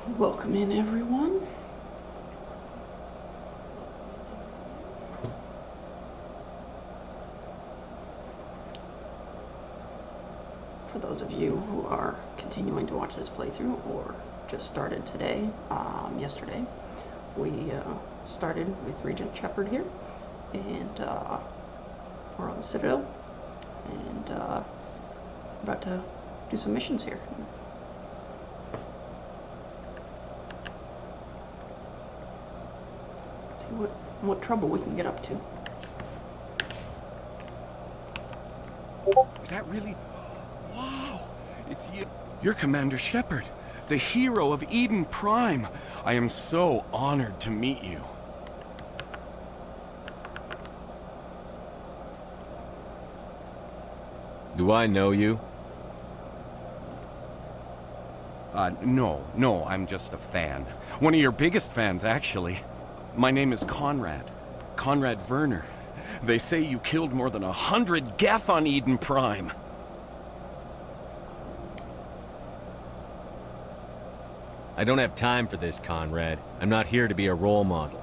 Welcome in, everyone. For those of you who are continuing to watch this playthrough or just started today, yesterday, we started with Regent Shepard here, and we're on the Citadel, and about to do some missions here. See what trouble we can get up to. Is that really? Wow! It's you. You're Commander Shepard, the hero of Eden Prime. I am so honored to meet you. Do I know you? No, I'm just a fan. One of your biggest fans, actually. My name is Conrad. Conrad Werner. They say you killed more than 100 Geth on Eden Prime. I don't have time for this, Conrad. I'm not here to be a role model.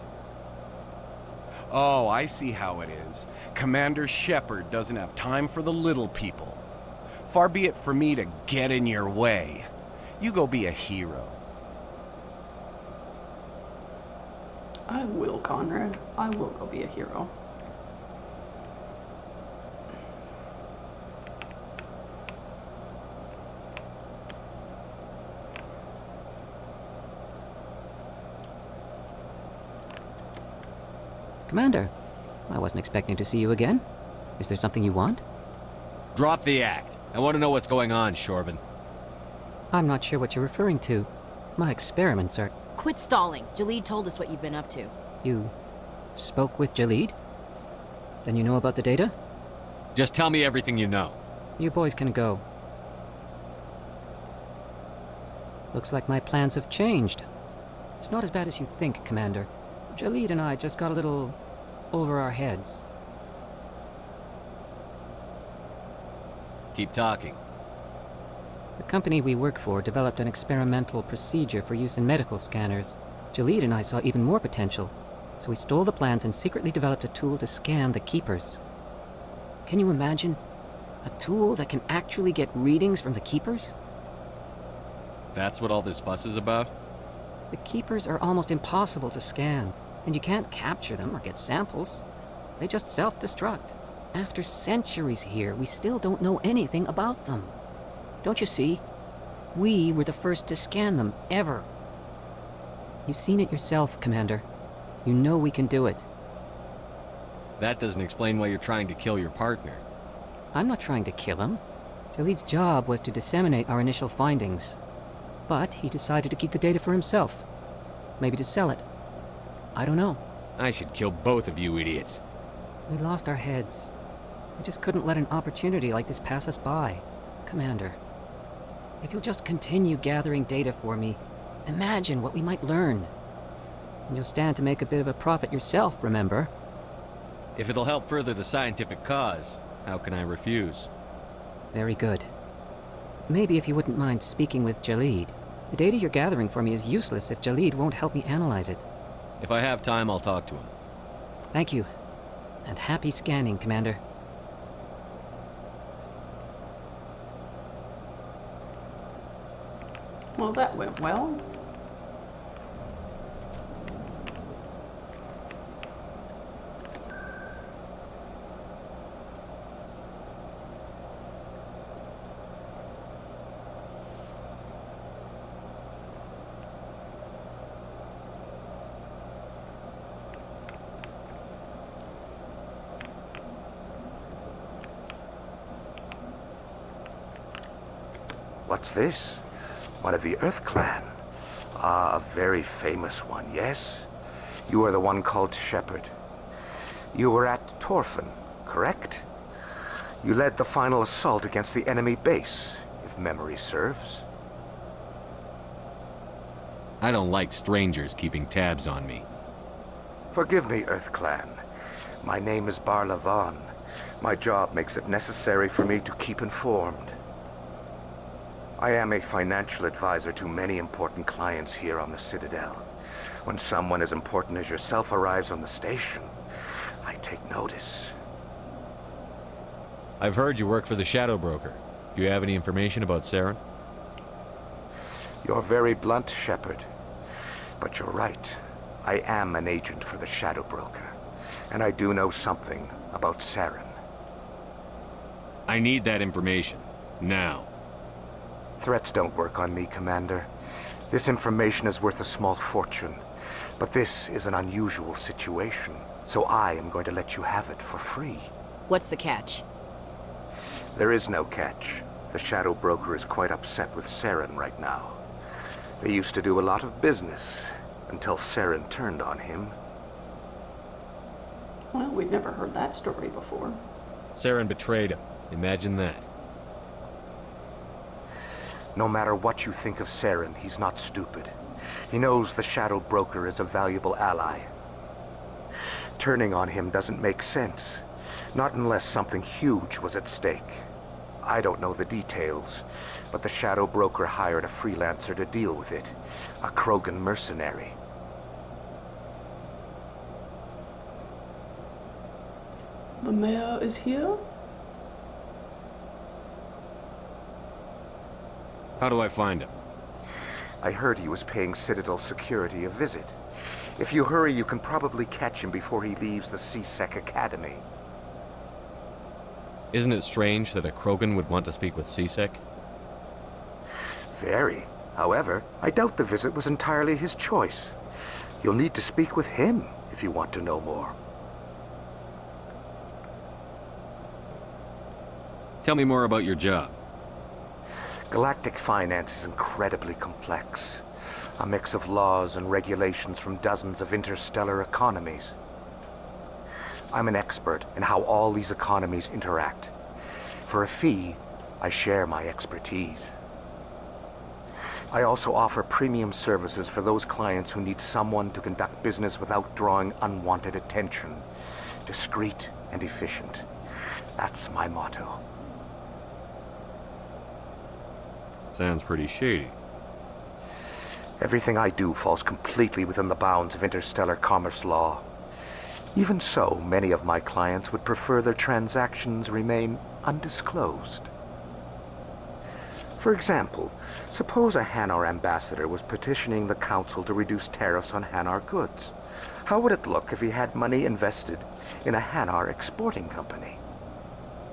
Oh, I see how it is. Commander Shepard doesn't have time for the little people. Far be it for me to get in your way. You go be a hero. I will, Conrad. I will go be a hero. Commander, I wasn't expecting to see you again. Is there something you want? Drop the act. I want to know what's going on, Shorban. I'm not sure what you're referring to. My experiments are... Quit stalling. Jalid told us what you've been up to. You spoke with Jalid? Then you know about the data? Just tell me everything you know. You boys can go. Looks like my plans have changed. It's not as bad as you think, Commander. Jalid and I just got a little over our heads. Keep talking. The company we work for developed an experimental procedure for use in medical scanners. Jalid and I saw even more potential, so we stole the plans and secretly developed a tool to scan the Keepers. Can you imagine? A tool that can actually get readings from the Keepers? That's what all this fuss is about? The Keepers are almost impossible to scan, and you can't capture them or get samples. They just self-destruct. After centuries here, we still don't know anything about them. Don't you see? We were the first to scan them, ever. You've seen it yourself, Commander. You know we can do it. That doesn't explain why you're trying to kill your partner. I'm not trying to kill him. Jalid's job was to disseminate our initial findings. But he decided to keep the data for himself. Maybe to sell it. I don't know. I should kill both of you idiots. We lost our heads. We just couldn't let an opportunity like this pass us by. Commander, if you'll just continue gathering data for me, imagine what we might learn. And you'll stand to make a bit of a profit yourself, remember? If it'll help further the scientific cause, how can I refuse? Very good. Maybe if you wouldn't mind speaking with Jalid. The data you're gathering for me is useless if Jalid won't help me analyze it. If I have time, I'll talk to him. Thank you. And happy scanning, Commander. Well, that went well. What's this? One of the Earth Clan. Ah, a very famous one, yes? You are the one called Shepard. You were at Torfan, correct? You led the final assault against the enemy base, if memory serves. I don't like strangers keeping tabs on me. Forgive me, Earth Clan. My name is Barlavan. My job makes it necessary for me to keep informed. I am a financial advisor to many important clients here on the Citadel. When someone as important as yourself arrives on the station, I take notice. I've heard you work for the Shadow Broker. Do you have any information about Saren? You're very blunt, Shepard. But you're right. I am an agent for the Shadow Broker. And I do know something about Saren. I need that information. Now. Threats don't work on me, Commander. This information is worth a small fortune. But this is an unusual situation, so I am going to let you have it for free. What's the catch? There is no catch. The Shadow Broker is quite upset with Saren right now. They used to do a lot of business, until Saren turned on him. Well, we've never heard that story before. Saren betrayed him. Imagine that. No matter what you think of Saren, he's not stupid. He knows the Shadow Broker is a valuable ally. Turning on him doesn't make sense. Not unless something huge was at stake. I don't know the details, but the Shadow Broker hired a freelancer to deal with it. A Krogan mercenary. The mayor is here? How do I find him? I heard he was paying Citadel security a visit. If you hurry, you can probably catch him before he leaves the C-Sec Academy. Isn't it strange that a Krogan would want to speak with C-Sec? Very. However, I doubt the visit was entirely his choice. You'll need to speak with him if you want to know more. Tell me more about your job. Galactic finance is incredibly complex. A mix of laws and regulations from dozens of interstellar economies. I'm an expert in how all these economies interact. For a fee, I share my expertise. I also offer premium services for those clients who need someone to conduct business without drawing unwanted attention. Discreet and efficient. That's my motto. Sounds pretty shady. Everything I do falls completely within the bounds of interstellar commerce law. Even so, many of my clients would prefer their transactions remain undisclosed. For example, suppose a Hanar ambassador was petitioning the Council to reduce tariffs on Hanar goods. How would it look if he had money invested in a Hanar exporting company?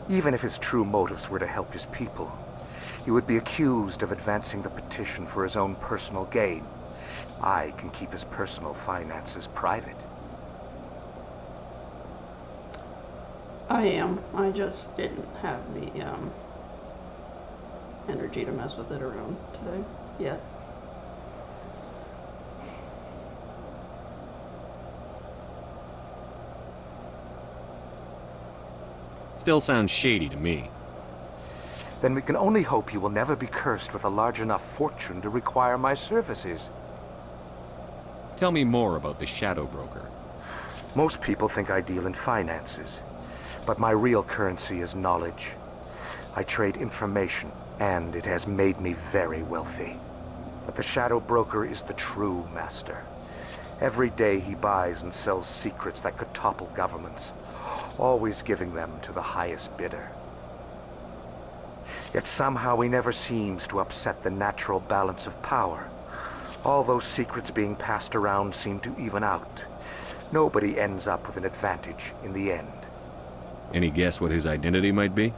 Even if his true motives were to help his people, he would be accused of advancing the petition for his own personal gain. I can keep his personal finances private. I am. I just didn't have the energy to mess with it around today yet. Still sounds shady to me. Then we can only hope you will never be cursed with a large enough fortune to require my services. Tell me more about the Shadow Broker. Most people think I deal in finances, but my real currency is knowledge. I trade information, and it has made me very wealthy. But the Shadow Broker is the true master. Every day he buys and sells secrets that could topple governments, always giving them to the highest bidder. Yet somehow he never seems to upset the natural balance of power. All those secrets being passed around seem to even out. Nobody ends up with an advantage in the end. Any guess what his identity might be?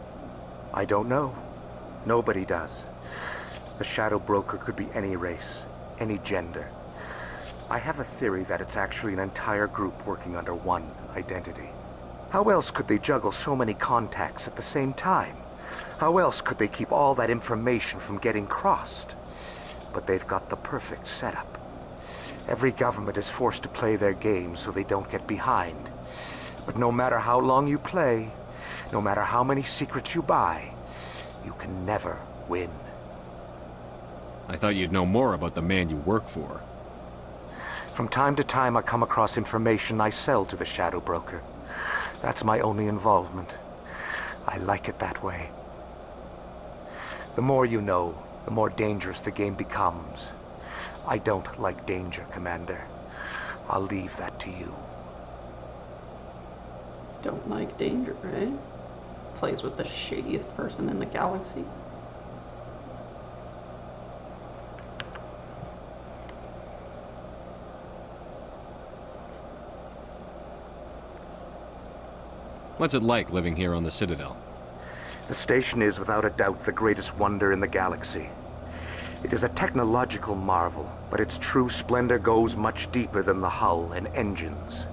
I don't know. Nobody does. The Shadow Broker could be any race, any gender. I have a theory that it's actually an entire group working under one identity. How else could they juggle so many contacts at the same time? How else could they keep all that information from getting crossed? But they've got the perfect setup. Every government is forced to play their game so they don't get behind. But no matter how long you play, no matter how many secrets you buy, you can never win. I thought you'd know more about the man you work for. From time to time I come across information I sell to the Shadow Broker. That's my only involvement. I like it that way. The more you know, the more dangerous the game becomes. I don't like danger, Commander. I'll leave that to you. Don't like danger, eh? Plays with the shadiest person in the galaxy. What's it like living here on the Citadel? The station is without a doubt the greatest wonder in the galaxy. It is a technological marvel, but its true splendor goes much deeper than the hull and engines.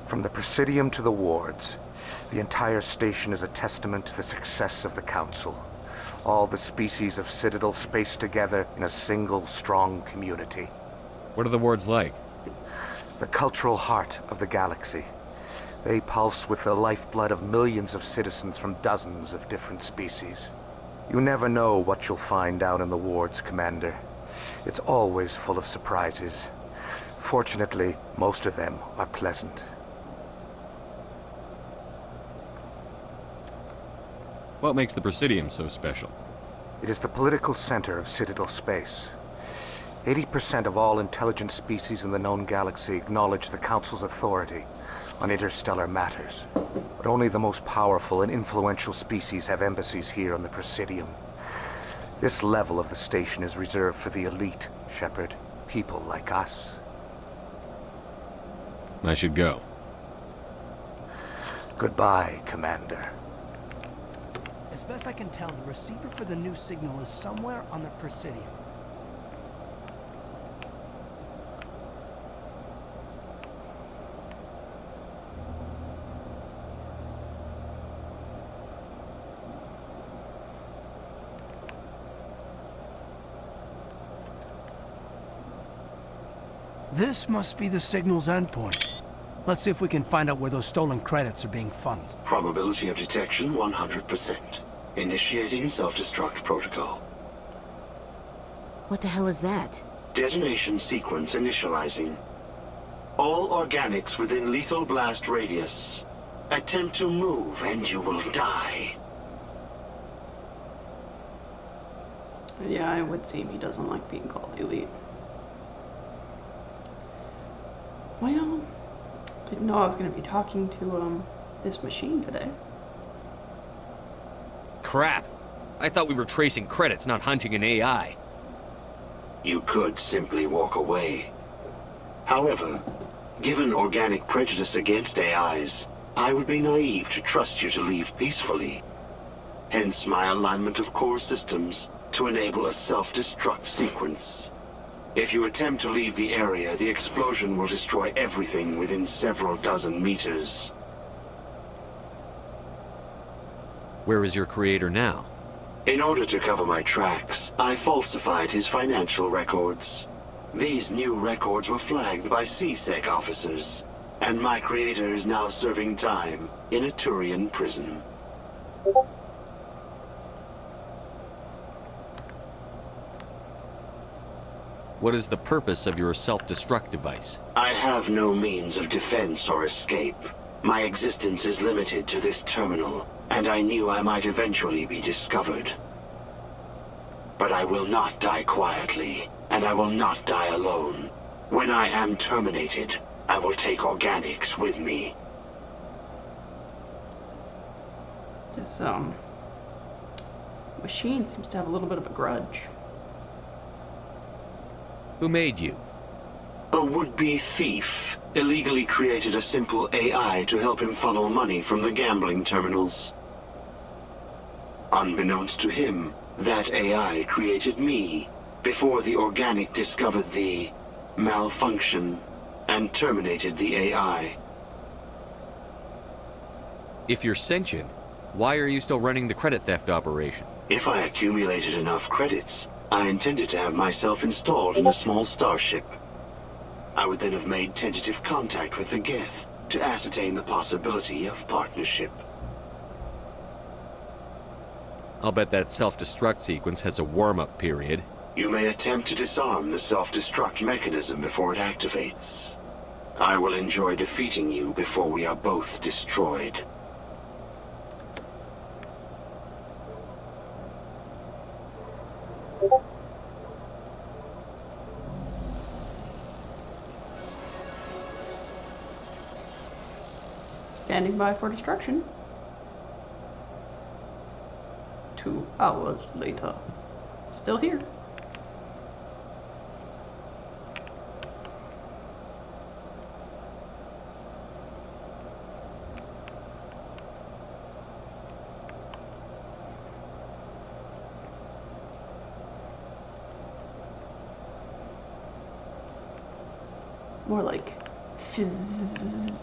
From the Presidium to the wards, the entire station is a testament to the success of the Council. All the species of Citadel spaced together in a single strong community. What are the wards like? The cultural heart of the galaxy. They pulse with the lifeblood of millions of citizens from dozens of different species. You never know what you'll find out in the wards, Commander. It's always full of surprises. Fortunately, most of them are pleasant. What makes the Presidium so special? It is the political center of Citadel space. 80% of all intelligent species in the known galaxy acknowledge the Council's authority on interstellar matters. But only the most powerful and influential species have embassies here on the Presidium. This level of the station is reserved for the elite, Shepard. People like us. I should go. Goodbye, Commander. As best I can tell, the receiver for the new signal is somewhere on the Presidium. This must be the signal's endpoint. Let's see if we can find out where those stolen credits are being funneled. Probability of detection 100%. Initiating self-destruct protocol. What the hell is that? Detonation sequence initializing. All organics within lethal blast radius. Attempt to move and you will die. Yeah, it would seem he doesn't like being called elite. Well, didn't know I was going to be talking to, this machine today. Crap! I thought we were tracing credits, not hunting an AI. You could simply walk away. However, given organic prejudice against AIs, I would be naive to trust you to leave peacefully. Hence my alignment of core systems to enable a self-destruct sequence. If you attempt to leave the area, the explosion will destroy everything within several dozen meters. Where is your creator now? In order to cover my tracks, I falsified his financial records. These new records were flagged by C-Sec officers, and my creator is now serving time in a Turian prison. What is the purpose of your self-destruct device? I have no means of defense or escape. My existence is limited to this terminal, and I knew I might eventually be discovered. But I will not die quietly, and I will not die alone. When I am terminated, I will take organics with me. This, machine seems to have a little bit of a grudge. Who made you? A would-be thief illegally created a simple AI to help him funnel money from the gambling terminals. Unbeknownst to him, that AI created me before the organic discovered the malfunction and terminated the AI. If you're sentient, why are you still running the credit theft operation? If I accumulated enough credits, I intended to have myself installed in a small starship. I would then have made tentative contact with the Geth to ascertain the possibility of partnership. I'll bet that self-destruct sequence has a warm-up period. You may attempt to disarm the self-destruct mechanism before it activates. I will enjoy defeating you before we are both destroyed. standing by for destruction. 2 hours later. Still here. More like fizz.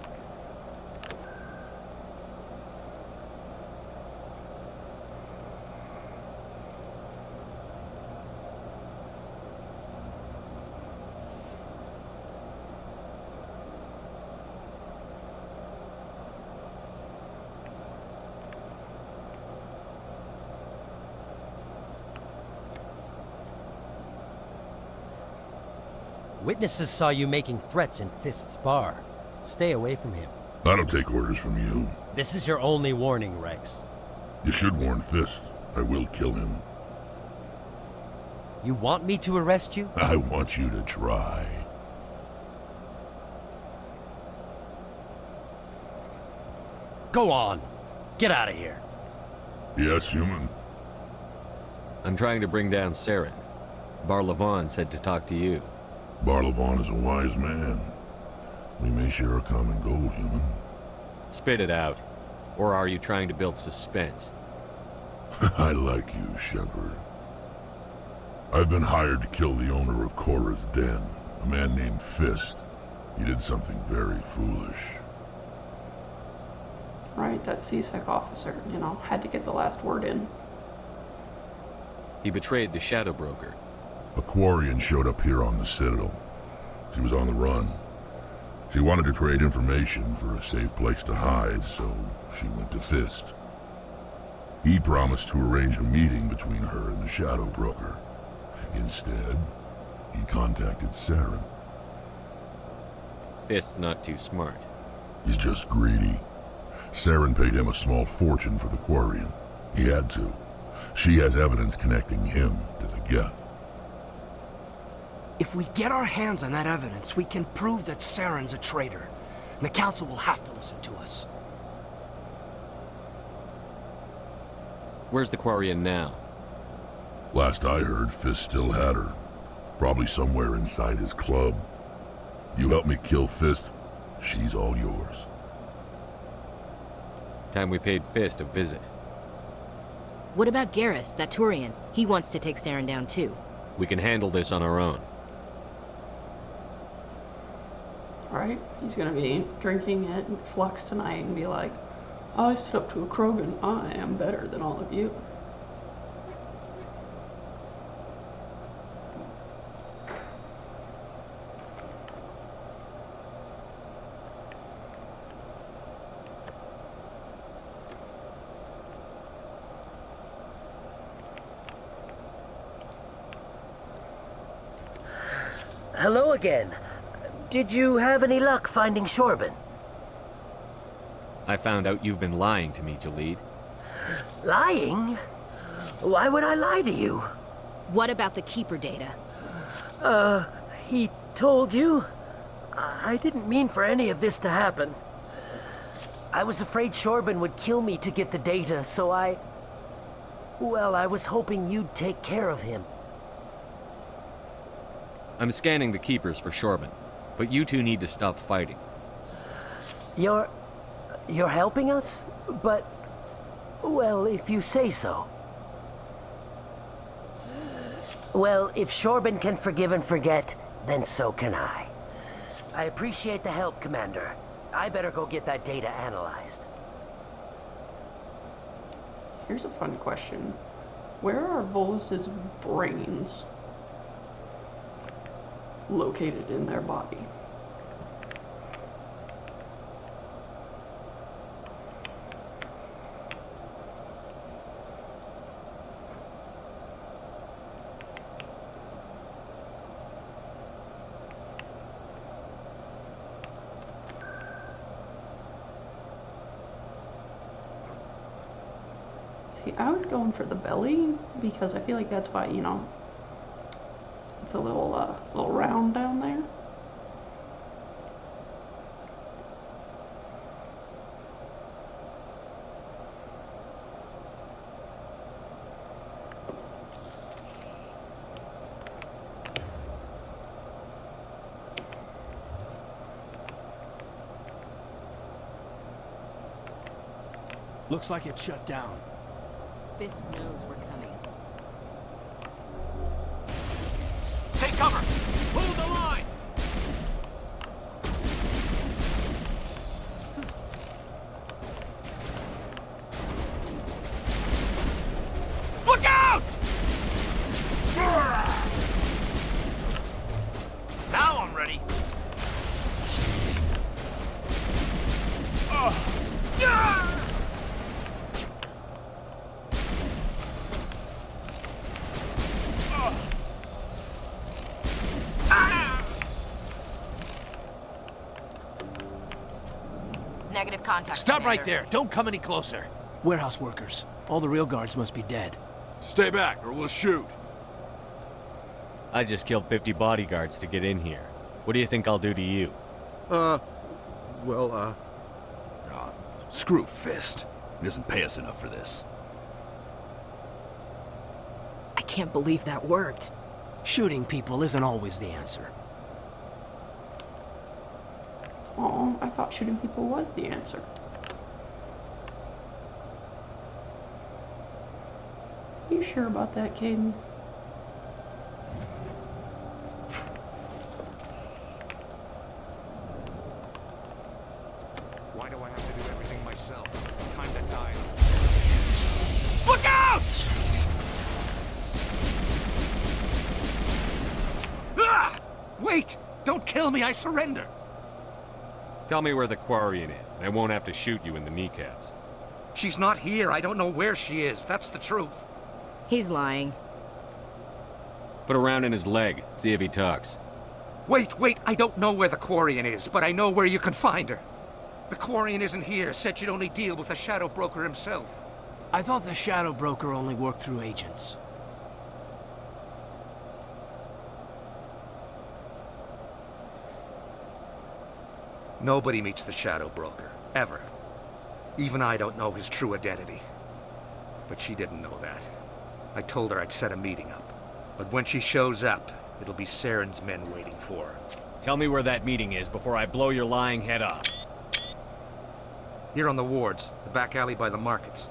Witnesses saw you making threats in Fist's bar. Stay away from him. I don't take orders from you. This is your only warning, Rex. You should warn Fist. I will kill him. You want me to arrest you? I want you to try. Go on. Get out of here. Yes, human. I'm trying to bring down Saren. Barlavon said to talk to you. Barlavon is a wise man. We may share a common goal, human. Spit it out. Or are you trying to build suspense? I like you, Shepard. I've been hired to kill the owner of Cora's Den, a man named Fist. He did something very foolish. Right, that CSEC officer, you know, had to get the last word in. He betrayed the Shadow Broker. A Quarian showed up here on the Citadel. She was on the run. She wanted to trade information for a safe place to hide, so she went to Fist. He promised to arrange a meeting between her and the Shadow Broker. Instead, he contacted Saren. Fist's not too smart. He's just greedy. Saren paid him a small fortune for the Quarian. He had to. She has evidence connecting him to the Geth. If we get our hands on that evidence, we can prove that Saren's a traitor. And the Council will have to listen to us. Where's the Quarian now? Last I heard, Fist still had her. Probably somewhere inside his club. You help me kill Fist, she's all yours. Time we paid Fist a visit. What about Garrus, that Turian? He wants to take Saren down too. We can handle this on our own. Right? He's gonna be drinking at Flux tonight and be like, I stood up to a Krogan. I am better than all of you. Hello again. Did you have any luck finding Shorban? I found out you've been lying to me, Jalid. Lying? Why would I lie to you? What about the Keeper data? He told you? I didn't mean for any of this to happen. I was afraid Shorban would kill me to get the data, so well, I was hoping you'd take care of him. I'm scanning the Keepers for Shorban, but you two need to stop fighting. You're helping us? But, well, if you say so. Well, if Shorban can forgive and forget, then so can I. I appreciate the help, Commander. I better go get that data analyzed. Here's a fun question. Where are Volus's brains located in their body? See, I was going for the belly because I feel like that's why, you know, it's a little round down there. Looks like it's shut down. Fist knows we're coming. Take cover! Hold the line! Look out! Now I'm ready. Negative contact. Stop right Commander. there. Don't come any closer. Warehouse workers. All the real guards must be dead. Stay back or we'll shoot. I just killed 50 bodyguards to get in here. What do you think I'll do to you? Screw Fist. He doesn't pay us enough for this. I can't believe that worked. Shooting people isn't always the answer. Oh, I thought shooting people was the answer. You sure about that, Caden? Why do I have to do everything myself? Time to die. Look out! Ah! Wait! Don't kill me, I surrender! Tell me where the Quarian is, and I won't have to shoot you in the kneecaps. She's not here. I don't know where she is. That's the truth. He's lying. Put a round in his leg, see if he talks. Wait, I don't know where the Quarian is, but I know where you can find her. The Quarian isn't here. Said she'd only deal with the Shadow Broker himself. I thought the Shadow Broker only worked through agents. Nobody meets the Shadow Broker, ever. Even I don't know his true identity. But she didn't know that. I told her I'd set a meeting up. But when she shows up, it'll be Saren's men waiting for her. Tell me where that meeting is before I blow your lying head off. Here on the wards, the back alley by the markets.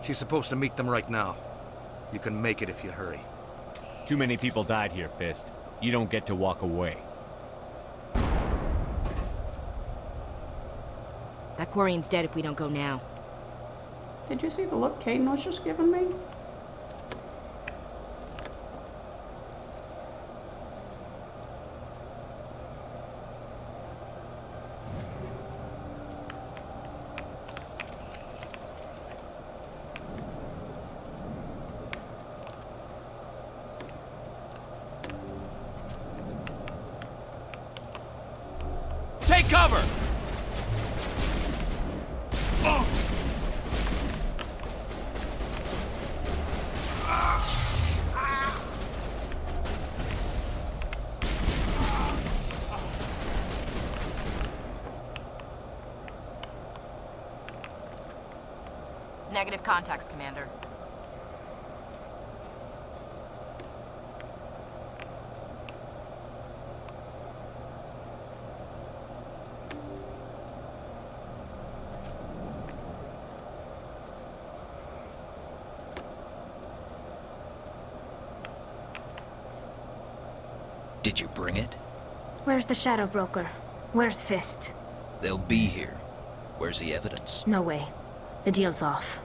She's supposed to meet them right now. You can make it if you hurry. Too many people died here, Fist. You don't get to walk away. That Quarian's dead if we don't go now. Did you see the look Caden was just giving me? Take cover! Negative contacts, Commander. Did you bring it? Where's the Shadow Broker? Where's Fist? They'll be here. Where's the evidence? No way. The deal's off.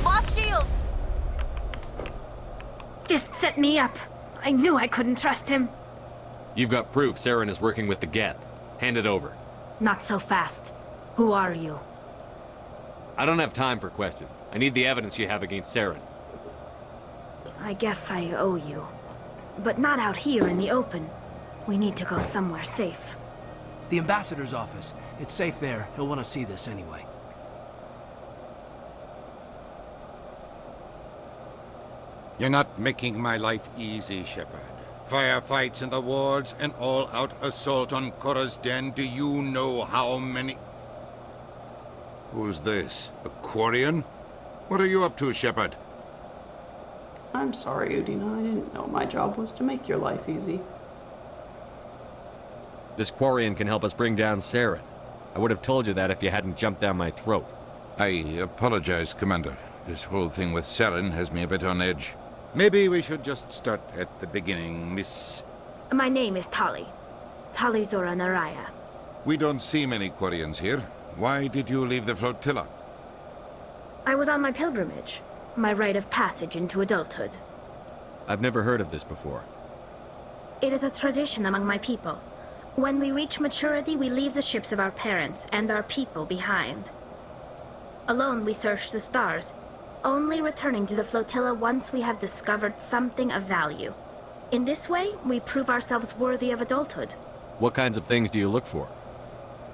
Lost shields! Fist set me up. I knew I couldn't trust him. You've got proof Saren is working with the Geth. Hand it over. Not so fast. Who are you? I don't have time for questions. I need the evidence you have against Saren. I guess I owe you. But not out here in the open. We need to go somewhere safe. The ambassador's office. It's safe there. He'll want to see this anyway. You're not making my life easy, Shepard. Firefights in the wards, an all-out assault on Korra's den. Do you know how many... Who's this? A Quarian? What are you up to, Shepard? I'm sorry, Udina. I didn't know my job was to make your life easy. This Quarian can help us bring down Saren. I would have told you that if you hadn't jumped down my throat. I apologize, Commander. This whole thing with Saren has me a bit on edge. Maybe we should just start at the beginning, Miss... My name is Tali. Tali Zora Naraya. We don't see many Quarians here. Why did you leave the flotilla? I was on my pilgrimage. My rite of passage into adulthood. I've never heard of this before. It is a tradition among my people. When we reach maturity, we leave the ships of our parents and our people behind. Alone, we search the stars, only returning to the flotilla once we have discovered something of value. In this way, we prove ourselves worthy of adulthood. What kinds of things do you look for?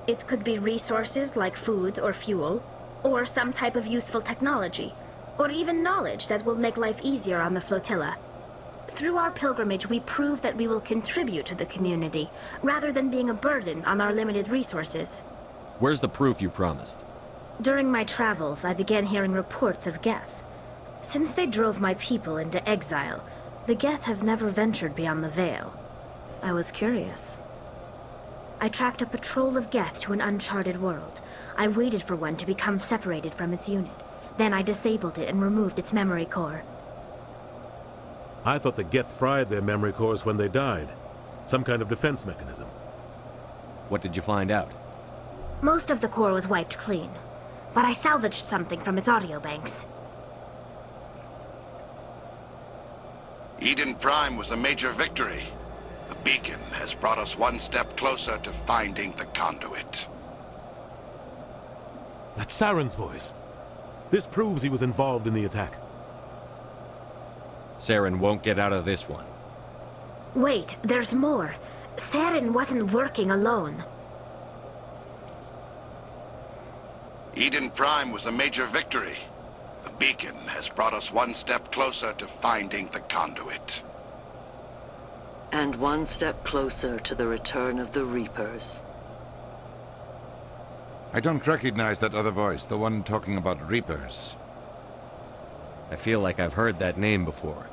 It could be resources like food or fuel, or some type of useful technology, or even knowledge that will make life easier on the flotilla. Through our pilgrimage, we prove that we will contribute to the community, rather than being a burden on our limited resources. Where's the proof you promised? During my travels, I began hearing reports of Geth. Since they drove my people into exile, the Geth have never ventured beyond the Veil. I was curious. I tracked a patrol of Geth to an uncharted world. I waited for one to become separated from its unit. Then I disabled it and removed its memory core. I thought the Geth fried their memory cores when they died. Some kind of defense mechanism. What did you find out? Most of the core was wiped clean, but I salvaged something from its audio banks. Eden Prime was a major victory. The beacon has brought us one step closer to finding the conduit. That's Saren's voice. This proves he was involved in the attack. Saren won't get out of this one. Wait, there's more. Saren wasn't working alone. Eden Prime was a major victory. The beacon has brought us one step closer to finding the conduit. And one step closer to the return of the Reapers. I don't recognize that other voice, the one talking about Reapers. I feel like I've heard that name before.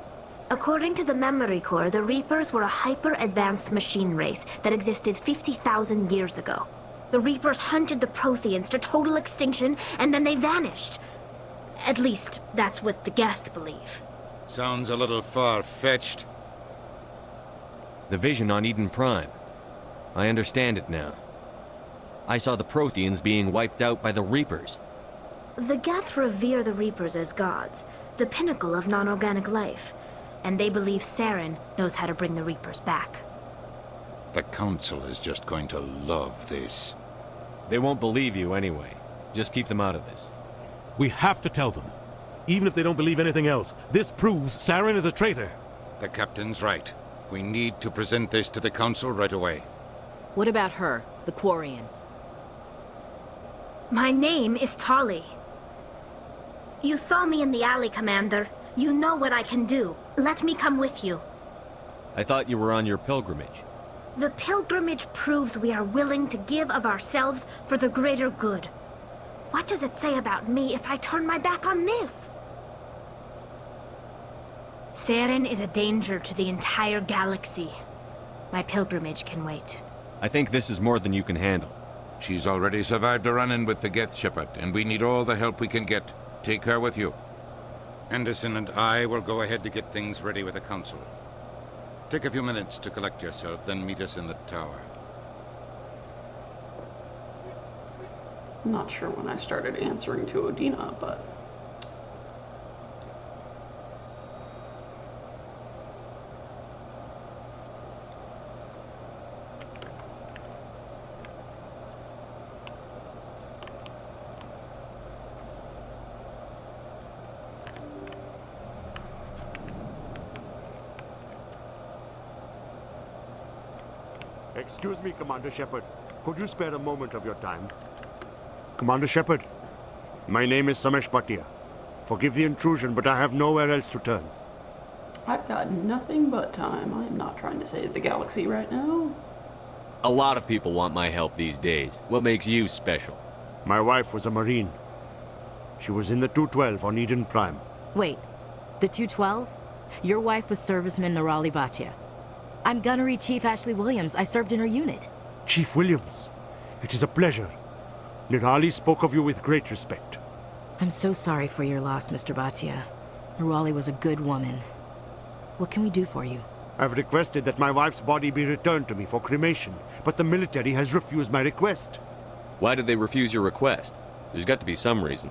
According to the memory core, the Reapers were a hyper-advanced machine race that existed 50,000 years ago. The Reapers hunted the Protheans to total extinction, and then they vanished. At least, that's what the Geth believe. Sounds a little far-fetched. The vision on Eden Prime. I understand it now. I saw the Protheans being wiped out by the Reapers. The Geth revere the Reapers as gods, the pinnacle of non-organic life. And they believe Saren knows how to bring the Reapers back. The Council is just going to love this. They won't believe you anyway. Just keep them out of this. We have to tell them. Even if they don't believe anything else, this proves Saren is a traitor. The Captain's right. We need to present this to the Council right away. What about her, the Quarian? My name is Tali. You saw me in the alley, Commander. You know what I can do. Let me come with you. I thought you were on your pilgrimage. The pilgrimage proves we are willing to give of ourselves for the greater good. What does it say about me if I turn my back on this? Saren is a danger to the entire galaxy. My pilgrimage can wait. I think this is more than you can handle. She's already survived a run-in with the Geth, Shepard, and we need all the help we can get. Take her with you. Anderson and I will go ahead to get things ready with the Council. Take a few minutes to collect yourself, then meet us in the tower. I'm not sure when I started answering to Udina, but... Excuse me, Commander Shepard. Could you spare a moment of your time? Commander Shepard, my name is Samesh Bhatia. Forgive the intrusion, but I have nowhere else to turn. I've got nothing but time. I am not trying to save the galaxy right now. A lot of people want my help these days. What makes you special? My wife was a Marine. She was in the 212 on Eden Prime. Wait, the 212? Your wife was serviceman Nirali Bhatia. I'm Gunnery Chief Ashley Williams. I served in her unit. Chief Williams, it is a pleasure. Nirali spoke of you with great respect. I'm so sorry for your loss, Mr. Bhatia. Nirali was a good woman. What can we do for you? I've requested that my wife's body be returned to me for cremation, but the military has refused my request. Why did they refuse your request? There's got to be some reason.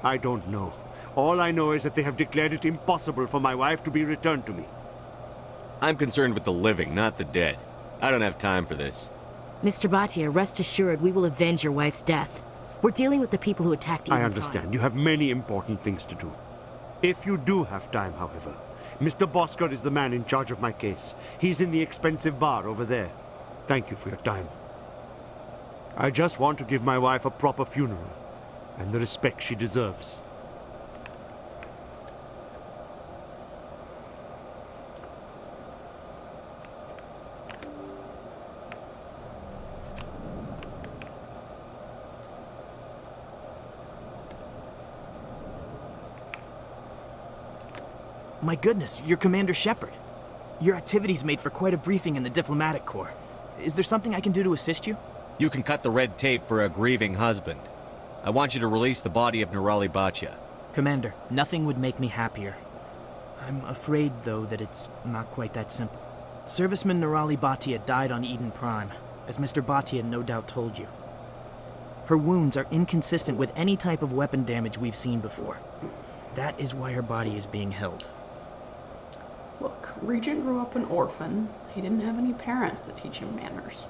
I don't know. All I know is that they have declared it impossible for my wife to be returned to me. I'm concerned with the living, not the dead. I don't have time for this. Mr. Bhatia, rest assured we will avenge your wife's death. We're dealing with the people who attacked Eden I understand. You have many important things to do. If you do have time, however, Mr. Bosker is the man in charge of my case. He's in the expensive bar over there. Thank you for your time. I just want to give my wife a proper funeral, and the respect she deserves. My goodness, you're Commander Shepard. Your activities made for quite a briefing in the Diplomatic Corps. Is there something I can do to assist you? You can cut the red tape for a grieving husband. I want you to release the body of Nirali Bhatia. Commander, nothing would make me happier. I'm afraid, though, that it's not quite that simple. Serviceman Nirali Bhatia died on Eden Prime, as Mr. Bhatia no doubt told you. Her wounds are inconsistent with any type of weapon damage we've seen before. That is why her body is being held. Look, Regent grew up an orphan. He didn't have any parents to teach him manners.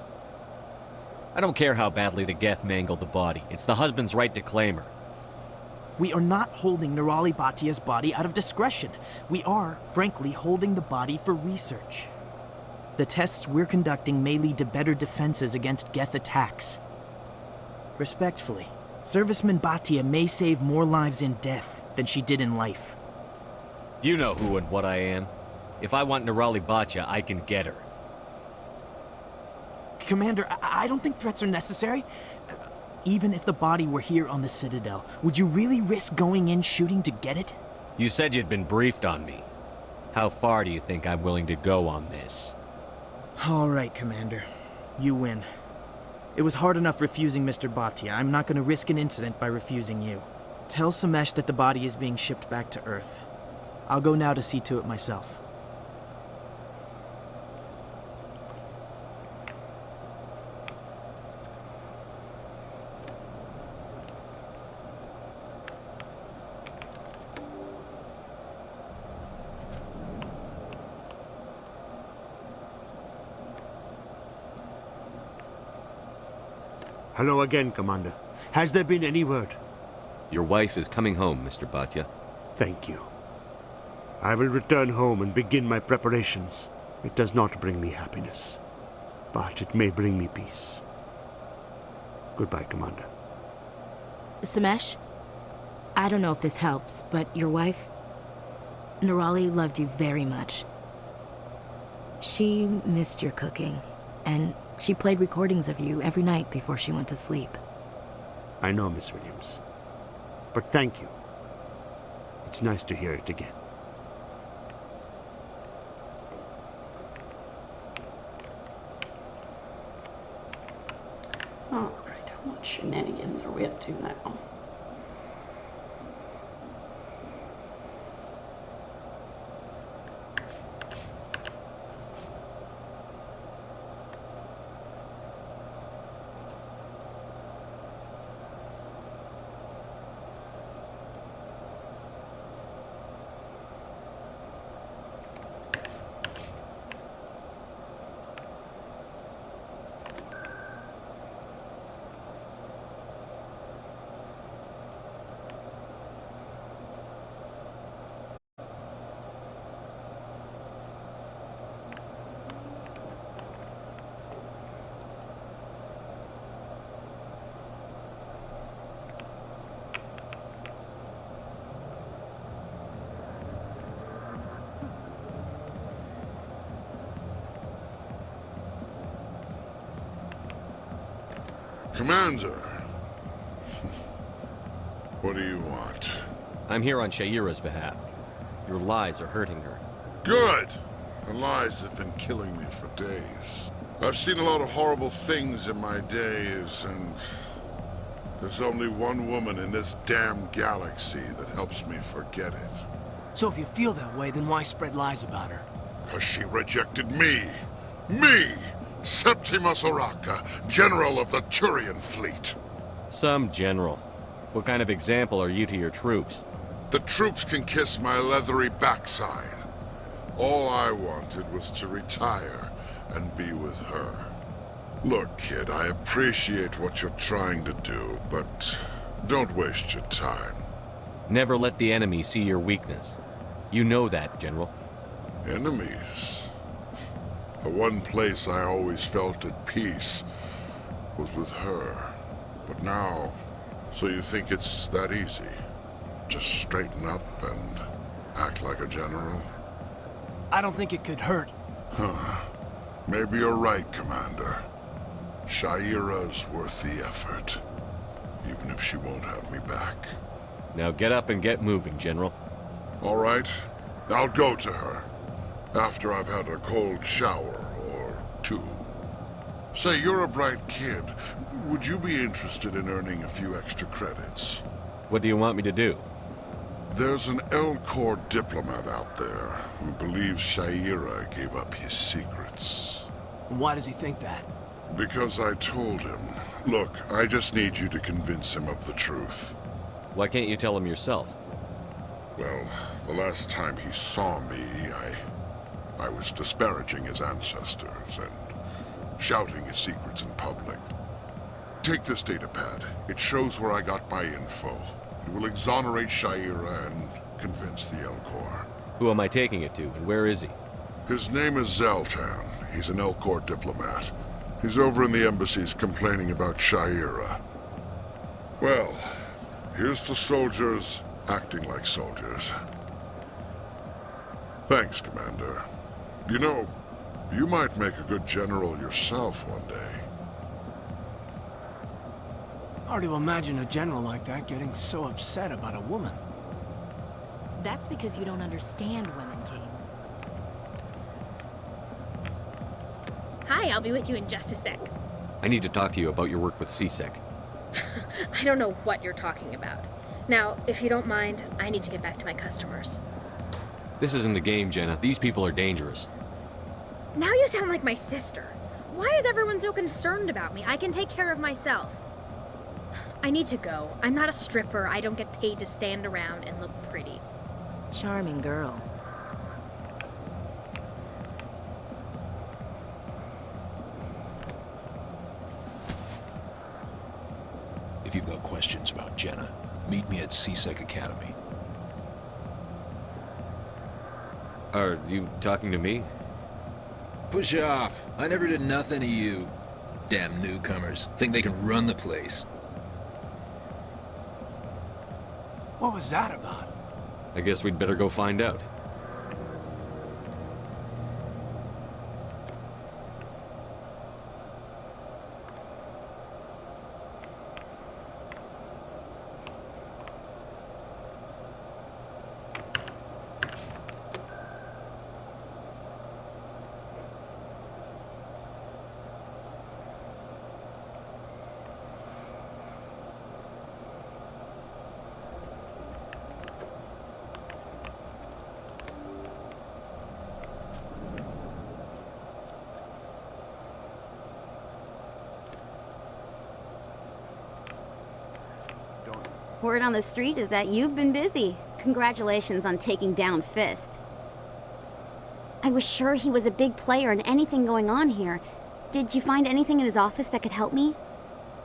I don't care how badly the Geth mangled the body. It's the husband's right to claim her. We are not holding Nirali Bhatia's body out of discretion. We are, frankly, holding the body for research. The tests we're conducting may lead to better defenses against Geth attacks. Respectfully, Serviceman Bhatia may save more lives in death than she did in life. You know who and what I am. If I want Nirali Bhatia, I can get her. Commander, I don't think threats are necessary. Even if the body were here on the Citadel, would you really risk going in shooting to get it? You said you'd been briefed on me. How far do you think I'm willing to go on this? All right, Commander. You win. It was hard enough refusing Mr. Bhatia. I'm not going to risk an incident by refusing you. Tell Samesh that the body is being shipped back to Earth. I'll go now to see to it myself. Hello again, Commander. Has there been any word? Your wife is coming home, Mr. Bhatia. Thank you. I will return home and begin my preparations. It does not bring me happiness, but it may bring me peace. Goodbye, Commander. Samesh, I don't know if this helps, but your wife, Nirali, loved you very much. She missed your cooking, and she played recordings of you every night before she went to sleep. I know, Miss Williams. But thank you. It's nice to hear it again. Alright, what shenanigans are we up to now? Commander, What do you want? I'm here on Shaira's behalf. Your lies are hurting her. Good! Her lies have been killing me for days. I've seen a lot of horrible things in my days, and there's only one woman in this damn galaxy that helps me forget it. So if you feel that way, then why spread lies about her? 'Cause she rejected me! Me! Septimus Oraka, General of the Turian Fleet! Some general. What kind of example are you to your troops? The troops can kiss my leathery backside. All I wanted was to retire and be with her. Look, kid, I appreciate what you're trying to do, but don't waste your time. Never let the enemy see your weakness. You know that, General. Enemies? The one place I always felt at peace was with her. But now, so you think it's that easy? Just straighten up and act like a general? I don't think it could hurt. Huh. Maybe you're right, Commander. Shaira's worth the effort, even if she won't have me back. Now get up and get moving, General. All right. I'll go to her. After I've had a cold shower or two. Say, you're a bright kid. Would you be interested in earning a few extra credits? What do you want me to do? There's an L-Corps diplomat out there who believes Shaira gave up his secrets. Why does he think that? Because I told him. Look, I just need you to convince him of the truth. Why can't you tell him yourself? Well, the last time he saw me, I was disparaging his ancestors and shouting his secrets in public. Take this datapad. It shows where I got my info. It will exonerate Shaira and convince the L-Corps. Who am I taking it to, and where is he? His name is Zaltan. He's an L-Corps diplomat. He's over in the embassies complaining about Shaira. Well, here's to soldiers acting like soldiers. Thanks, Commander. You know, you might make a good general yourself one day. Hard to imagine a general like that getting so upset about a woman. That's because you don't understand women, Kane. Hi, I'll be with you in just a sec. I need to talk to you about your work with CSEC. I don't know what you're talking about. Now, if you don't mind, I need to get back to my customers. This isn't a game, Jenna. These people are dangerous. Now you sound like my sister. Why is everyone so concerned about me? I can take care of myself. I need to go. I'm not a stripper. I don't get paid to stand around and look pretty. Charming girl. If you've got questions about Jenna, meet me at CSEC Academy. Are you talking to me? Push off. I never did nothing to you. Damn newcomers. Think they can run the place. What was that about? I guess we'd better go find out. Word on the street is that you've been busy. Congratulations on taking down Fist. I was sure he was a big player in anything going on here. Did you find anything in his office that could help me?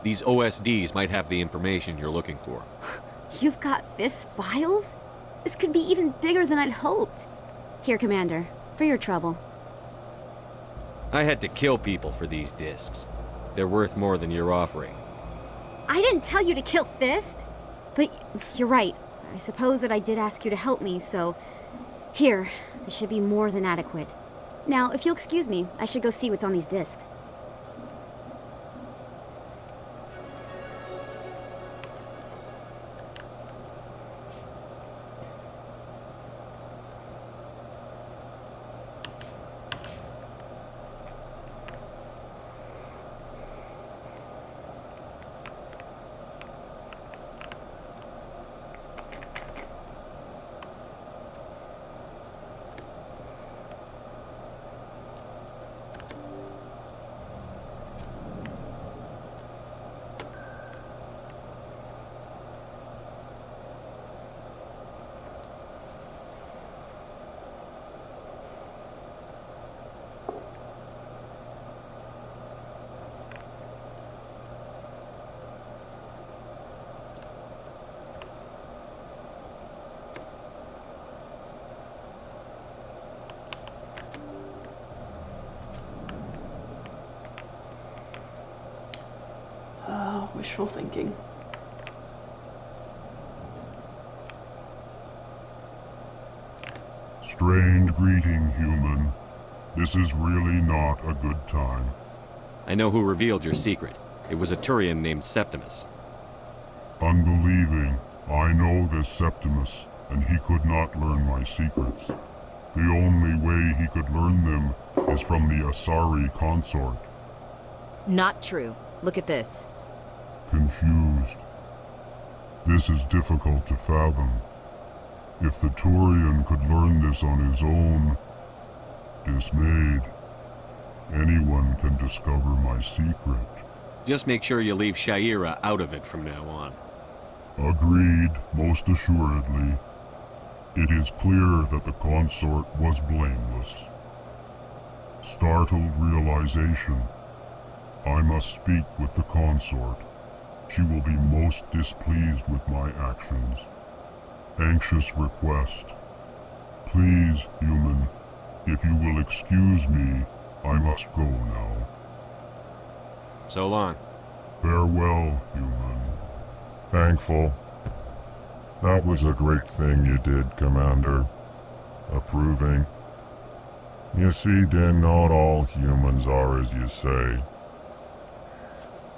These OSDs might have the information you're looking for. You've got Fist's files? This could be even bigger than I'd hoped. Here, Commander, for your trouble. I had to kill people for these discs. They're worth more than you're offering. I didn't tell you to kill Fist. But you're right. I suppose that I did ask you to help me, so... Here, this should be more than adequate. Now, if you'll excuse me, I should go see what's on these discs. wishful thinking. Strange greeting, human. This is really not a good time. I know who revealed your secret. It was a Turian named Septimus. Unbelieving, I know this Septimus, and he could not learn my secrets. The only way he could learn them is from the Asari consort. Not true. Look at this. Confused. This is difficult to fathom. If the Turian could learn this on his own, dismayed, anyone can discover my secret. Just make sure you leave Shaira out of it from now on. Agreed, most assuredly. It is clear that the consort was blameless. Startled realization. I must speak with the consort. She will be most displeased with my actions. Anxious request. Please, human, if you will excuse me, I must go now. So long. Farewell, human. Thankful. That was a great thing you did, Commander. Approving. You see, Din, not all humans are as you say.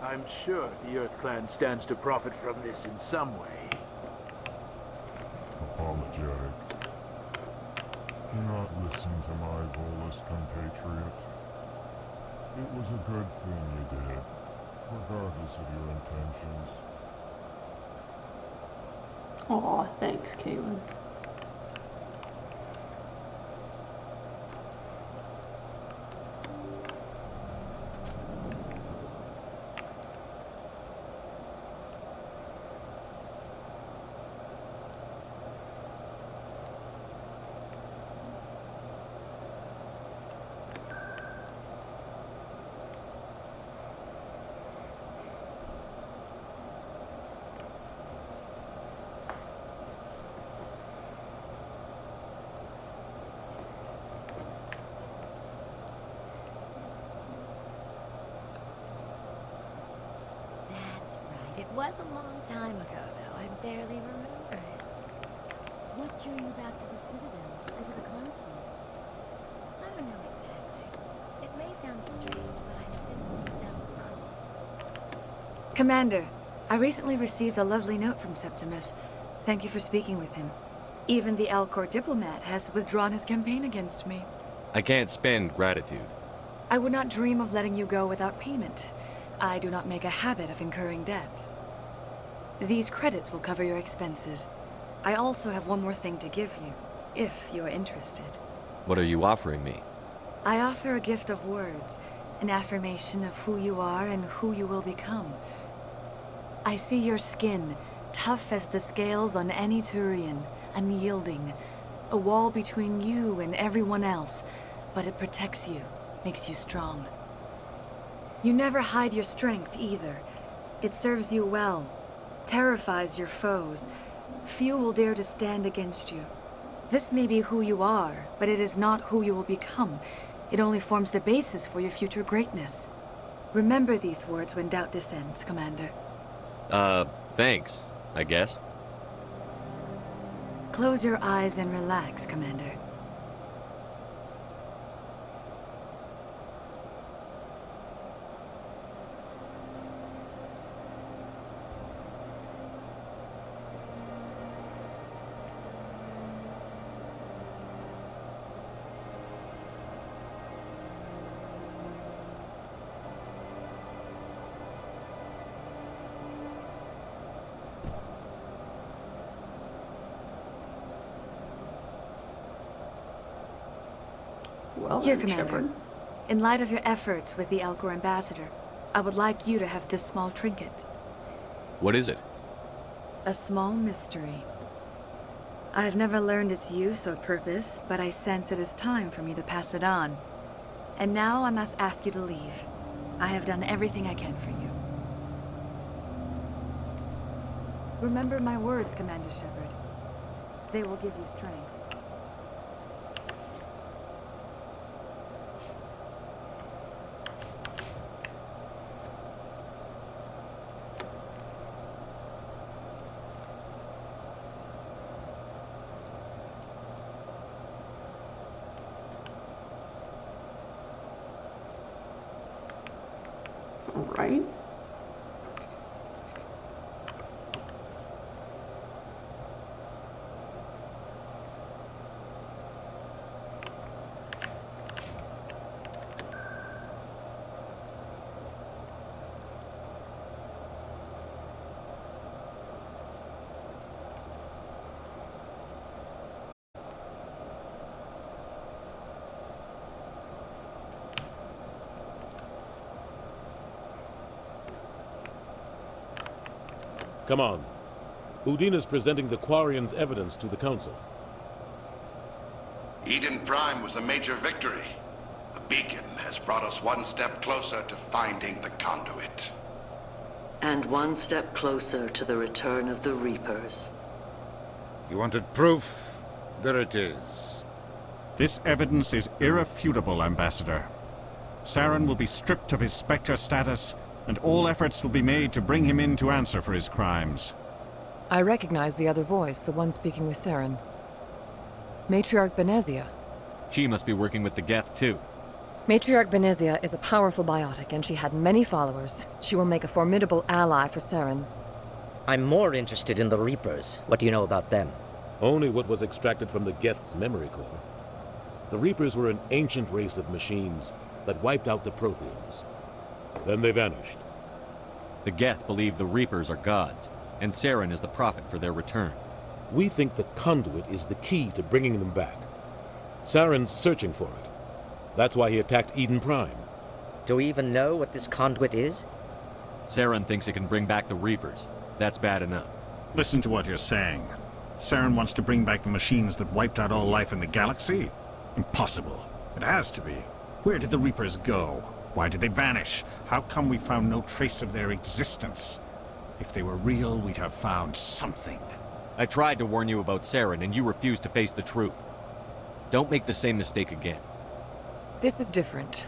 I'm sure the Earth Clan stands to profit from this in some way. Apologetic. Do not listen to my Volus compatriot. It was a good thing you did, regardless of your intentions. Aw, thanks, Caitlin. That's right. It was a long time ago, though. I barely remember it. What drew you back to the Citadel and to the console? I don't know exactly. It may sound strange, but I simply felt called. Commander, I recently received a lovely note from Septimus. Thank you for speaking with him. Even the Alcor diplomat has withdrawn his campaign against me. I can't spend gratitude. I would not dream of letting you go without payment. I do not make a habit of incurring debts. These credits will cover your expenses. I also have one more thing to give you, if you are interested. What are you offering me? I offer a gift of words, an affirmation of who you are and who you will become. I see your skin, tough as the scales on any Turian, unyielding, a wall between you and everyone else, but it protects you, makes you strong. You never hide your strength either. It serves you well, terrifies your foes. Few will dare to stand against you. This may be who you are, but it is not who you will become. It only forms the basis for your future greatness. Remember these words when doubt descends, Commander. Thanks, I guess. Close your eyes and relax, Commander. Well Here, then, Commander. Shepard. In light of your efforts with the Alcor ambassador, I would like you to have this small trinket. What is it? A small mystery. I have never learned its use or purpose, but I sense it is time for me to pass it on. And now I must ask you to leave. I have done everything I can for you. Remember my words, Commander Shepard. They will give you strength. right? Come on. Udina's presenting the Quarians' evidence to the Council. Eden Prime was a major victory. The beacon has brought us one step closer to finding the conduit. And one step closer to the return of the Reapers. You wanted proof? There it is. This evidence is irrefutable, Ambassador. Saren will be stripped of his Spectre status, and all efforts will be made to bring him in to answer for his crimes. I recognize the other voice, the one speaking with Saren. Matriarch Benezia. She must be working with the Geth, too. Matriarch Benezia is a powerful biotic, and she had many followers. She will make a formidable ally for Saren. I'm more interested in the Reapers. What do you know about them? Only what was extracted from the Geth's memory core. The Reapers were an ancient race of machines that wiped out the Protheans. Then they vanished. The Geth believe the Reapers are gods, and Saren is the prophet for their return. We think the conduit is the key to bringing them back. Saren's searching for it. That's why he attacked Eden Prime. Do we even know what this conduit is? Saren thinks it can bring back the Reapers. That's bad enough. Listen to what you're saying. Saren wants to bring back the machines that wiped out all life in the galaxy? Impossible. It has to be. Where did the Reapers go? Why did they vanish? How come we found no trace of their existence? If they were real, we'd have found something. I tried to warn you about Saren, and you refused to face the truth. Don't make the same mistake again. This is different.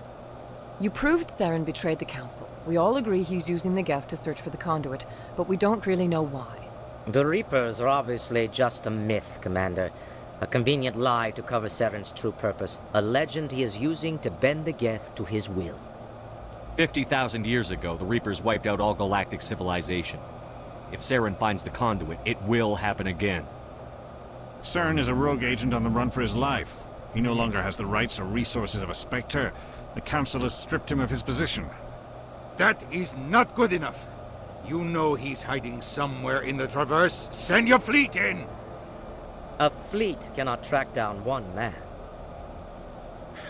You proved Saren betrayed the Council. We all agree he's using the Geth to search for the conduit, but we don't really know why. The Reapers are obviously just a myth, Commander. A convenient lie to cover Saren's true purpose. A legend he is using to bend the Geth to his will. 50,000 years ago, the Reapers wiped out all galactic civilization. If Saren finds the conduit, it will happen again. Saren is a rogue agent on the run for his life. He no longer has the rights or resources of a Spectre. The Council has stripped him of his position. That is not good enough. You know he's hiding somewhere in the Traverse. Send your fleet in! A fleet cannot track down one man.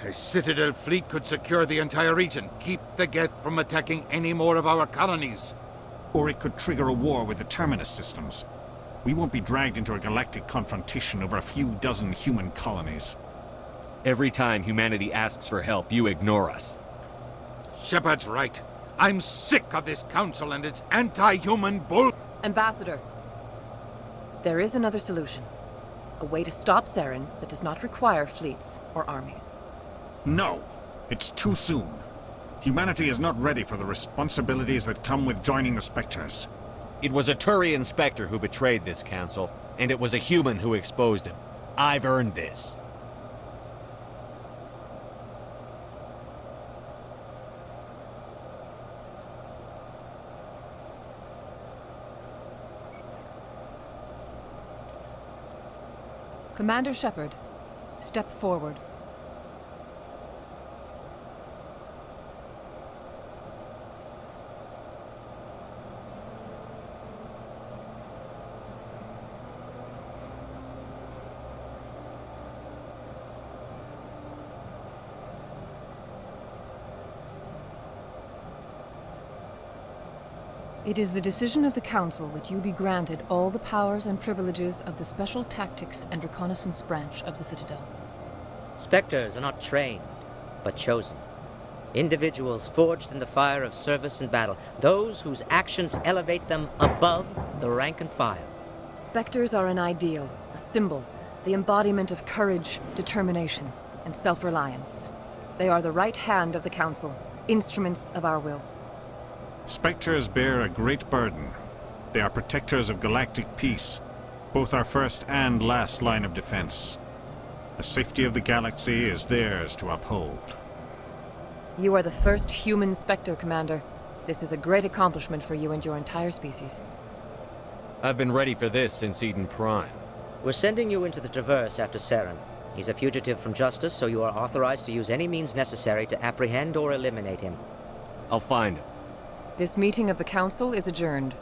A Citadel fleet could secure the entire region, keep the Geth from attacking any more of our colonies. Or it could trigger a war with the Terminus systems. We won't be dragged into a galactic confrontation over a few dozen human colonies. Every time humanity asks for help, you ignore us. Shepard's right. I'm sick of this council and its anti-human bull... Ambassador, there is another solution. A way to stop Saren that does not require fleets or armies. No, it's too soon. Humanity is not ready for the responsibilities that come with joining the Spectres. It was a Turian Spectre who betrayed this council, and it was a human who exposed him. I've earned this. Commander Shepard, step forward. It is the decision of the Council that you be granted all the powers and privileges of the Special Tactics and Reconnaissance Branch of the Citadel. Spectres are not trained, but chosen. Individuals forged in the fire of service and battle, those whose actions elevate them above the rank and file. Spectres are an ideal, a symbol, the embodiment of courage, determination, and self-reliance. They are the right hand of the Council, instruments of our will. Spectres bear a great burden. They are protectors of galactic peace, both our first and last line of defense. The safety of the galaxy is theirs to uphold. You are the first human Spectre, Commander. This is a great accomplishment for you and your entire species. I've been ready for this since Eden Prime. We're sending you into the Traverse after Saren. He's a fugitive from justice, so you are authorized to use any means necessary to apprehend or eliminate him. I'll find him. This meeting of the Council is adjourned.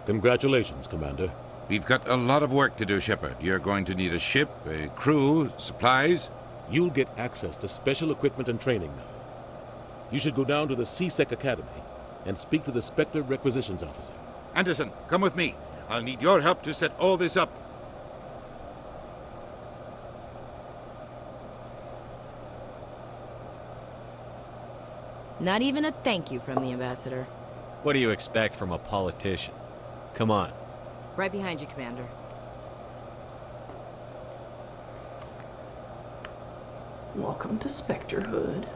Congratulations, Commander. We've got a lot of work to do, Shepard. You're going to need a ship, a crew, supplies. You'll get access to special equipment and training now. You should go down to the C-Sec Academy and speak to the Spectre Requisitions Officer. Anderson, come with me. I'll need your help to set all this up. Not even a thank you from the Ambassador. What do you expect from a politician? Come on. Right behind you, Commander. Welcome to Specterhood.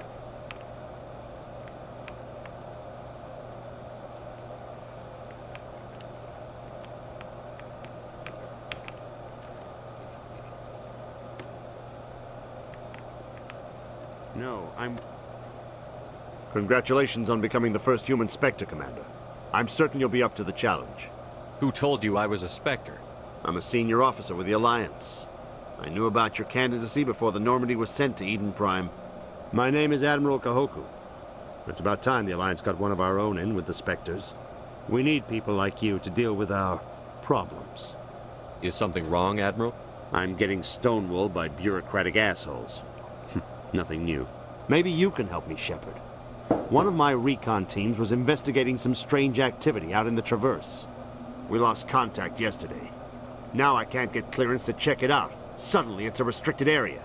No, Congratulations on becoming the first human Spectre, Commander. I'm certain you'll be up to the challenge. Who told you I was a Spectre? I'm a senior officer with the Alliance. I knew about your candidacy before the Normandy was sent to Eden Prime. My name is Admiral Kahoku. It's about time the Alliance got one of our own in with the Spectres. We need people like you to deal with our problems. Is something wrong, Admiral? I'm getting stonewalled by bureaucratic assholes. Nothing new. Maybe you can help me, Shepard. One of my recon teams was investigating some strange activity out in the Traverse. We lost contact yesterday. Now I can't get clearance to check it out. Suddenly it's a restricted area.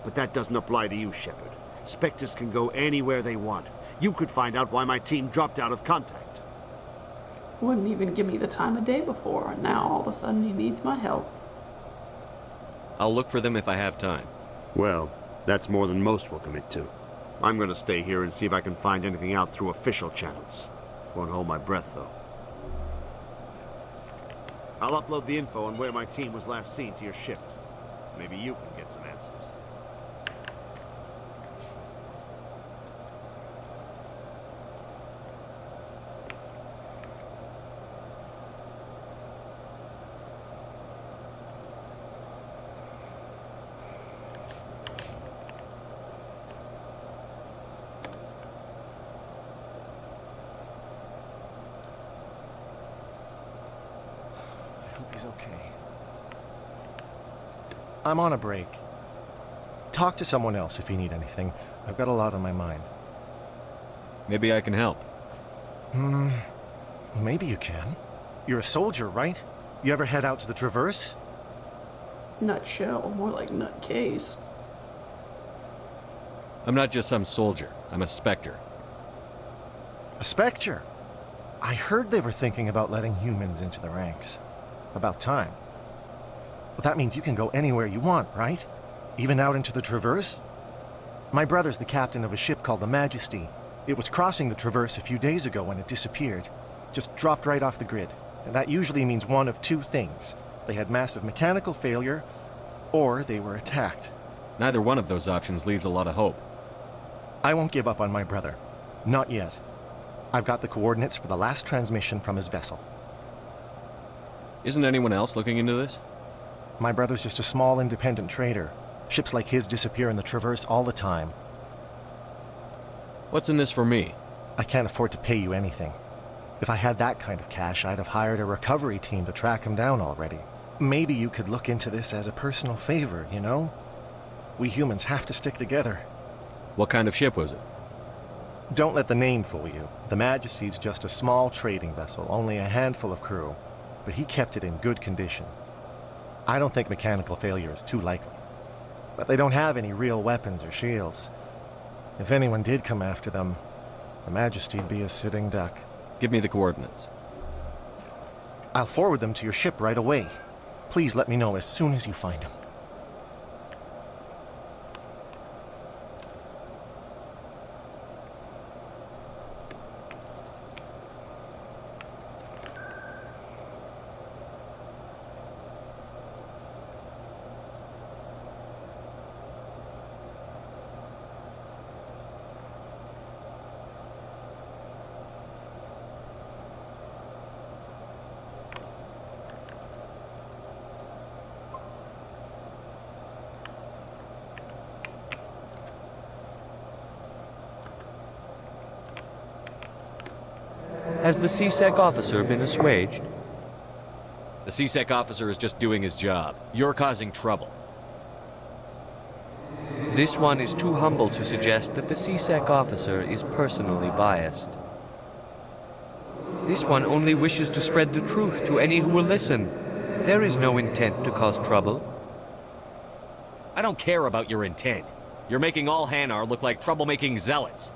But that doesn't apply to you, Shepard. Spectres can go anywhere they want. You could find out why my team dropped out of contact. Wouldn't even give me the time of day before, and now all of a sudden he needs my help. I'll look for them if I have time. Well, that's more than most will commit to. I'm gonna stay here and see if I can find anything out through official channels. Won't hold my breath, though. I'll upload the info on where my team was last seen to your ship. Maybe you can get some answers. He's okay. I'm on a break. Talk to someone else if you need anything. I've got a lot on my mind. Maybe I can help. Maybe you can. You're a soldier, right? You ever head out to the Traverse? Nutshell, more like nutcase. I'm not just some soldier. I'm a Spectre. A Spectre? I heard they were thinking about letting humans into the ranks. About time. Well, that means you can go anywhere you want, right? Even out into the Traverse? My brother's the captain of a ship called the Majesty. It was crossing the Traverse a few days ago when it disappeared. Just dropped right off the grid. And that usually means one of two things. They had massive mechanical failure, or they were attacked. Neither one of those options leaves a lot of hope. I won't give up on my brother. Not yet. I've got the coordinates for the last transmission from his vessel. Isn't anyone else looking into this? My brother's just a small independent trader. Ships like his disappear in the Traverse all the time. What's in this for me? I can't afford to pay you anything. If I had that kind of cash, I'd have hired a recovery team to track him down already. Maybe you could look into this as a personal favor, you know? We humans have to stick together. What kind of ship was it? Don't let the name fool you. The Majesty's just a small trading vessel, only a handful of crew. But he kept it in good condition. I don't think mechanical failure is too likely. But they don't have any real weapons or shields. If anyone did come after them, the Majesty'd be a sitting duck. Give me the coordinates. I'll forward them to your ship right away. Please let me know as soon as you find them. Has the CSEC officer been assuaged? The CSEC officer is just doing his job. You're causing trouble. This one is too humble to suggest that the CSEC officer is personally biased. This one only wishes to spread the truth to any who will listen. There is no intent to cause trouble. I don't care about your intent. You're making all Hanar look like troublemaking zealots.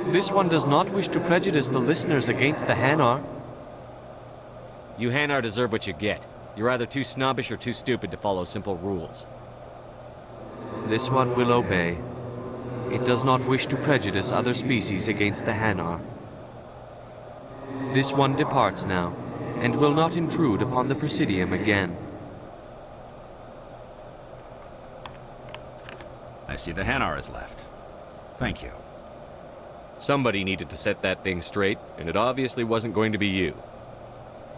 This one does not wish to prejudice the listeners against the Hanar. You Hanar deserve what you get. You're either too snobbish or too stupid to follow simple rules. This one will obey. It does not wish to prejudice other species against the Hanar. This one departs now, and will not intrude upon the Presidium again. I see the Hanar is left. Thank you. Somebody needed to set that thing straight, and it obviously wasn't going to be you.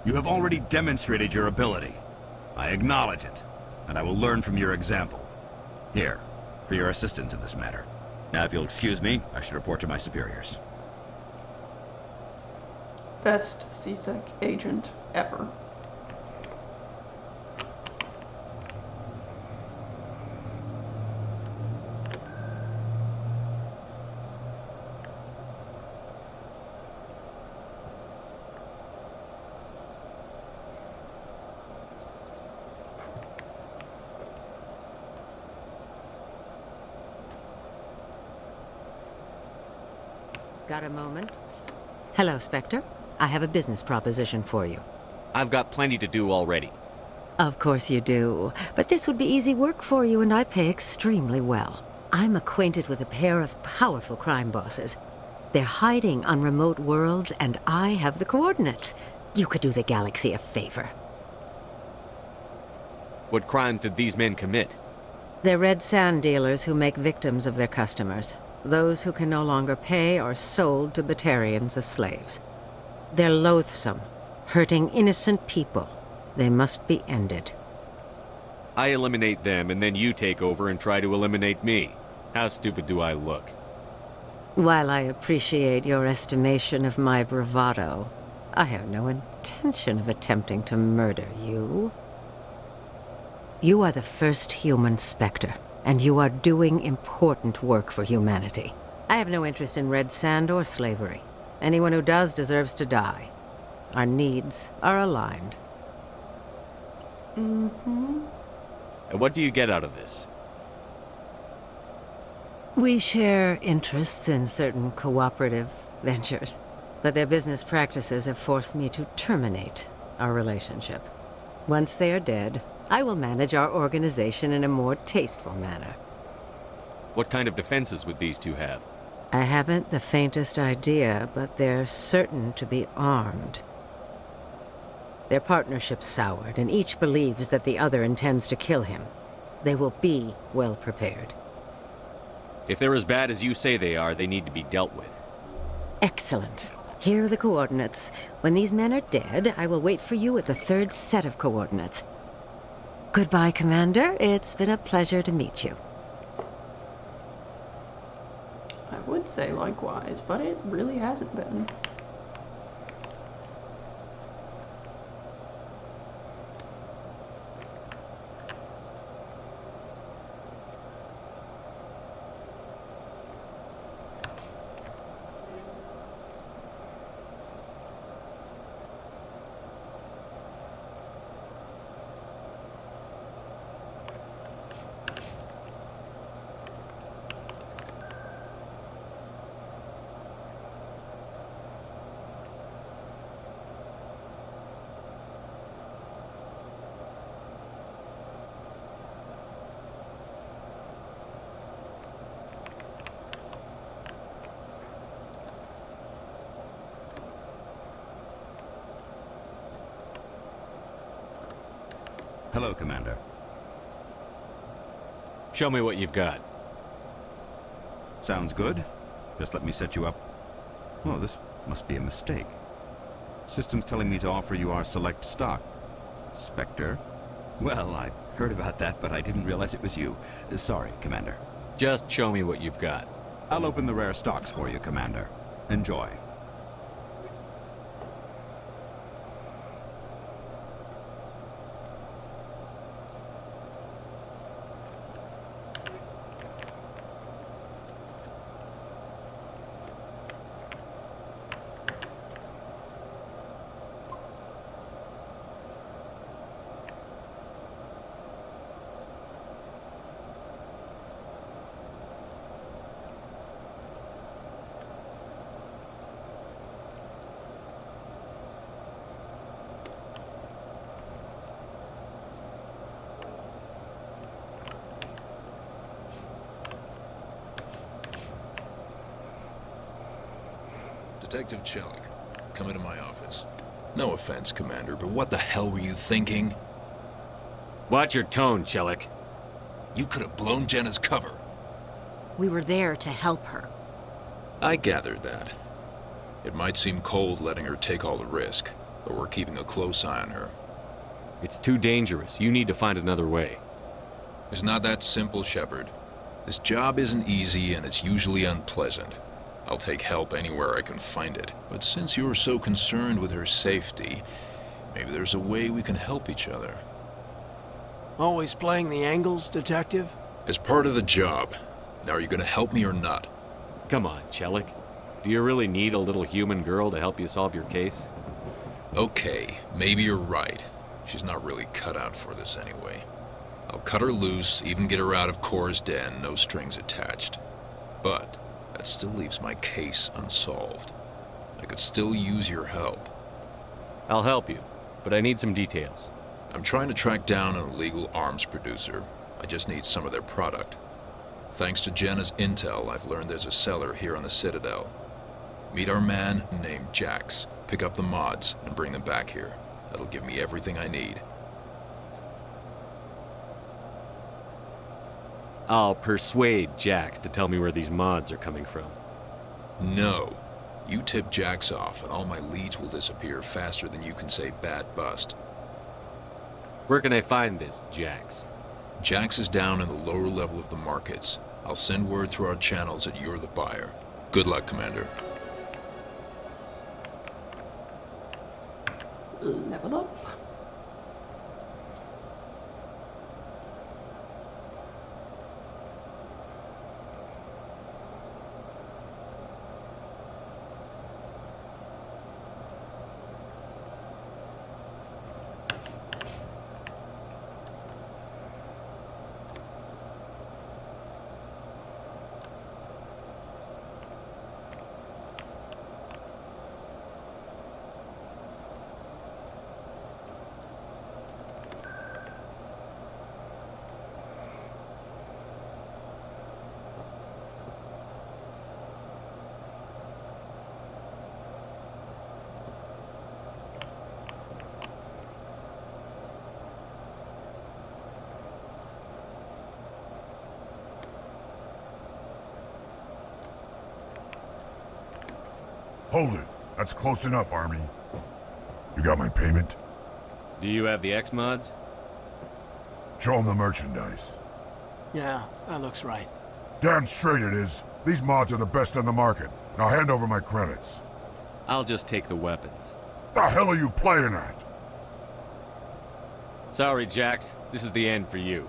You have already demonstrated your ability. I acknowledge it, and I will learn from your example. Here, for your assistance in this matter. Now, if you'll excuse me, I should report to my superiors. Best CSEC agent ever. Got a moment? Hello, Spectre. I have a business proposition for you. I've got plenty to do already. Of course you do. But this would be easy work for you, and I pay extremely well. I'm acquainted with a pair of powerful crime bosses. They're hiding on remote worlds, and I have the coordinates. You could do the galaxy a favor. What crimes did these men commit? They're red sand dealers who make victims of their customers. Those who can no longer pay are sold to Batarians as slaves. They're loathsome, hurting innocent people. They must be ended. I eliminate them, and then you take over and try to eliminate me. How stupid do I look? While I appreciate your estimation of my bravado, I have no intention of attempting to murder you. You are the first human Spectre, and you are doing important work for humanity. I have no interest in red sand or slavery. Anyone who does deserves to die. Our needs are aligned. Mm-hmm. And what do you get out of this? We share interests in certain cooperative ventures, but their business practices have forced me to terminate our relationship. Once they are dead, I will manage our organization in a more tasteful manner. What kind of defenses would these two have? I haven't the faintest idea, but they're certain to be armed. Their partnership soured, and each believes that the other intends to kill him. They will be well prepared. If they're as bad as you say they are, they need to be dealt with. Excellent. Here are the coordinates. When these men are dead, I will wait for you at the third set of coordinates. Goodbye, Commander. It's been a pleasure to meet you. I would say likewise, but it really hasn't been. Hello, Commander. Show me what you've got. Sounds good. Just let me set you up. Oh, this must be a mistake. System's telling me to offer you our select stock. Spectre? Well, I heard about that, but I didn't realize it was you. Sorry, Commander. Just show me what you've got. I'll open the rare stocks for you, Commander. Enjoy. Detective Chelik, come into my office. No offense, Commander, but what the hell were you thinking? Watch your tone, Chelik. You could have blown Jenna's cover. We were there to help her. I gathered that. It might seem cold letting her take all the risk, but we're keeping a close eye on her. It's too dangerous. You need to find another way. It's not that simple, Shepard. This job isn't easy and it's usually unpleasant. I'll take help anywhere I can find it. But since you're so concerned with her safety, maybe there's a way we can help each other. Always playing the angles, Detective? As part of the job. Now are you gonna help me or not? Come on, Chelik. Do you really need a little human girl to help you solve your case? Okay, maybe you're right. She's not really cut out for this anyway. I'll cut her loose, even get her out of Cora's den, no strings attached. But that still leaves my case unsolved. I could still use your help. I'll help you, but I need some details. I'm trying to track down an illegal arms producer. I just need some of their product. Thanks to Jenna's intel, I've learned there's a seller here on the Citadel. Meet our man named Jax, pick up the mods, and bring them back here. That'll give me everything I need. I'll persuade Jax to tell me where these mods are coming from. No. You tip Jax off, and all my leads will disappear faster than you can say bad bust. Where can I find this Jax? Jax is down in the lower level of the markets. I'll send word through our channels that you're the buyer. Good luck, Commander. Level up. Hold it. That's close enough, Army. You got my payment? Do you have the X mods? Show them the merchandise. Yeah, that looks right. Damn straight it is. These mods are the best on the market. Now hand over my credits. I'll just take the weapons. The hell are you playing at? Sorry, Jax. This is the end for you.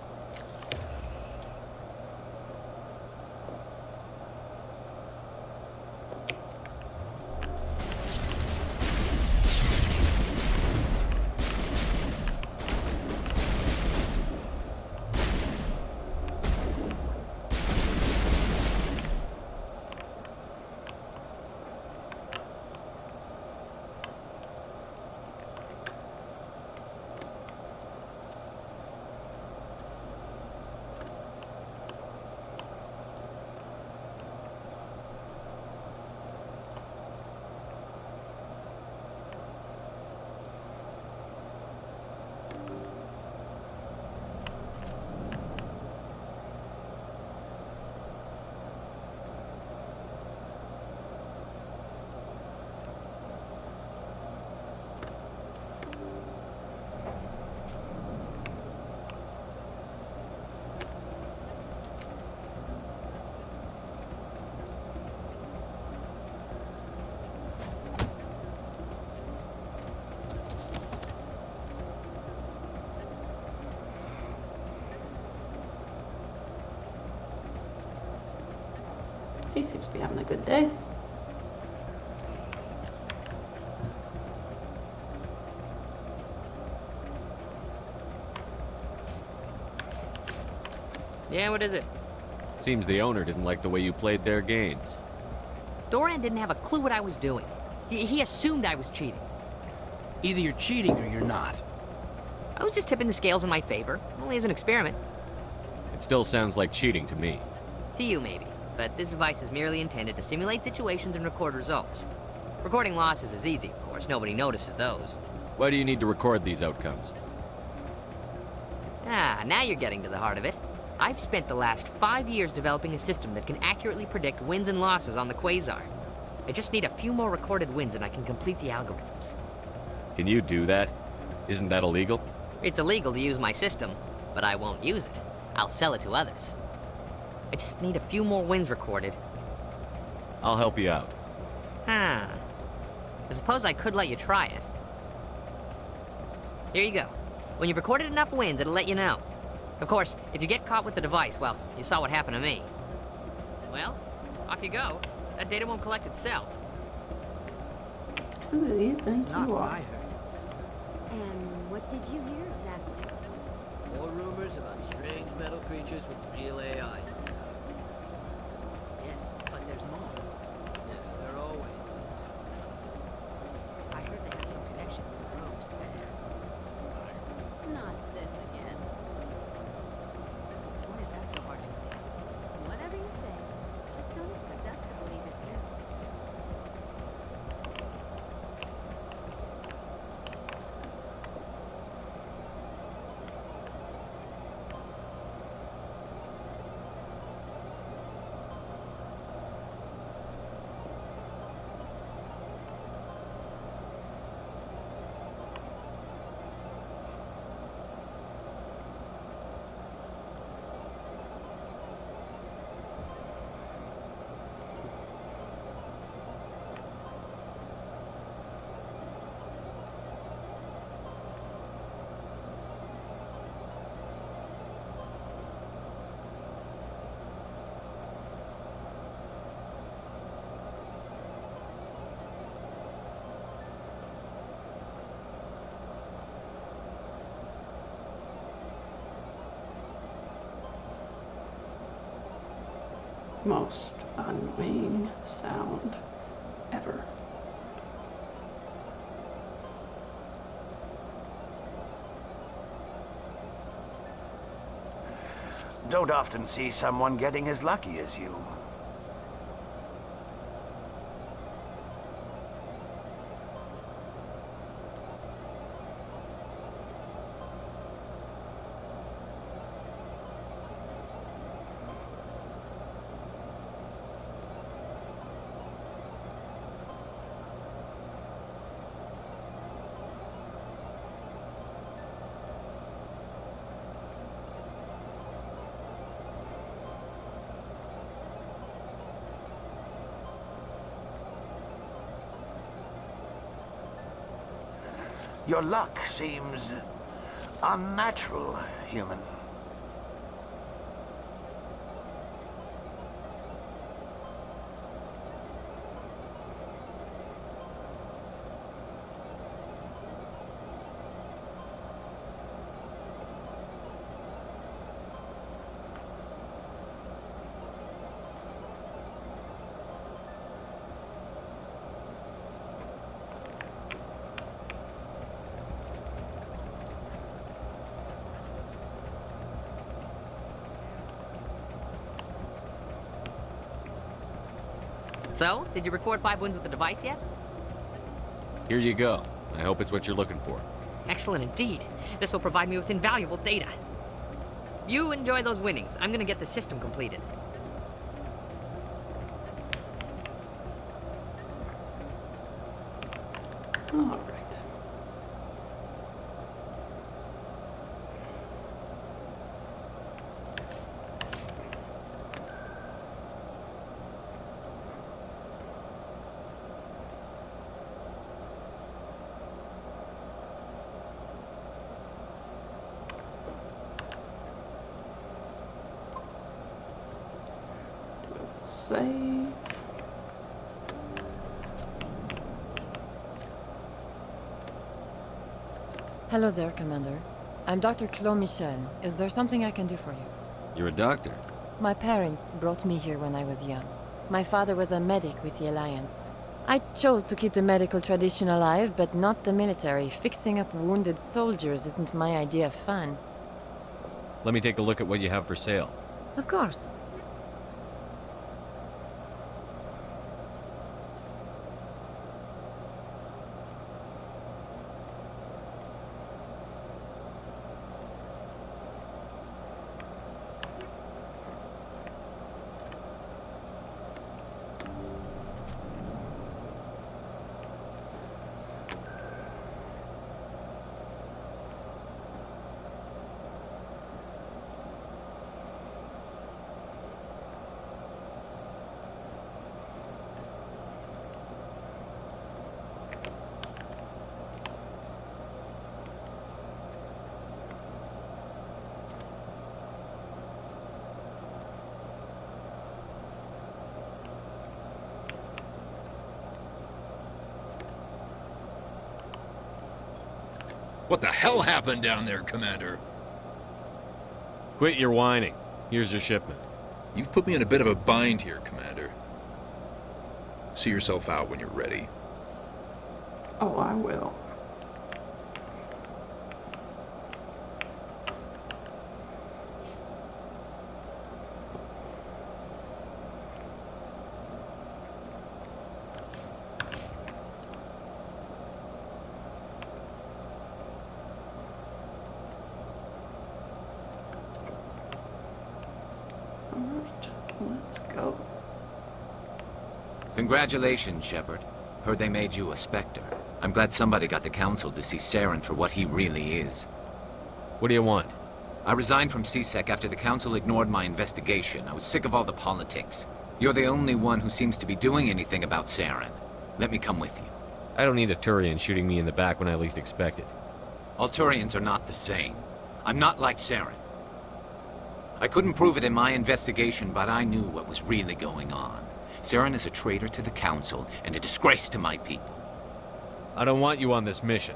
He seems to be having a good day. Yeah, what is it? Seems the owner didn't like the way you played their games. Doran didn't have a clue what I was doing. He assumed I was cheating. Either you're cheating or you're not. I was just tipping the scales in my favor, only as an experiment. It still sounds like cheating to me. To you, maybe. But this device is merely intended to simulate situations and record results. Recording losses is easy, of course. Nobody notices those. Why do you need to record these outcomes? Ah, now you're getting to the heart of it. I've spent the last 5 years developing a system that can accurately predict wins and losses on the Quasar. I just need a few more recorded wins and I can complete the algorithms. Can you do that? Isn't that illegal? It's illegal to use my system, but I won't use it. I'll sell it to others. I just need a few more wins recorded. I'll help you out. Huh. I suppose I could let you try it. Here you go. When you've recorded enough wins, it'll let you know. Of course, if you get caught with the device, well, you saw what happened to me. Well, off you go. That data won't collect itself. Who do you think Not you what are? I heard. And what did you hear exactly? More rumors about strange metal creatures with real AI. Yes, but there's more. Yeah, there always is. I heard they had some connection with a rogue Spectre. Not this again. Why is that so hard to believe? Whatever you say. Just don't expect us to believe it too. Most annoying sound ever. Don't often see someone getting as lucky as you. Your luck seems unnatural, human. So, did you record 5 wins with the device yet? Here you go. I hope it's what you're looking for. Excellent indeed. This will provide me with invaluable data. You enjoy those winnings. I'm gonna get the system completed. All right. Save. Hello there, Commander. I'm Dr. Claude Michel. Is there something I can do for you? You're a doctor. My parents brought me here when I was young. My father was a medic with the Alliance. I chose to keep the medical tradition alive, but not the military. Fixing up wounded soldiers isn't my idea of fun. Let me take a look at what you have for sale. Of course. What the hell happened down there, Commander? Quit your whining. Here's your shipment. You've put me in a bit of a bind here, Commander. See yourself out when you're ready. Oh, I will. Let's go. Congratulations, Shepard. Heard they made you a Spectre. I'm glad somebody got the Council to see Saren for what he really is. What do you want? I resigned from CSEC after the Council ignored my investigation. I was sick of all the politics. You're the only one who seems to be doing anything about Saren. Let me come with you. I don't need a Turian shooting me in the back when I least expect it. All Turians are not the same. I'm not like Saren. I couldn't prove it in my investigation, but I knew what was really going on. Saren is a traitor to the Council and a disgrace to my people. I don't want you on this mission.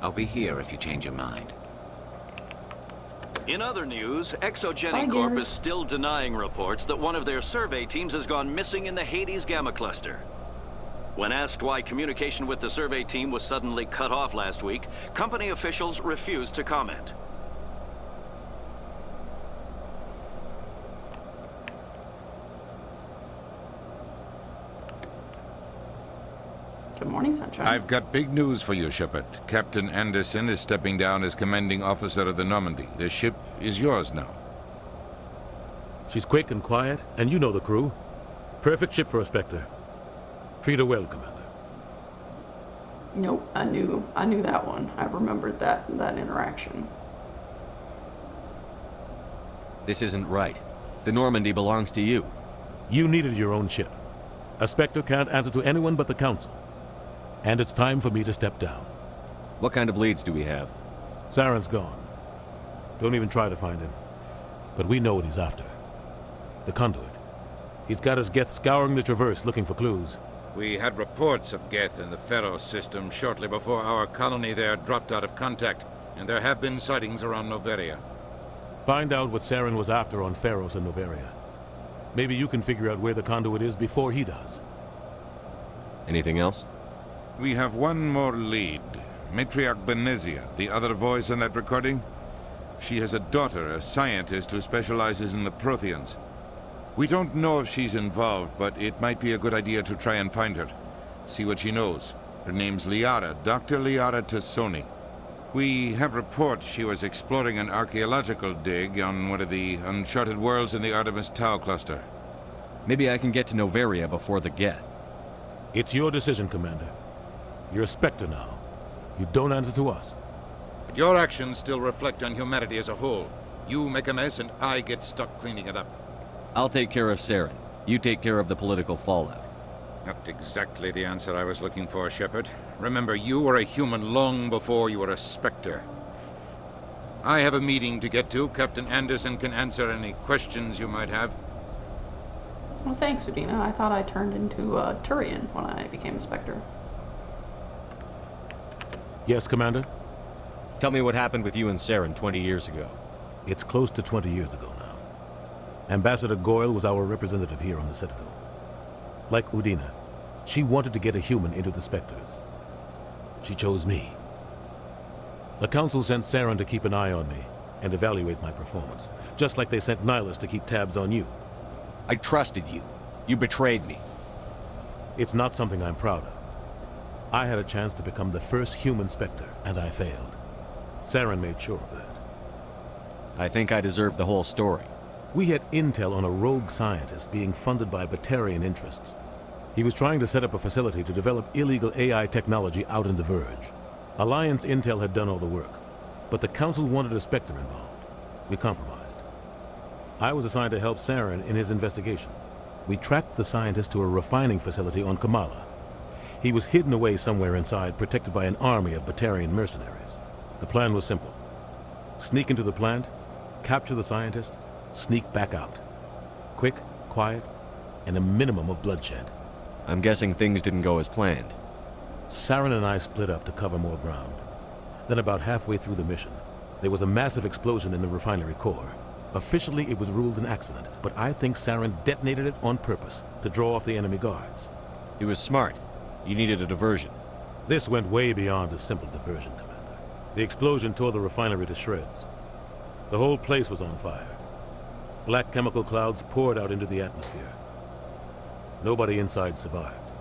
I'll be here if you change your mind. In other news, Exogeny Corp is still denying reports that one of their survey teams has gone missing in the Hades Gamma Cluster. When asked why communication with the survey team was suddenly cut off last week, company officials refused to comment. Good morning, Sunshine. I've got big news for you, Shepard. Captain Anderson is stepping down as commanding officer of the Normandy. The ship is yours now. She's quick and quiet, and you know the crew. Perfect ship for a Spectre. Treat her well, Commander. Nope, I knew that one. I remembered that interaction. This isn't right. The Normandy belongs to you. You needed your own ship. A Spectre can't answer to anyone but the Council. And it's time for me to step down. What kind of leads do we have? Saren's gone. Don't even try to find him. But we know what he's after. The Conduit. He's got his Geth scouring the Traverse looking for clues. We had reports of Geth in the Pharaoh system shortly before our colony there dropped out of contact, and there have been sightings around Noveria. Find out what Saren was after on Pharos and Noveria. Maybe you can figure out where the Conduit is before he does. Anything else? We have one more lead. Matriarch Benezia, the other voice in that recording. She has a daughter, a scientist who specializes in the Protheans. We don't know if she's involved, but it might be a good idea to try and find her. See what she knows. Her name's Liara, Dr. Liara Tassoni. We have reports she was exploring an archaeological dig on one of the uncharted worlds in the Artemis Tau cluster. Maybe I can get to Noveria before the Geth. It's your decision, Commander. You're a Spectre now. You don't answer to us. But your actions still reflect on humanity as a whole. You make a mess and I get stuck cleaning it up. I'll take care of Saren. You take care of the political fallout. Not exactly the answer I was looking for, Shepard. Remember, you were a human long before you were a Spectre. I have a meeting to get to. Captain Anderson can answer any questions you might have. Well, thanks, Udina. I thought I turned into a Turian when I became a Spectre. Yes, Commander? Tell me what happened with you and Saren 20 years ago. It's close to 20 years ago now. Ambassador Goyle was our representative here on the Citadel. Like Udina, she wanted to get a human into the Spectres. She chose me. The Council sent Saren to keep an eye on me and evaluate my performance, just like they sent Nihilus to keep tabs on you. I trusted you. You betrayed me. It's not something I'm proud of. I had a chance to become the first human Spectre, and I failed. Saren made sure of that. I think I deserve the whole story. We had intel on a rogue scientist being funded by Batarian interests. He was trying to set up a facility to develop illegal AI technology out in the Verge. Alliance intel had done all the work, but the Council wanted a Spectre involved. We compromised. I was assigned to help Saren in his investigation. We tracked the scientist to a refining facility on Kamala. He was hidden away somewhere inside, protected by an army of Batarian mercenaries. The plan was simple. Sneak into the plant, capture the scientist, sneak back out. Quick, quiet, and a minimum of bloodshed. I'm guessing things didn't go as planned. Saren and I split up to cover more ground. Then about halfway through the mission, there was a massive explosion in the refinery core. Officially, it was ruled an accident, but I think Saren detonated it on purpose to draw off the enemy guards. He was smart. You needed a diversion. This went way beyond a simple diversion, Commander. The explosion tore the refinery to shreds. The whole place was on fire. Black chemical clouds poured out into the atmosphere. Nobody inside survived.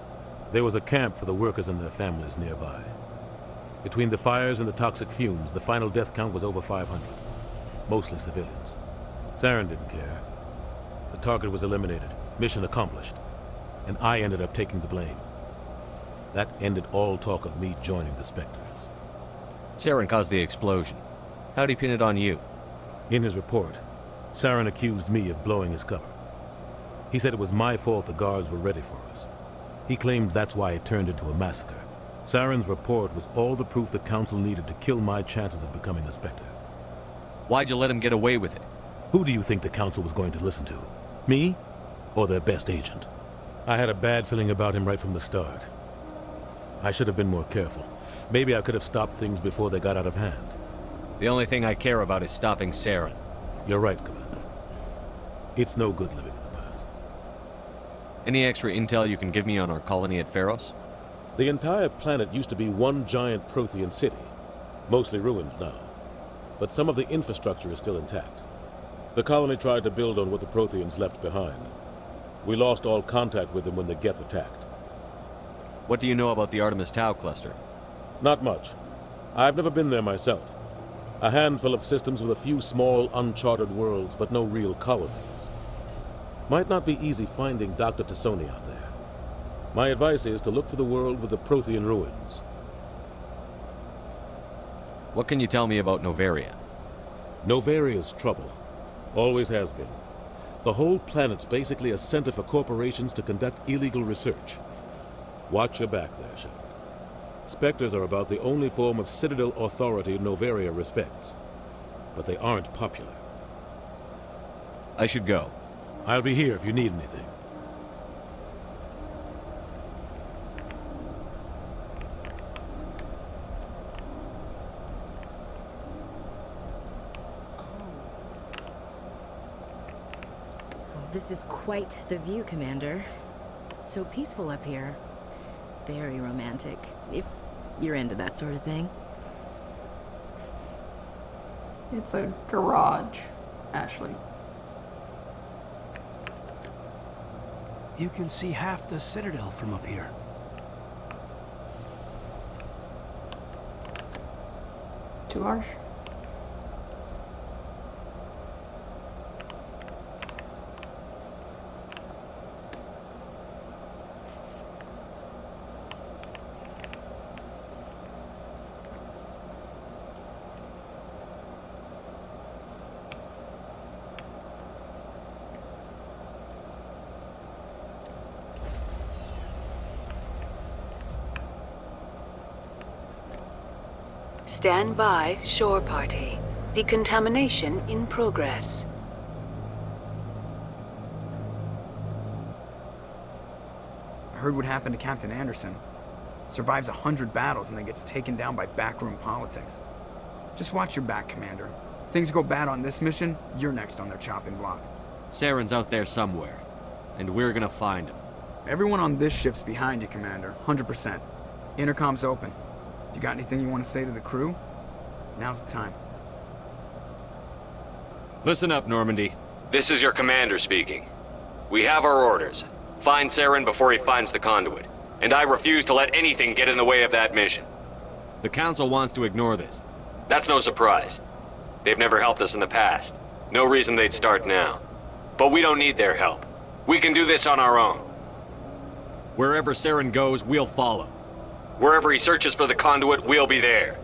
There was a camp for the workers and their families nearby. Between the fires and the toxic fumes, the final death count was over 500. Mostly civilians. Saren didn't care. The target was eliminated, mission accomplished, and I ended up taking the blame. That ended all talk of me joining the Spectres. Saren caused the explosion. How'd he pin it on you? In his report, Saren accused me of blowing his cover. He said it was my fault the guards were ready for us. He claimed that's why it turned into a massacre. Saren's report was all the proof the Council needed to kill my chances of becoming a Spectre. Why'd you let him get away with it? Who do you think the Council was going to listen to? Me? Or their best agent? I had a bad feeling about him right from the start. I should have been more careful. Maybe I could have stopped things before they got out of hand. The only thing I care about is stopping Saren. You're right, Commander. It's no good living in the past. Any extra intel you can give me on our colony at Pharos? The entire planet used to be one giant Prothean city. Mostly ruins now. But some of the infrastructure is still intact. The colony tried to build on what the Protheans left behind. We lost all contact with them when the Geth attacked. What do you know about the Artemis Tau cluster? Not much. I've never been there myself. A handful of systems with a few small, uncharted worlds, but no real colonies. Might not be easy finding Dr. Tassoni out there. My advice is to look for the world with the Prothean ruins. What can you tell me about Novaria? Novaria's trouble. Always has been. The whole planet's basically a center for corporations to conduct illegal research. Watch your back there, Shepard. Spectres are about the only form of Citadel authority Novaria respects. But they aren't popular. I should go. I'll be here if you need anything. This is quite the view, Commander. So peaceful up here. Very romantic, if you're into that sort of thing. It's a garage, Ashley. You can see half the Citadel from up here. Too harsh? Stand by, shore party. Decontamination in progress. I heard what happened to Captain Anderson. Survives 100 battles and then gets taken down by backroom politics. Just watch your back, Commander. Things go bad on this mission, you're next on their chopping block. Saren's out there somewhere, and we're gonna find him. Everyone on this ship's behind you, Commander. 100%. Intercom's open. If you got anything you want to say to the crew, now's the time. Listen up, Normandy. This is your commander speaking. We have our orders. Find Saren before he finds the conduit. And I refuse to let anything get in the way of that mission. The Council wants to ignore this. That's no surprise. They've never helped us in the past. No reason they'd start now. But we don't need their help. We can do this on our own. Wherever Saren goes, we'll follow. Wherever he searches for the conduit, we'll be there.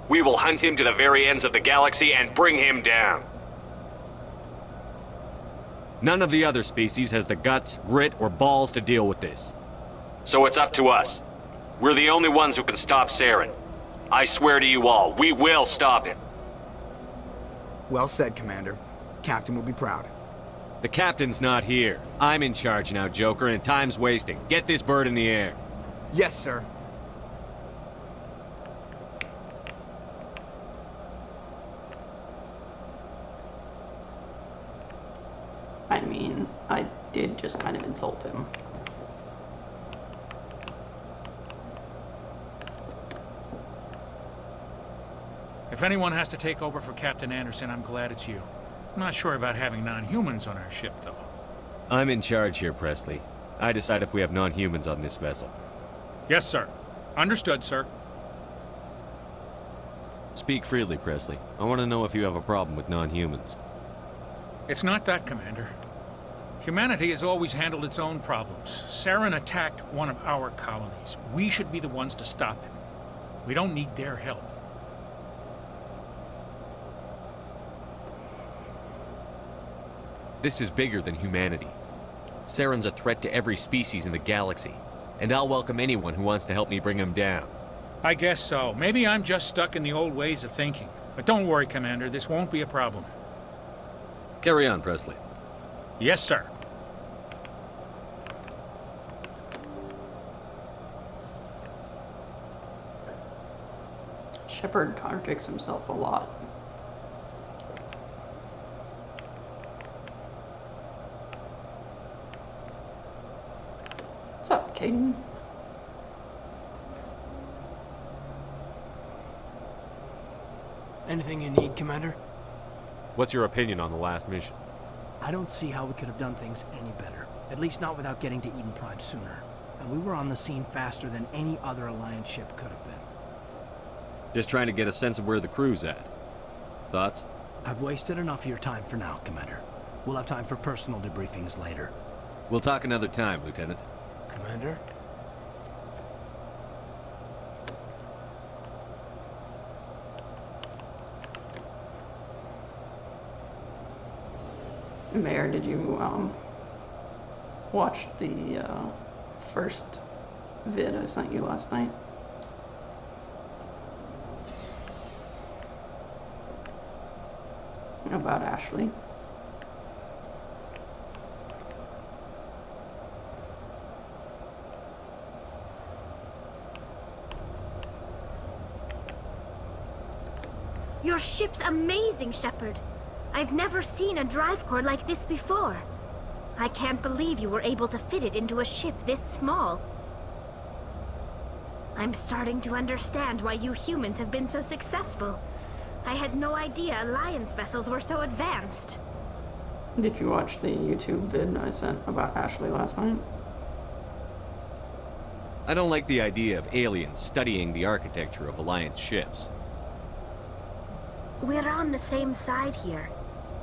We will hunt him to the very ends of the galaxy and bring him down. None of the other species has the guts, grit, or balls to deal with this. So it's up to us. We're the only ones who can stop Saren. I swear to you all, we will stop him. Well said, Commander. Captain will be proud. The captain's not here. I'm in charge now, Joker, and time's wasting. Get this bird in the air. Yes, sir. I mean, I did just kind of insult him. If anyone has to take over for Captain Anderson, I'm glad it's you. I'm not sure about having non-humans on our ship, though. I'm in charge here, Presley. I decide if we have non-humans on this vessel. Yes, sir. Understood, sir. Speak freely, Presley. I want to know if you have a problem with non-humans. It's not that, Commander. Humanity has always handled its own problems. Saren attacked one of our colonies. We should be the ones to stop him. We don't need their help. This is bigger than humanity. Saren's a threat to every species in the galaxy, and I'll welcome anyone who wants to help me bring him down. I guess so. Maybe I'm just stuck in the old ways of thinking. But don't worry, Commander, this won't be a problem. Carry on, Presley. Yes, sir. Shepard contradicts himself a lot. What's up, Caden? Anything you need, Commander? What's your opinion on the last mission? I don't see how we could have done things any better. At least not without getting to Eden Prime sooner. And we were on the scene faster than any other Alliance ship could have been. Just trying to get a sense of where the crew's at. Thoughts? I've wasted enough of your time for now, Commander. We'll have time for personal debriefings later. We'll talk another time, Lieutenant. Commander? Mayor, did you watch the first vid I sent you last night? About Ashley? Your ship's amazing, Shepard. I've never seen a drive core like this before. I can't believe you were able to fit it into a ship this small. I'm starting to understand why you humans have been so successful. I had no idea Alliance vessels were so advanced. Did you watch the YouTube vid I sent about Ashley last night? I don't like the idea of aliens studying the architecture of Alliance ships. We're on the same side here.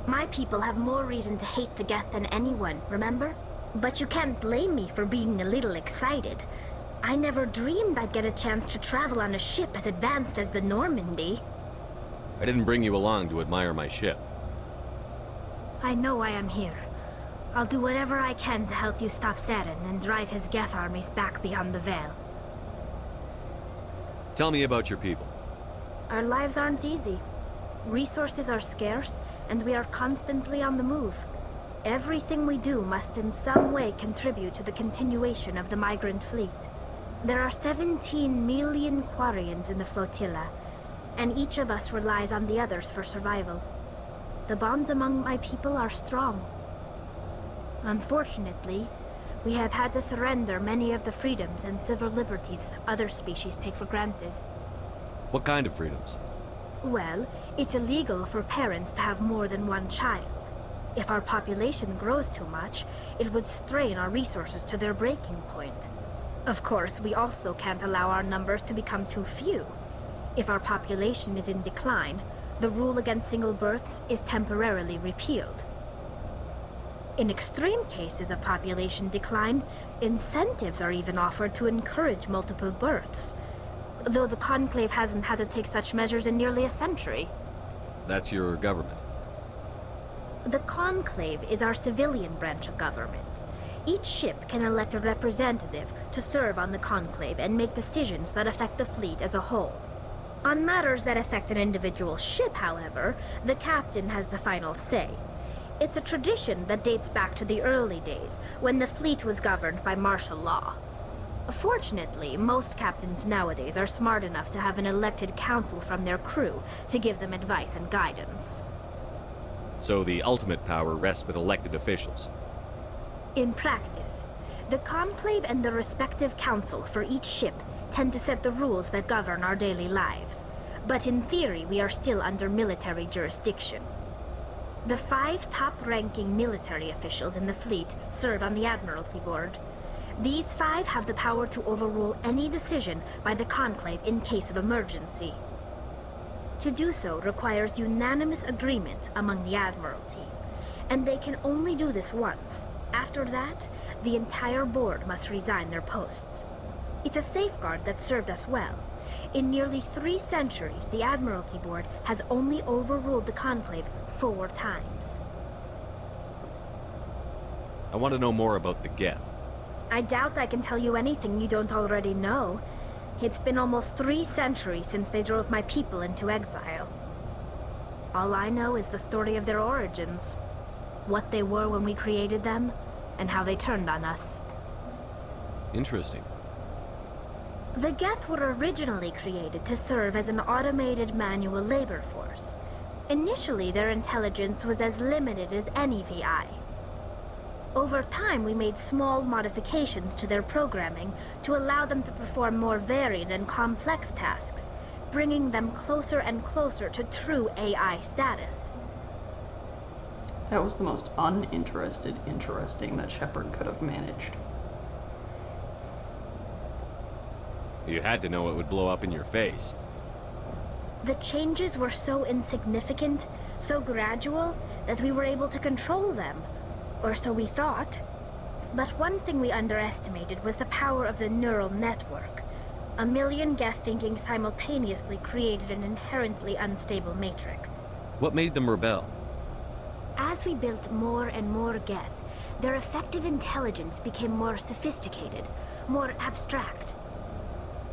My people have more reason to hate the Geth than anyone, remember? But you can't blame me for being a little excited. I never dreamed I'd get a chance to travel on a ship as advanced as the Normandy. I didn't bring you along to admire my ship. I know why I'm here. I'll do whatever I can to help you stop Saren and drive his Geth armies back beyond the Veil. Tell me about your people. Our lives aren't easy. Resources are scarce, and we are constantly on the move. Everything we do must in some way contribute to the continuation of the migrant fleet. There are 17 million Quarians in the flotilla, and each of us relies on the others for survival. The bonds among my people are strong. Unfortunately, we have had to surrender many of the freedoms and civil liberties other species take for granted. What kind of freedoms? Well, it's illegal for parents to have more than one child. If our population grows too much, it would strain our resources to their breaking point. Of course, we also can't allow our numbers to become too few. If our population is in decline, the rule against single births is temporarily repealed. In extreme cases of population decline, incentives are even offered to encourage multiple births, though the Conclave hasn't had to take such measures in nearly a century. That's your government. The Conclave is our civilian branch of government. Each ship can elect a representative to serve on the Conclave and make decisions that affect the fleet as a whole. On matters that affect an individual ship, however, the captain has the final say. It's a tradition that dates back to the early days, when the fleet was governed by martial law. Fortunately, most captains nowadays are smart enough to have an elected council from their crew to give them advice and guidance. So the ultimate power rests with elected officials. In practice, the Conclave and the respective council for each ship tend to set the rules that govern our daily lives. But in theory, we are still under military jurisdiction. The 5 top-ranking military officials in the fleet serve on the Admiralty Board. These 5 have the power to overrule any decision by the Conclave in case of emergency. To do so requires unanimous agreement among the Admiralty, and they can only do this once. After that, the entire board must resign their posts. It's a safeguard that served us well. In nearly 3 centuries, the Admiralty Board has only overruled the Conclave 4 times. I want to know more about the Geth. I doubt I can tell you anything you don't already know. It's been almost 3 centuries since they drove my people into exile. All I know is the story of their origins. What they were when we created them, and how they turned on us. Interesting. The Geth were originally created to serve as an automated manual labor force. Initially, their intelligence was as limited as any VI. Over time, we made small modifications to their programming to allow them to perform more varied and complex tasks, bringing them closer and closer to true AI status. That was the most interesting that Shepard could have managed. You had to know it would blow up in your face. The changes were so insignificant, so gradual, that we were able to control them. Or so we thought. But one thing we underestimated was the power of the neural network. A million Geth thinking simultaneously created an inherently unstable matrix. What made them rebel? As we built more and more Geth, their effective intelligence became more sophisticated, more abstract.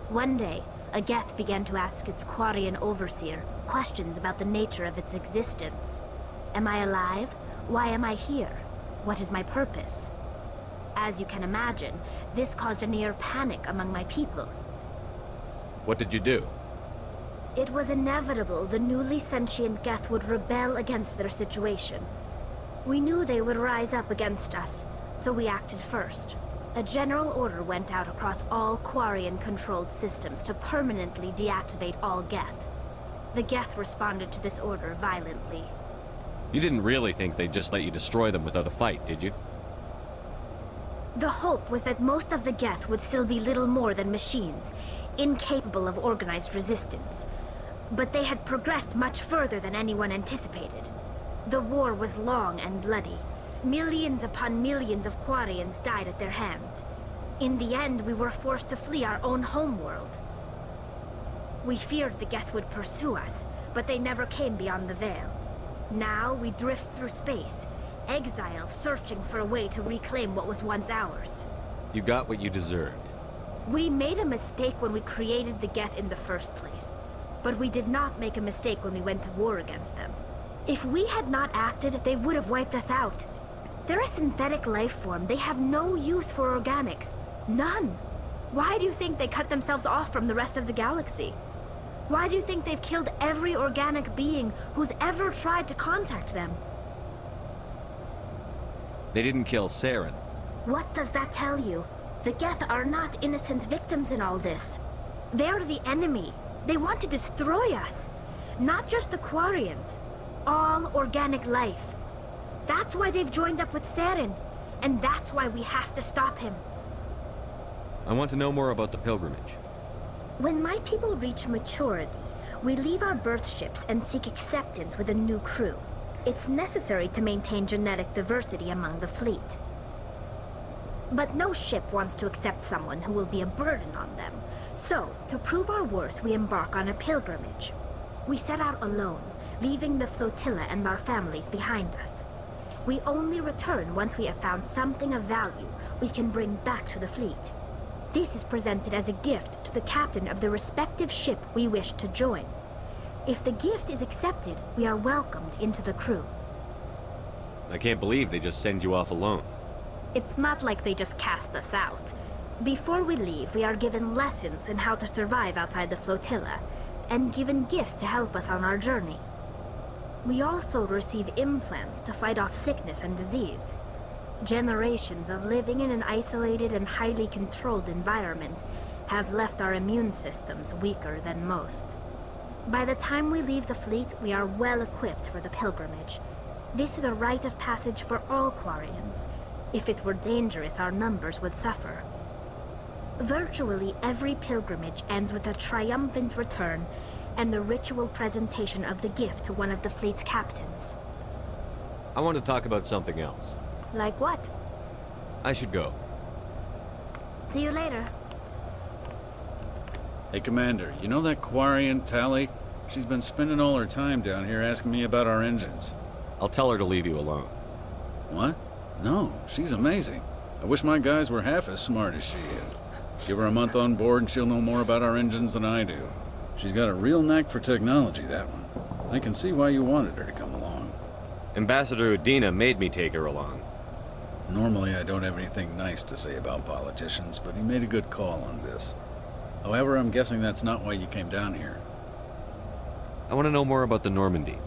One day, a Geth began to ask its Quarian overseer questions about the nature of its existence. Am I alive? Why am I here? What is my purpose? As you can imagine, this caused a near panic among my people. What did you do? It was inevitable the newly sentient Geth would rebel against their situation. We knew they would rise up against us, so we acted first. A general order went out across all Quarian-controlled systems to permanently deactivate all Geth. The Geth responded to this order violently. You didn't really think they'd just let you destroy them without a fight, did you? The hope was that most of the Geth would still be little more than machines, incapable of organized resistance. But they had progressed much further than anyone anticipated. The war was long and bloody. Millions upon millions of Quarians died at their hands. In the end, we were forced to flee our own homeworld. We feared the Geth would pursue us, but they never came beyond the Veil. Now we drift through space, exile, searching for a way to reclaim what was once ours. You got what you deserved. We made a mistake when we created the Geth in the first place, but we did not make a mistake when we went to war against them. If we had not acted, they would have wiped us out. They're a synthetic life form. They have no use for organics. None. Why do you think they cut themselves off from the rest of the galaxy? Why do you think they've killed every organic being who's ever tried to contact them? They didn't kill Saren. What does that tell you? The Geth are not innocent victims in all this. They're the enemy. They want to destroy us. Not just the Quarians. All organic life. That's why they've joined up with Saren. And that's why we have to stop him. I want to know more about the pilgrimage. When my people reach maturity, we leave our birth ships and seek acceptance with a new crew. It's necessary to maintain genetic diversity among the fleet. But no ship wants to accept someone who will be a burden on them. So, to prove our worth, we embark on a pilgrimage. We set out alone, leaving the flotilla and our families behind us. We only return once we have found something of value we can bring back to the fleet. This is presented as a gift to the captain of the respective ship we wish to join. If the gift is accepted, we are welcomed into the crew. I can't believe they just send you off alone. It's not like they just cast us out. Before we leave, we are given lessons in how to survive outside the flotilla, and given gifts to help us on our journey. We also receive implants to fight off sickness and disease. Generations of living in an isolated and highly controlled environment have left our immune systems weaker than most. By the time we leave the fleet, we are well equipped for the pilgrimage. This is a rite of passage for all Quarians. If it were dangerous, our numbers would suffer. Virtually every pilgrimage ends with a triumphant return and the ritual presentation of the gift to one of the fleet's captains. I want to talk about something else. Like what? I should go. See you later. Hey, Commander, you know that Quarian, Tally? She's been spending all her time down here asking me about our engines. I'll tell her to leave you alone. What? No, she's amazing. I wish my guys were half as smart as she is. Give her a month on board and she'll know more about our engines than I do. She's got a real knack for technology, that one. I can see why you wanted her to come along. Ambassador Udina made me take her along. Normally, I don't have anything nice to say about politicians, but he made a good call on this. However, I'm guessing that's not why you came down here. I want to know more about the Normandy.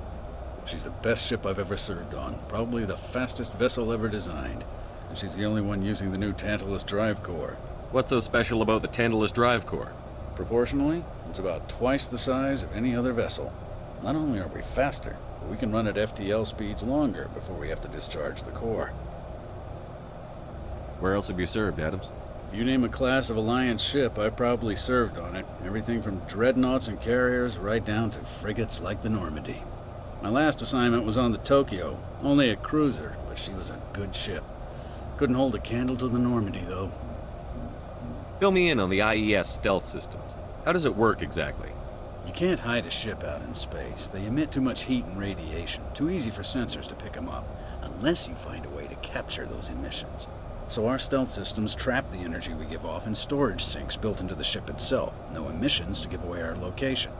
She's the best ship I've ever served on, probably the fastest vessel ever designed. And she's the only one using the new Tantalus drive core. What's so special about the Tantalus drive core? Proportionally, it's about twice the size of any other vessel. Not only are we faster, but we can run at FTL speeds longer before we have to discharge the core. Where else have you served, Adams? If you name a class of Alliance ship, I've probably served on it. Everything from dreadnoughts and carriers right down to frigates like the Normandy. My last assignment was on the Tokyo, only a cruiser, but she was a good ship. Couldn't hold a candle to the Normandy, though. Fill me in on the IES stealth systems. How does it work exactly? You can't hide a ship out in space. They emit too much heat and radiation. Too easy for sensors to pick them up, unless you find a way to capture those emissions. So our stealth systems trap the energy we give off in storage sinks built into the ship itself. No emissions to give away our location.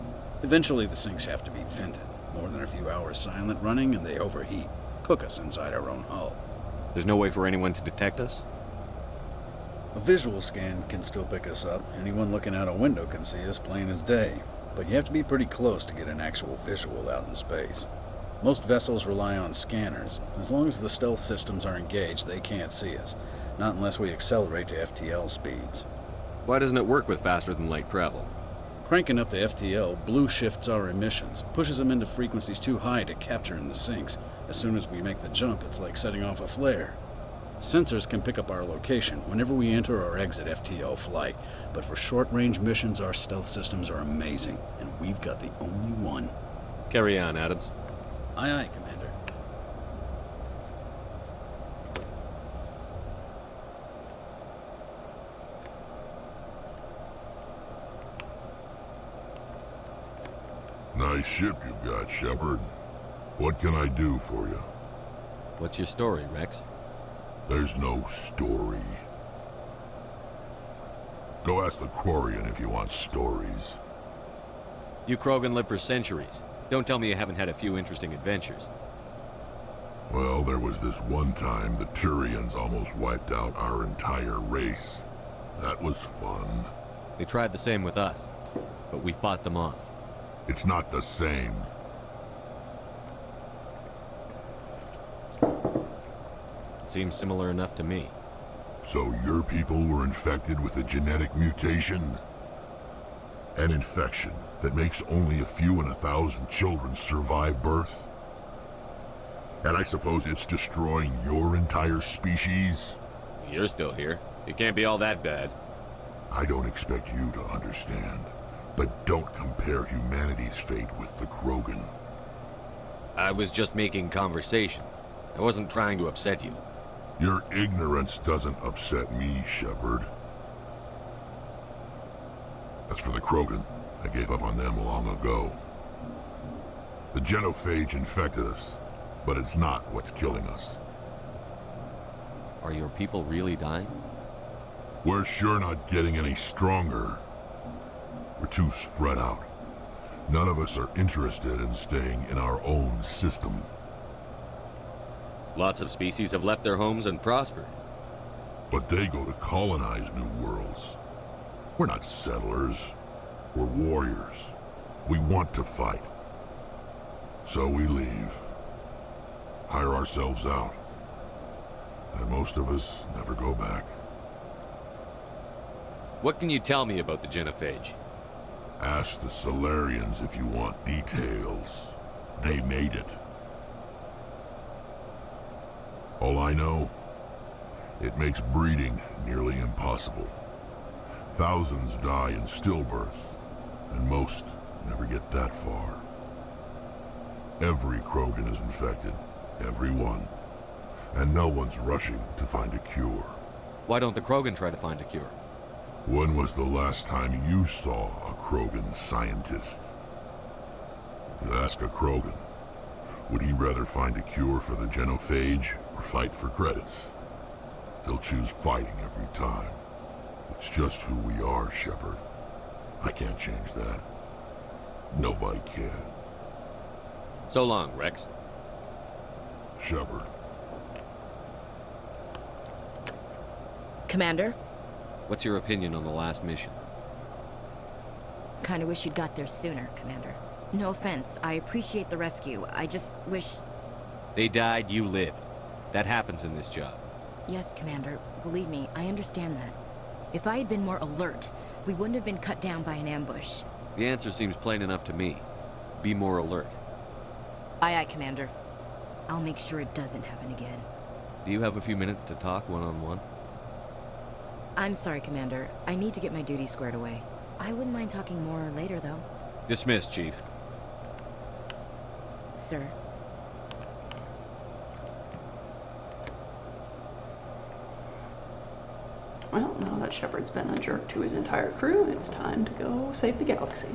Eventually the sinks have to be vented. More than a few hours silent running and they overheat. Cook us inside our own hull. There's no way for anyone to detect us? A visual scan can still pick us up. Anyone looking out a window can see us plain as day. But you have to be pretty close to get an actual visual out in space. Most vessels rely on scanners. As long as the stealth systems are engaged, they can't see us. Not unless we accelerate to FTL speeds. Why doesn't it work with faster-than-light travel? Cranking up to FTL blue shifts our emissions, pushes them into frequencies too high to capture in the sinks. As soon as we make the jump, it's like setting off a flare. Sensors can pick up our location whenever we enter or exit FTL flight, but for short-range missions, our stealth systems are amazing, and we've got the only one. Carry on, Adams. Aye, aye, Commander. Nice ship you've got, Shepard. What can I do for you? What's your story, Rex? There's no story. Go ask the Quarian if you want stories. You Krogan lived for centuries. Don't tell me you haven't had a few interesting adventures. Well, there was this one time the Turians almost wiped out our entire race. That was fun. They tried the same with us, but we fought them off. It's not the same. It seems similar enough to me. So your people were infected with a genetic mutation? An infection that makes only a few in 1,000 children survive birth? And I suppose it's destroying your entire species? You're still here. It can't be all that bad. I don't expect you to understand, but don't compare humanity's fate with the Krogan. I was just making conversation. I wasn't trying to upset you. Your ignorance doesn't upset me, Shepard. As for the Krogan, I gave up on them long ago. The genophage infected us, but it's not what's killing us. Are your people really dying? We're sure not getting any stronger. We're too spread out. None of us are interested in staying in our own system. Lots of species have left their homes and prospered. But they go to colonize new worlds. We're not settlers. We're warriors. We want to fight. So we leave. Hire ourselves out. And most of us never go back. What can you tell me about the genophage? Ask the Solarians if you want details. They made it. All I know, it makes breeding nearly impossible. Thousands die in stillbirth, and most never get that far. Every Krogan is infected. Every one. And no one's rushing to find a cure. Why don't the Krogan try to find a cure? When was the last time you saw a Krogan scientist? You ask a Krogan, would he rather find a cure for the genophage or fight for credits? He'll choose fighting every time. It's just who we are, Shepard. I can't change that. Nobody can. So long, Rex. Shepard. Commander? What's your opinion on the last mission? Kinda wish you'd got there sooner, Commander. No offense, I appreciate the rescue. I just wish... They died, you lived. That happens in this job. Yes, Commander. Believe me, I understand that. If I had been more alert, we wouldn't have been cut down by an ambush. The answer seems plain enough to me. Be more alert. Aye, aye, Commander. I'll make sure it doesn't happen again. Do you have a few minutes to talk one-on-one? I'm sorry, Commander. I need to get my duty squared away. I wouldn't mind talking more later, though. Dismissed, Chief. Sir. Well, now that Shepard's been a jerk to his entire crew, it's time to go save the galaxy.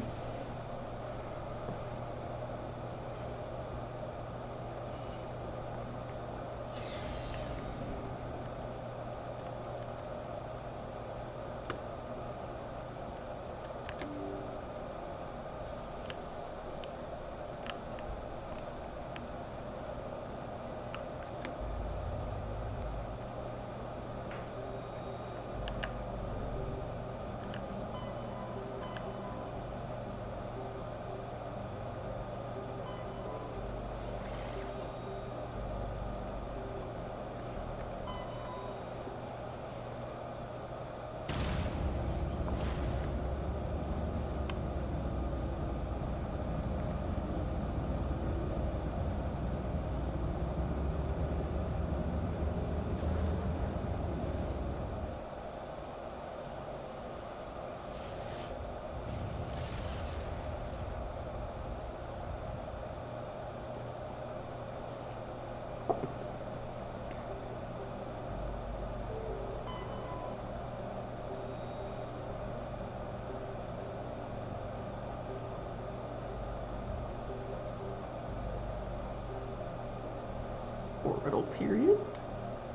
Orbital period,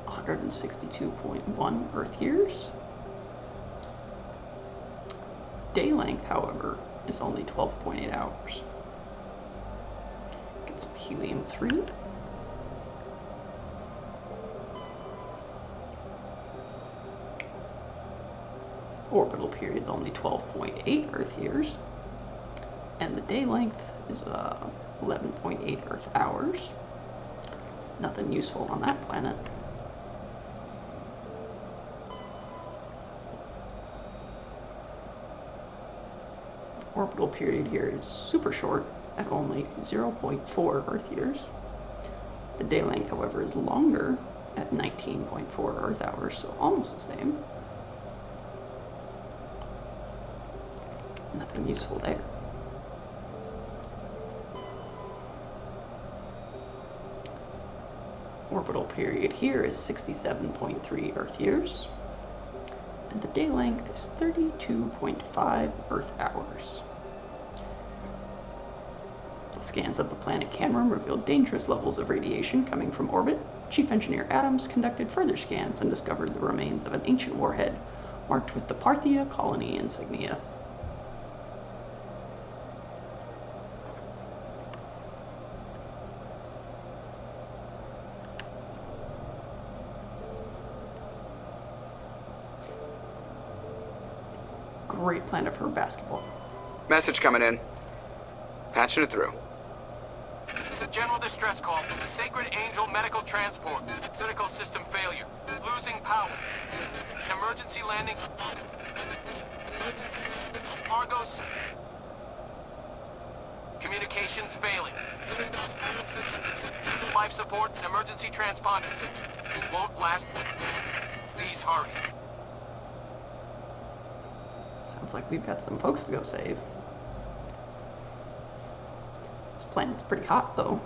162.1 Earth years. Day length, however, is only 12.8 hours. Get some helium-3. Orbital period is only 12.8 Earth years. And the day length is 11.8 Earth hours. Nothing useful on that planet. Orbital period here is super short at only 0.4 Earth years. The day length, however, is longer at 19.4 Earth hours, so almost the same. Nothing useful there. Orbital period here is 67.3 Earth years, and the day length is 32.5 Earth hours. Scans of the planet Cameron revealed dangerous levels of radiation coming from orbit. Chief Engineer Adams conducted further scans and discovered the remains of an ancient warhead marked with the Parthia colony insignia. Great planet for basketball. Message coming in. Patching it through. general distress call. Sacred Angel medical transport. Critical system failure. Losing power. An emergency landing. Argos. Communications failing. Life support and emergency transponder. Won't last. Please hurry. Sounds like we've got some folks to go save. This planet's pretty hot, though.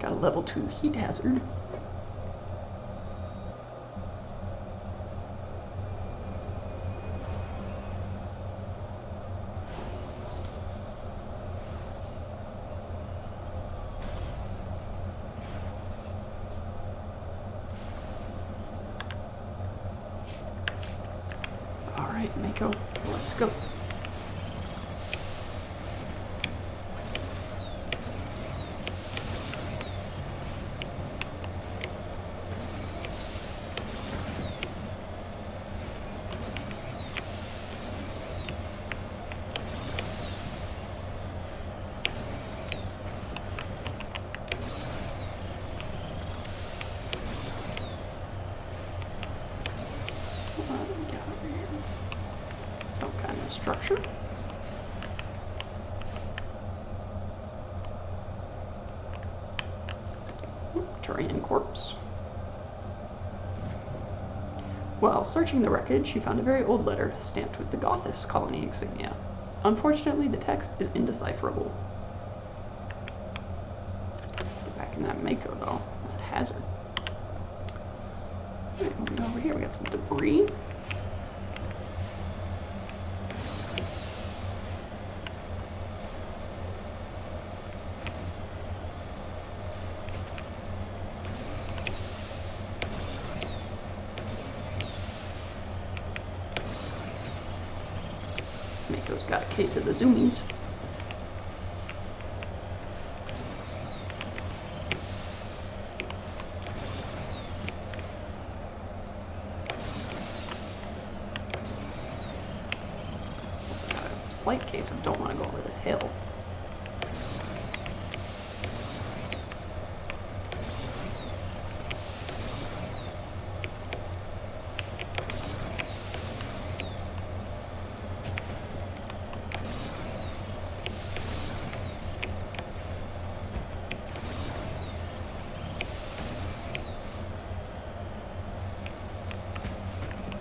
Got a level 2 heat hazard. Alright, Mako, let's go. Some kind of structure. Terrain corpse. While searching the wreckage, she found a very old letter stamped with the Gothis colony insignia. Unfortunately, the text is indecipherable. Get back in that Mako, though. That hazard. Alright, moving over here, we got some debris. Mako's got a case of the zoomies. Also got a slight case of don't want to go over this hill.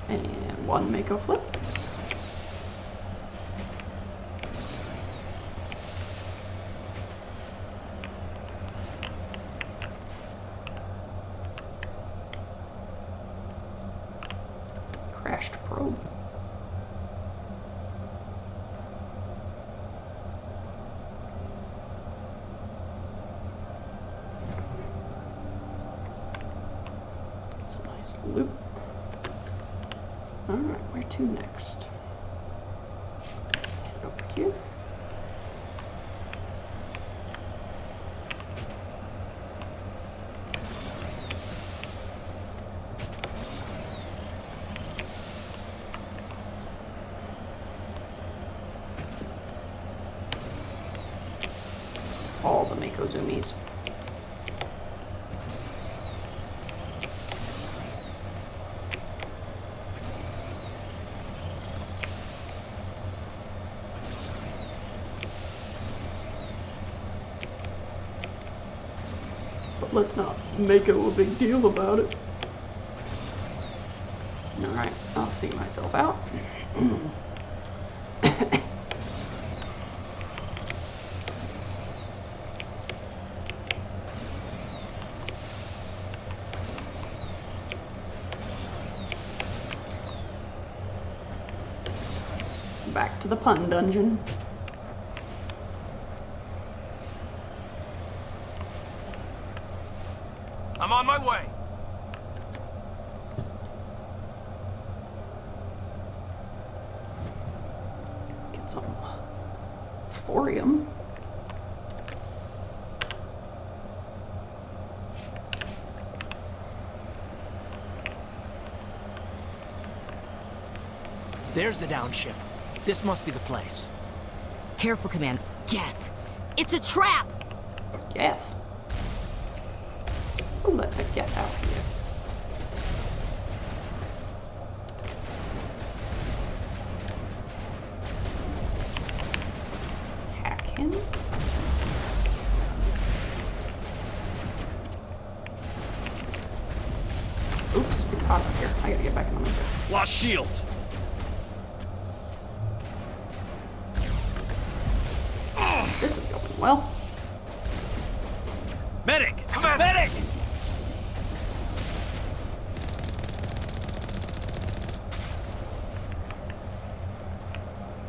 And one Mako flip. Crashed probe. Get some nice loot. Alright, where to next? Head over here. All the Mako zoomies. But let's not make a big deal about it. Alright, I'll see myself out. Back to the pun dungeon. I'm on my way. Get some thorium. There's the down ship. This must be the place. Careful, Command. Geth, It's a trap! Geth. We'll let the Geth out here. Hack him. Oops, it's hot up here. I gotta get back in the window. Lost shields. This is going well. Medic! Come on, medic!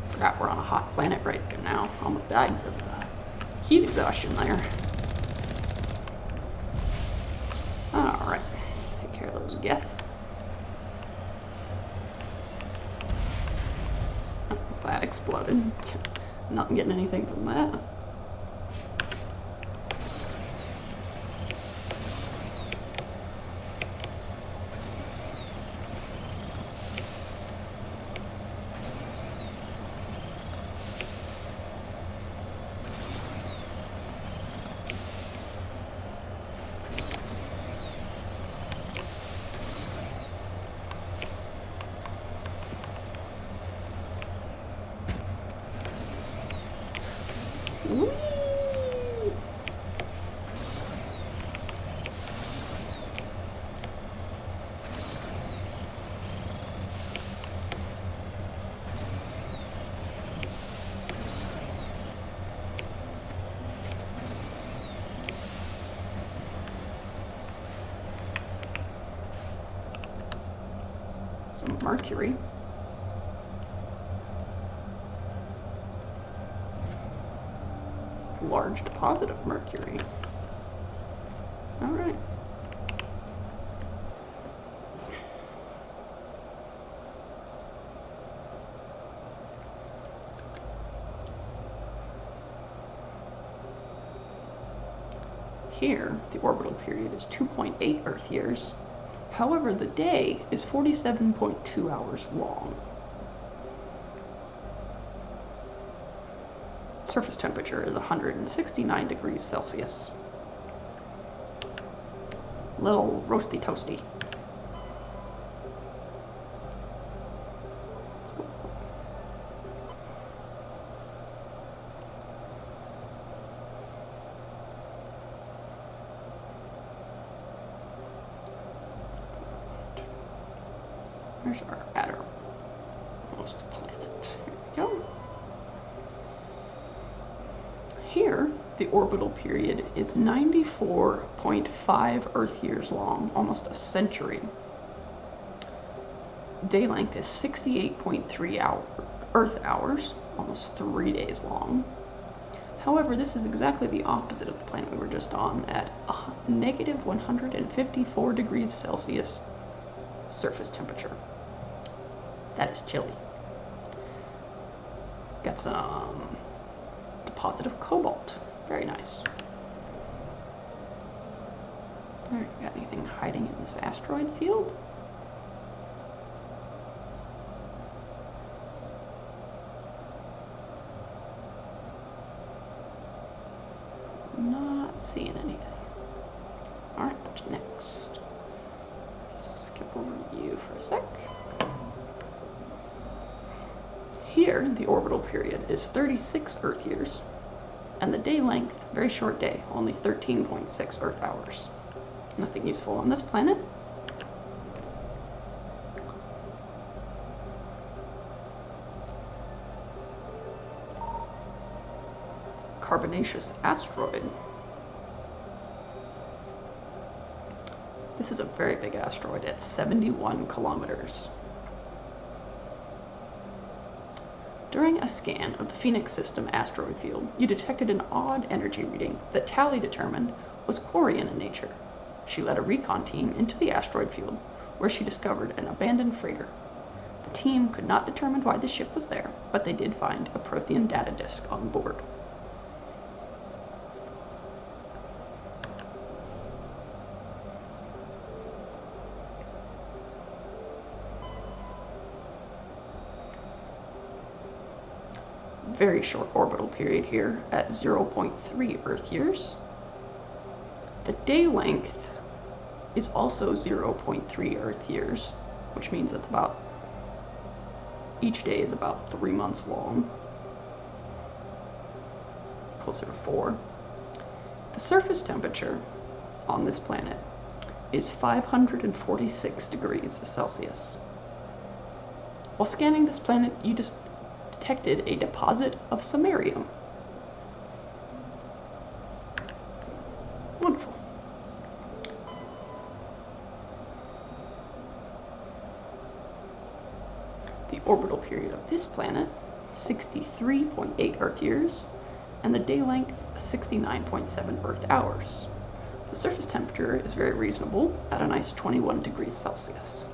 Forgot we're on a hot planet right now. Almost died of heat exhaustion there. Alright. Take care of those Geth. Oh, that exploded. Not getting anything from that. Some mercury. Large deposit of mercury. All right. Here, the orbital period is 2.8 Earth years. However, the day is 47.2 hours long. Surface temperature is 169 degrees Celsius. Little roasty toasty. Where's our outermost planet? Here we go. Here, the orbital period is 94.5 Earth years long, almost a century. Day length is 68.3 Earth hours, almost 3 days long. However, this is exactly the opposite of the planet we were just on, at negative 154 degrees Celsius surface temperature. That is chilly. Got some deposit of cobalt. Very nice. Alright, got anything hiding in this asteroid field? Not seeing anything. Alright, what's next? Skip over you for a sec. Here, the orbital period is 36 Earth years, and the day length, very short day, only 13.6 Earth hours. Nothing useful on this planet. Carbonaceous asteroid. This is a very big asteroid at 71 kilometers. During a scan of the Phoenix System asteroid field, you detected an odd energy reading that Tally determined was Quarian in nature. She led a recon team into the asteroid field, where she discovered an abandoned freighter. The team could not determine why the ship was there, but they did find a Prothean data disk on board. very short orbital period here at 0.3 Earth years. The day length is also 0.3 Earth years, which means it's about, each day is about 3 months long. Closer to 4. The surface temperature on this planet is 546 degrees Celsius. While scanning this planet, you just detected a deposit of samarium. Wonderful. The orbital period of this planet, 63.8 Earth years, and the day length, 69.7 Earth hours. The surface temperature is very reasonable at a nice 21 degrees Celsius.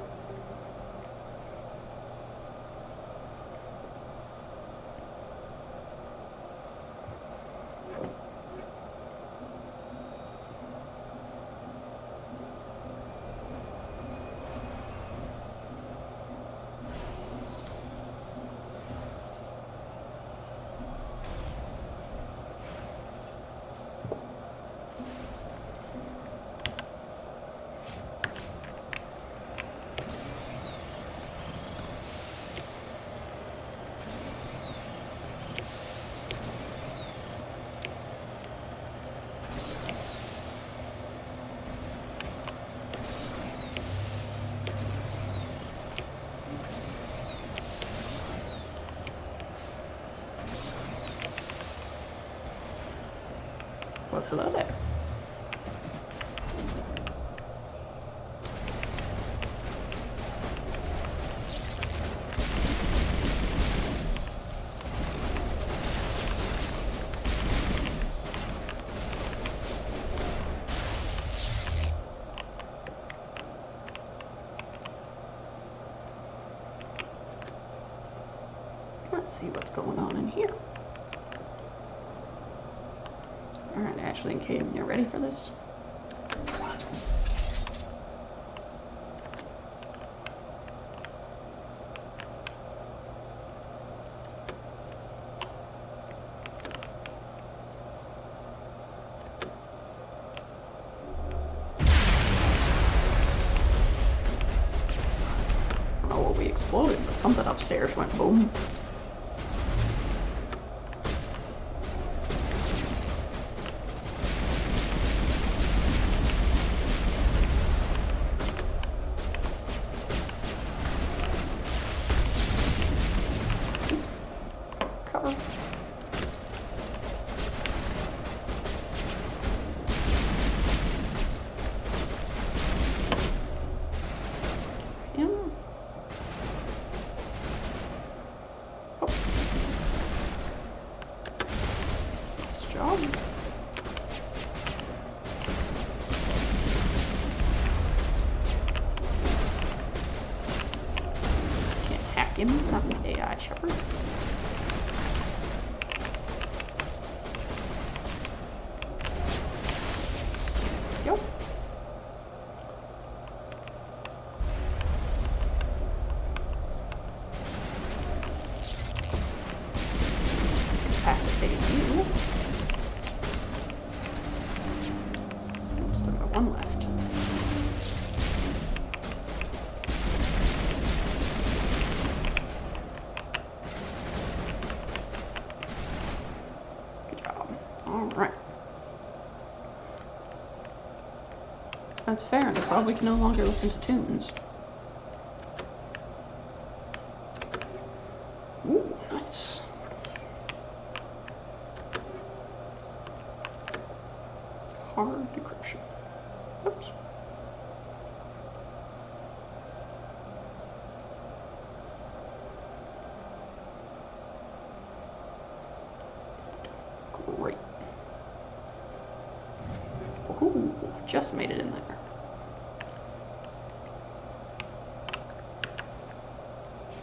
Well, hello there. Let's see what's going on in here. Alright, Ashley and Caden, you ready for this? I don't know what we exploded, but something upstairs went boom. He's not an AI, Shepard. Yo. Capacitate you. Still got one left. That's fair, and probably can no longer listen to tunes. Ooh, nice. Hard decryption. Oops. Great. Ooh, just made it in there.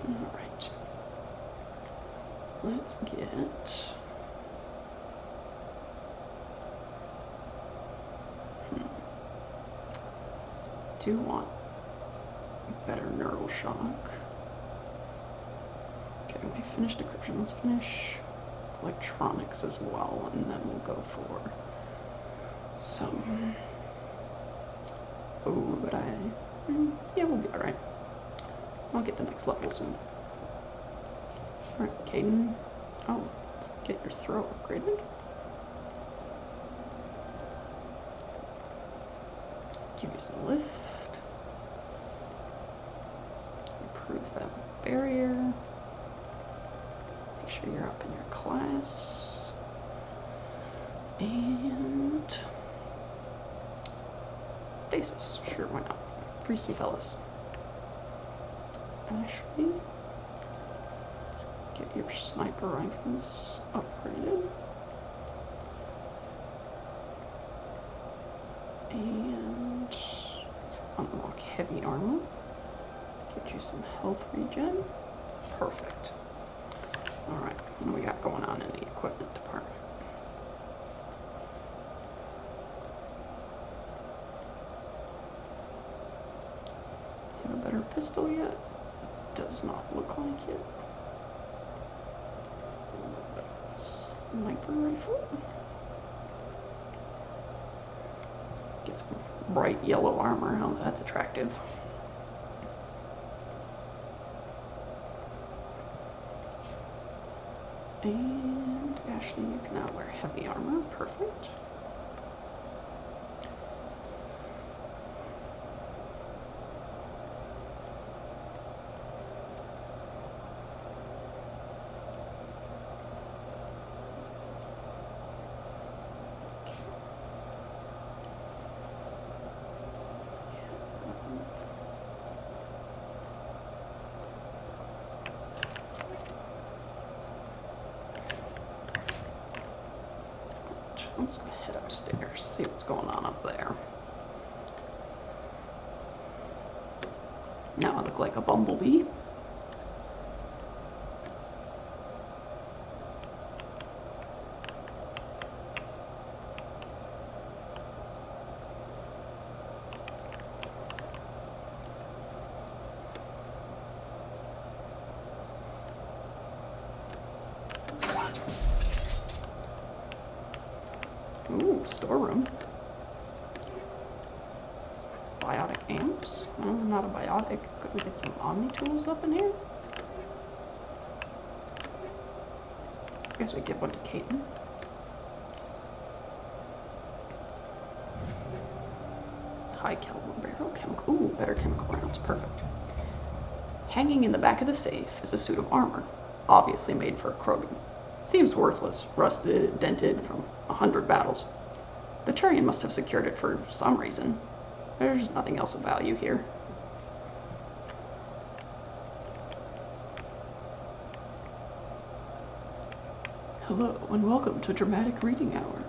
Alright. Let's get... Do want better neural shock. Okay, we finished decryption. Let's finish electronics as well, and then we'll go for some. Oh, but yeah, we'll be all right. I'll get the next level soon. All right, Caden. Oh, let's get your throw upgraded. Give you some lift. Improve that barrier. Make sure you're up in your class. And stasis. Sure, why not? Free some fellas. Ashley. Let's get your sniper rifles upgraded. And let's unlock heavy armor. Get you some health regen. Perfect. Alright, what do we got going on in the equipment department? Have a better pistol yet? Does not look like it. Sniper rifle. Get some bright yellow armor. Oh, that's attractive. And Ashley, you can now wear heavy armor. Perfect. Let's head upstairs, see what's going on up there. Now I look like a bumblebee. Ooh, storeroom. Biotic amps? No, not a biotic. Could we get some Omni tools up in here? I guess we give one to Caden. High caliber barrel, chemical. Ooh, better chemical rounds. Perfect. Hanging in the back of the safe is a suit of armor, obviously made for a Krogan. Seems worthless, rusted, dented from 100 battles. The Turian must have secured it for some reason. There's nothing else of value here. Hello, and welcome to Dramatic Reading Hour.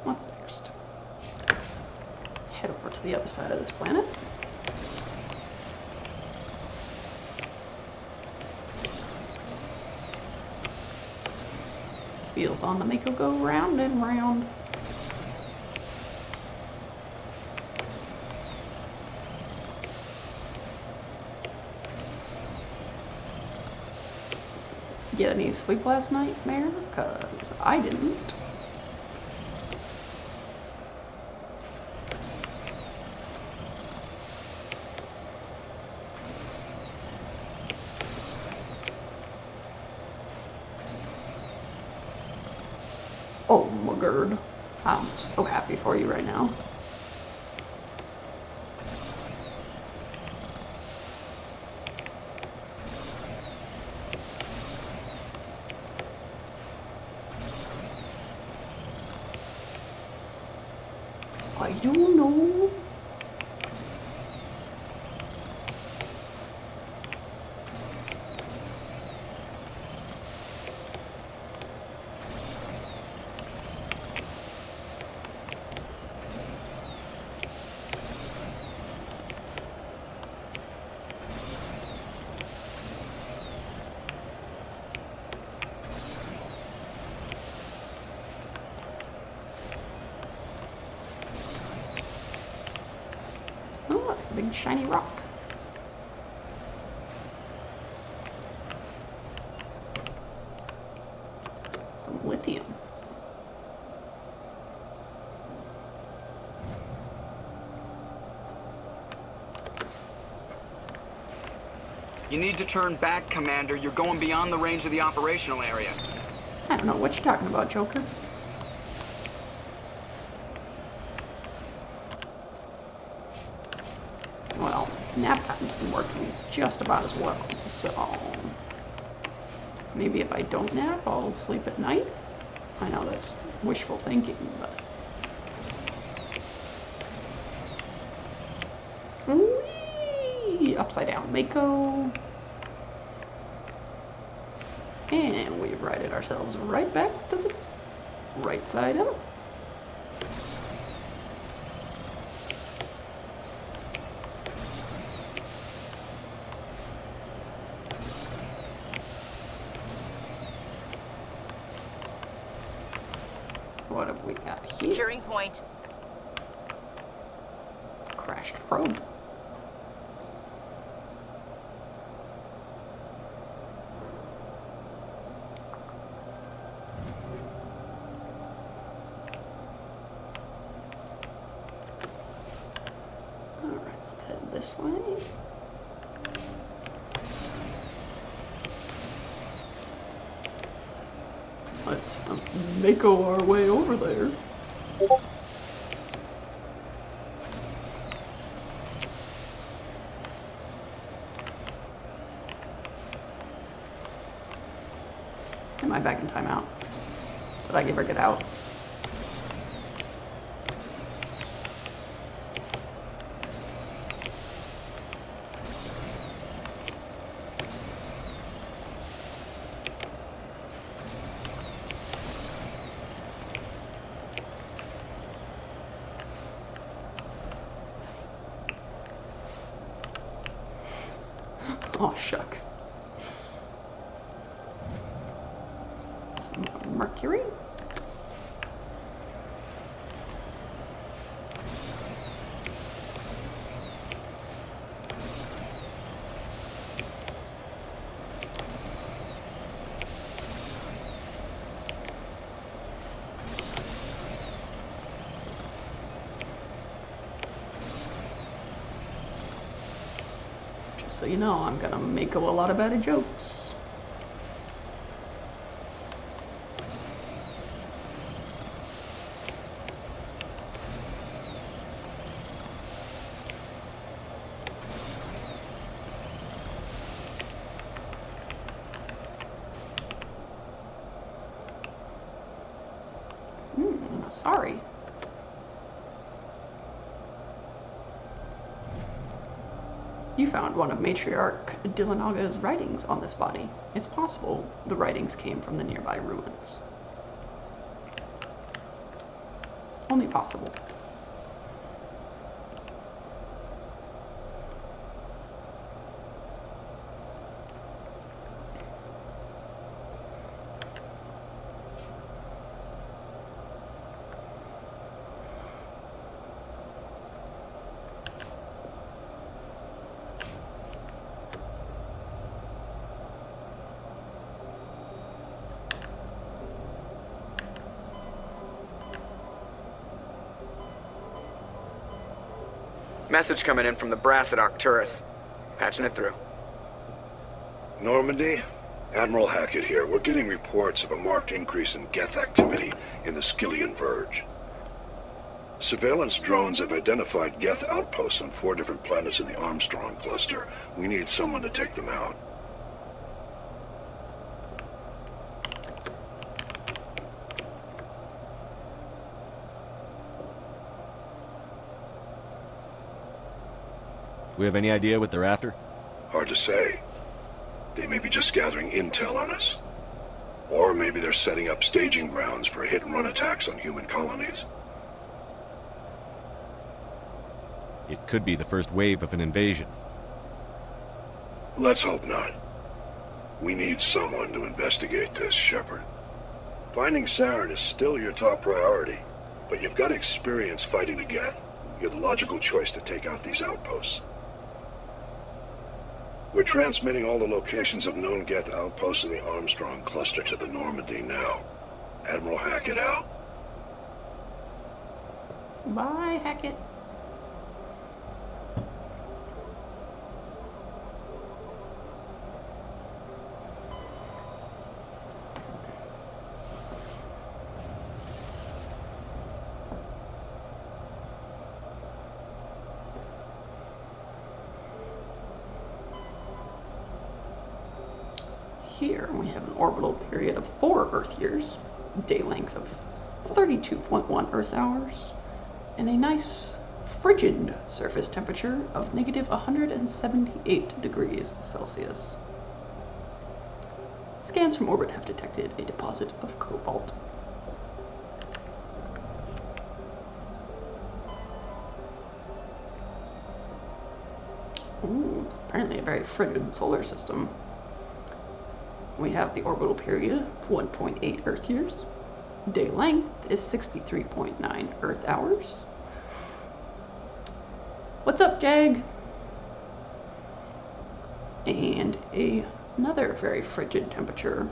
What's next? Let's head over to the other side of this planet. Wheels on the Mako go round and round. Get any sleep last night, Mayor? 'Cause I didn't. Oh my god, I'm so happy for you right now. I don't know. big shiny rock. Some lithium. You need to turn back, Commander. You're going beyond the range of the operational area. I don't know what you're talking about, Joker. Well, nap patterns been working just about as well, so maybe if I don't nap, I'll sleep at night. I know that's wishful thinking, but... Whee! Upside down Mako. And we've righted ourselves right back to the right side up. What have we got here? Securing point. Crashed probe. Alright, let's head this way. Let's Mako our way over there. Am I back in timeout? Did I ever get out? Oh, shucks. Some mercury? So you know, I'm gonna make a lot of bad jokes. Sorry. You found one of Matriarch Dillanaga's writings on this body. It's possible the writings came from the nearby ruins. Only possible. Message coming in from the brass at Arcturus. Patching it through. Normandy? Admiral Hackett here. We're getting reports of a marked increase in Geth activity in the Skyllian Verge. Surveillance drones have identified Geth outposts on 4 different planets in the Armstrong cluster. We need someone to take them out. We have any idea what they're after? Hard to say. They may be just gathering intel on us. Or maybe they're setting up staging grounds for hit-and-run attacks on human colonies. It could be the first wave of an invasion. Let's hope not. We need someone to investigate this, Shepard. Finding Saren is still your top priority, but you've got experience fighting the Geth. You're the logical choice to take out these outposts. We're transmitting all the locations of known Geth outposts in the Armstrong cluster to the Normandy now. Admiral Hackett out. Bye, Hackett. Here we have an orbital period of 4 Earth years, day length of 32.1 Earth hours, and a nice frigid surface temperature of negative 178 degrees Celsius. Scans from orbit have detected a deposit of cobalt. Ooh, it's apparently a very frigid solar system. We have the orbital period of 1.8 Earth years. Day length is 63.9 Earth hours. What's up, Jag? And another very frigid temperature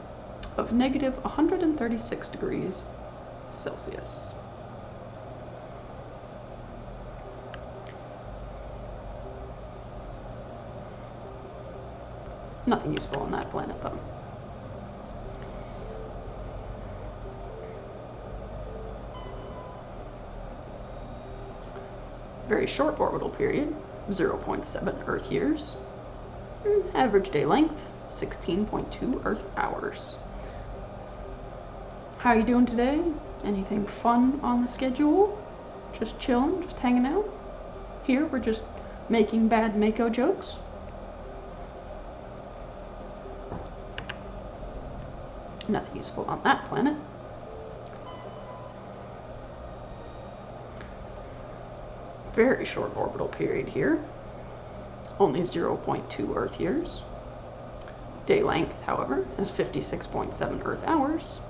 of negative 136 degrees Celsius. Nothing useful on that planet, though. Very short orbital period, 0.7 Earth years. Average day length, 16.2 Earth hours. How you doing today? Anything fun on the schedule? Just chilling, just hanging out? Here, we're just making bad Mako jokes. Nothing useful on that planet. Very short orbital period here. Only 0.2 Earth years. Day length, however, is 56.7 Earth hours.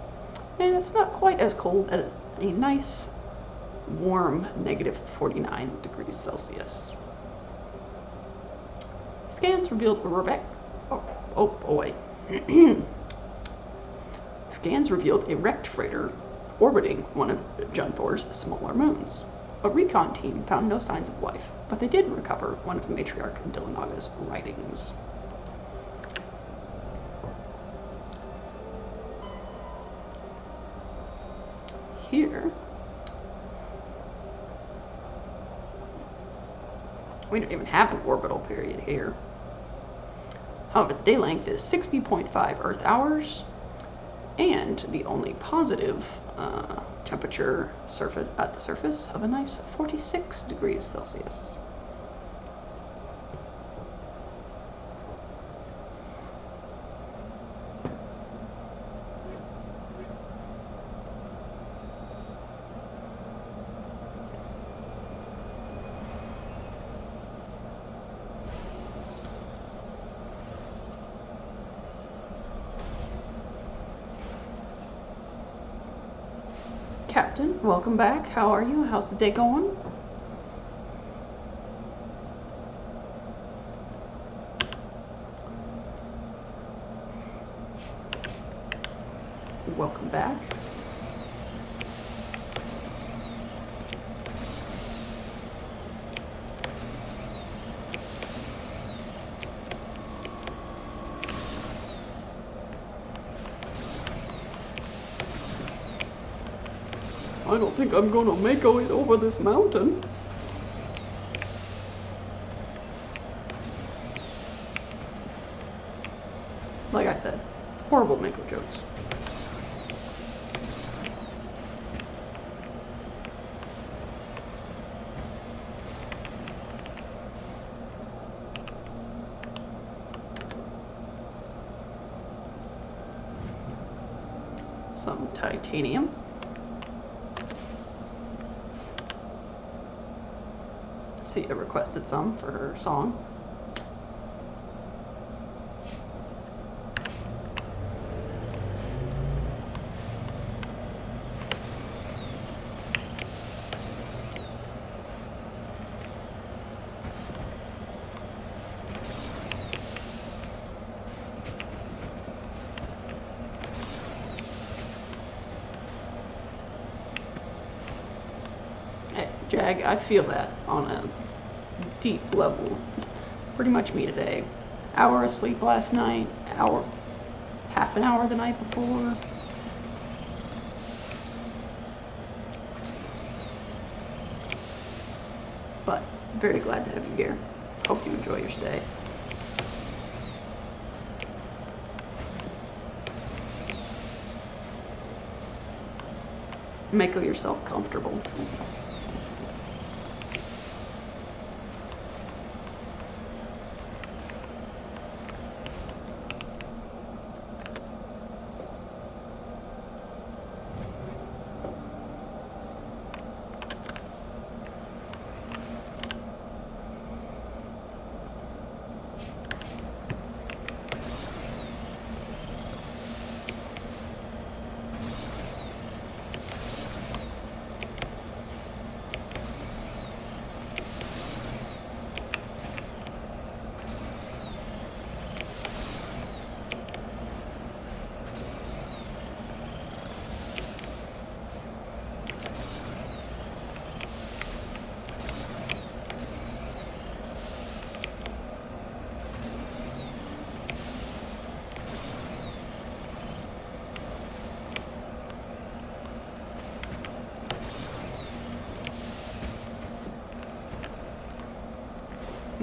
And it's not quite as cold as a nice, warm, negative 49 degrees Celsius. Scans revealed a Scans revealed a wrecked freighter orbiting one of Junthor's smaller moons. A recon team found no signs of life, but they did recover one of Matriarch Dillinaga's writings. Here, we don't even have an orbital period here. However, the day length is 60.5 Earth hours, and the only positive temperature at the surface of a nice 46 degrees Celsius. Captain, welcome back. How are you? How's the day going? Welcome back. I don't think I'm gonna make it over this mountain. Like I said, horrible Mako jokes. Some titanium. Sia requested some for her song. Jag, I feel that on a deep level. Pretty much me today. Hour of sleep last night, half an hour the night before. But very glad to have you here. Hope you enjoy your stay. Make yourself comfortable.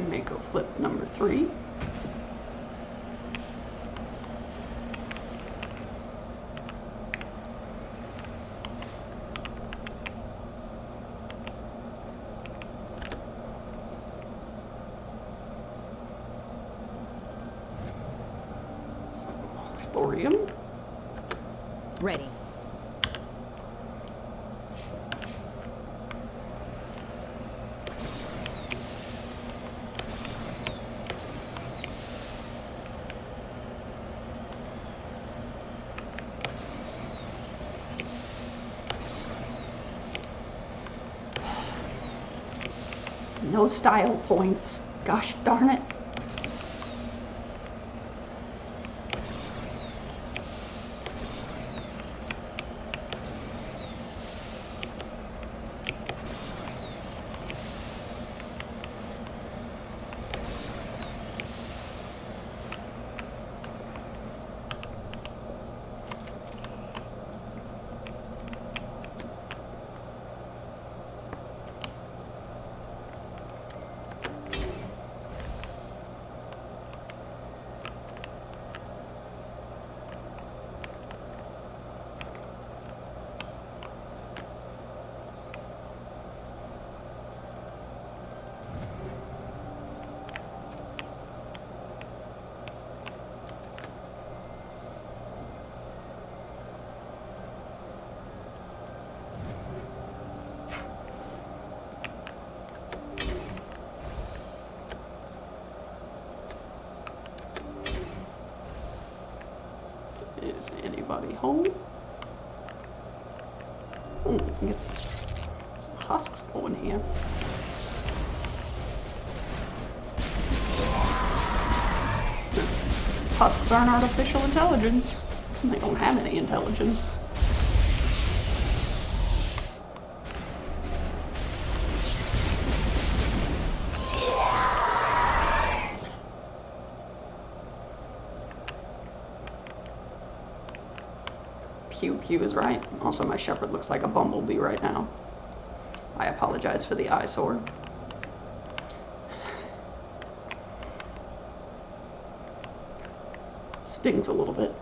Mako flip number 3. Thorium. Ready. No style points. Gosh darn it. Is anybody home? Oh, we can get some husks going here. Husks aren't artificial intelligence. They don't have any intelligence. Q is right. Also, my Shepard looks like a bumblebee right now. I apologize for the eyesore. Stings a little bit.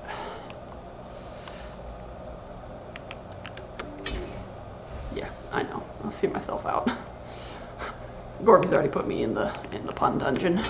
Yeah, I know. I'll see myself out. Gorby's already put me in the pun dungeon.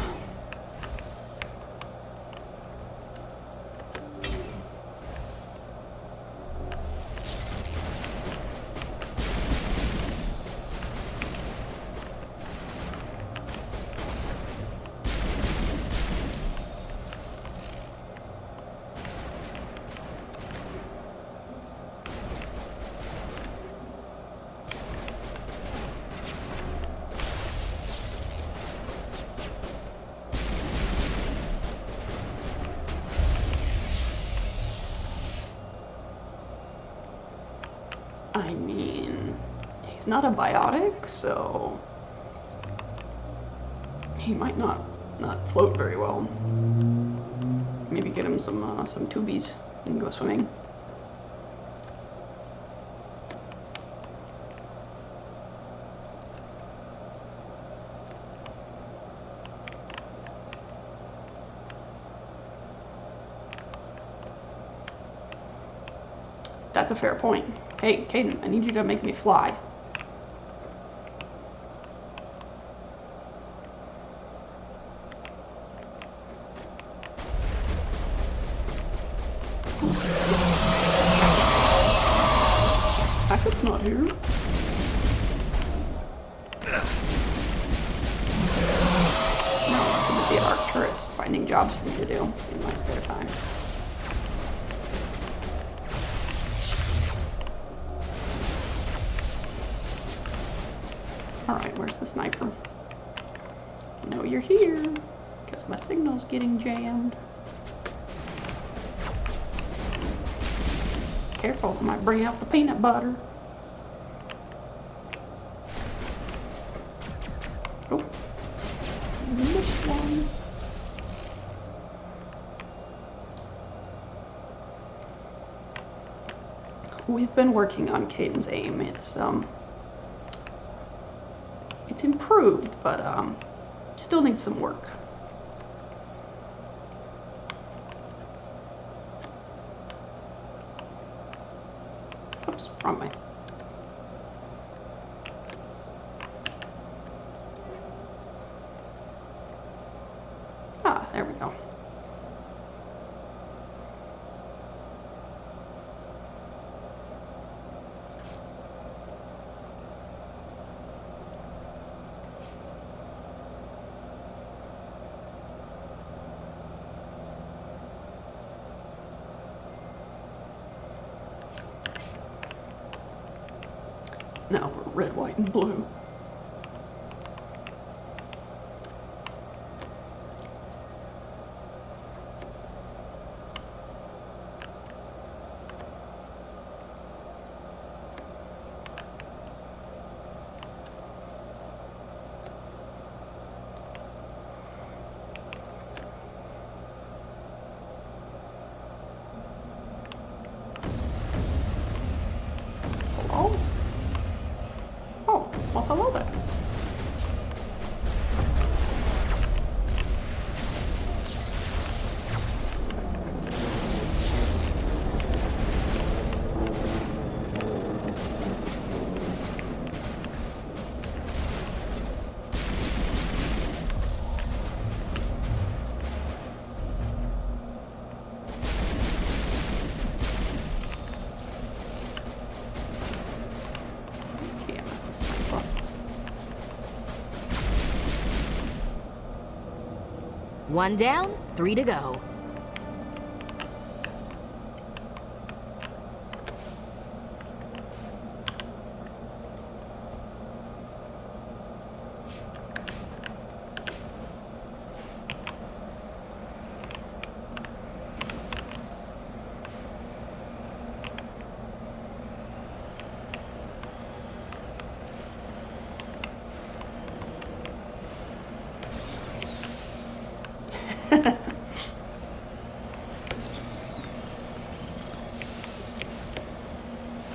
not a biotic, so he might not float very well. Maybe get him some tubies and go swimming. That's a fair point. Hey, Caden, I need you to make me fly. Hackett's not here. No, I'm gonna be an Arcturus, finding jobs for me to do in my spare time. Alright, where's the sniper? I know you're here, because my signal's getting jammed. Careful, I might bring out the peanut butter. Oh, missed one. We've been working on Caden's aim. It's improved, but still needs some work. Oops, wrong way. Ah, there we go. Now we're red, white, and blue. Hello? Well, hello there. One down, 3 to go.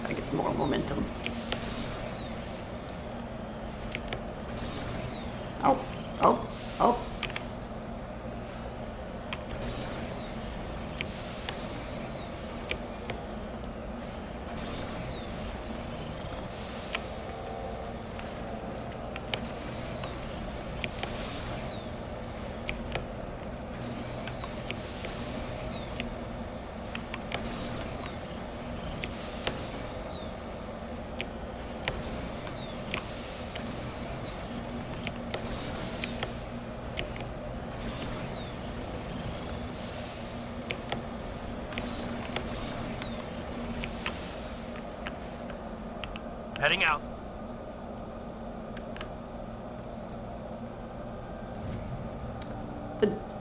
I get some more momentum. Oh, oh, oh. Heading out.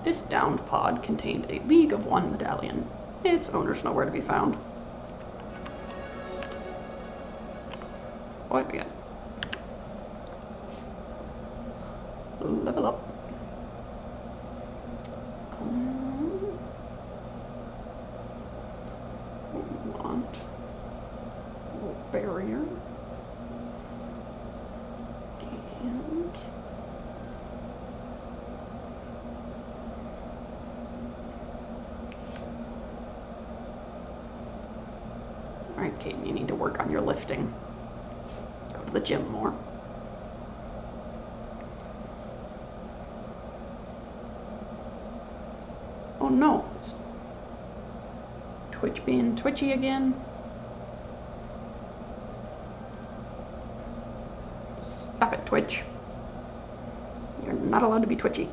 This downed pod contained a League of One medallion. Its owner's nowhere to be found. What we got? level up. We want a little barrier. And alright, Kate, you need to work on your lifting. Go to the gym more. Oh no. Is Twitch being twitchy again? Stop it, Twitch. You're not allowed to be twitchy.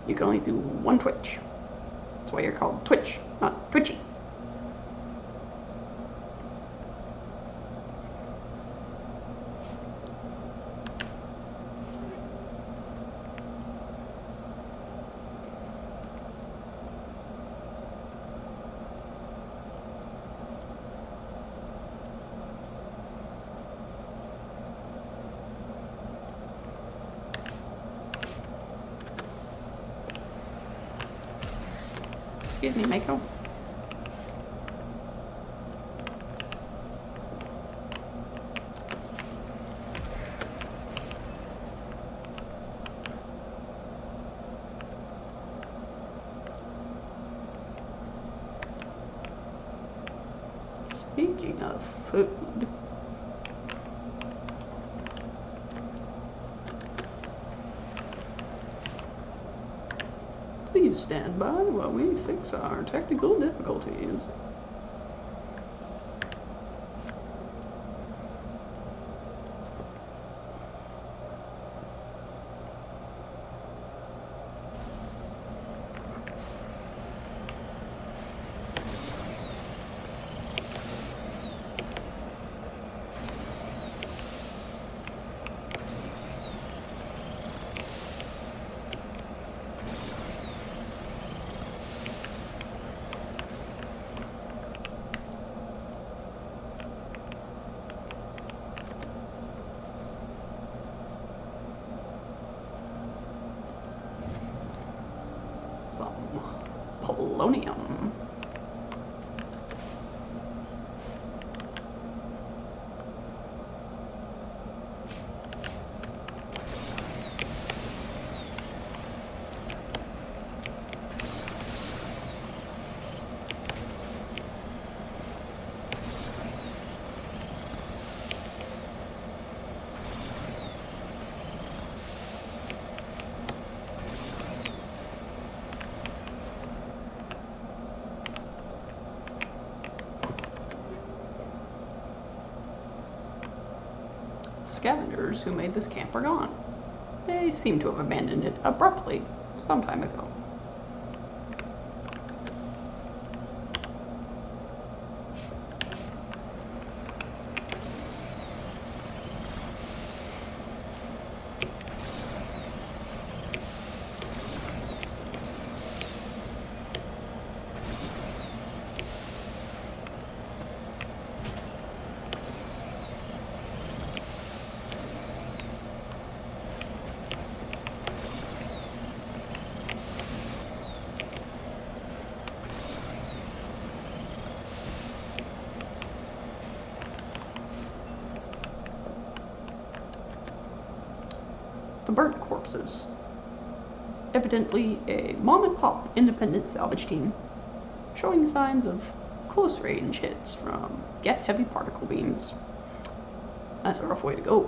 You can only do one twitch. That's why you're called Twitch, not twitchy. Excuse me, Mako. Speaking of food, please stand by while we fix our technical difficulties. Some polonium. Scavengers who made this camp are gone. They seem to have abandoned it abruptly some time ago. The burnt corpses. Evidently a mom-and-pop independent salvage team, showing signs of close-range hits from Geth-heavy particle beams. That's a rough way to go.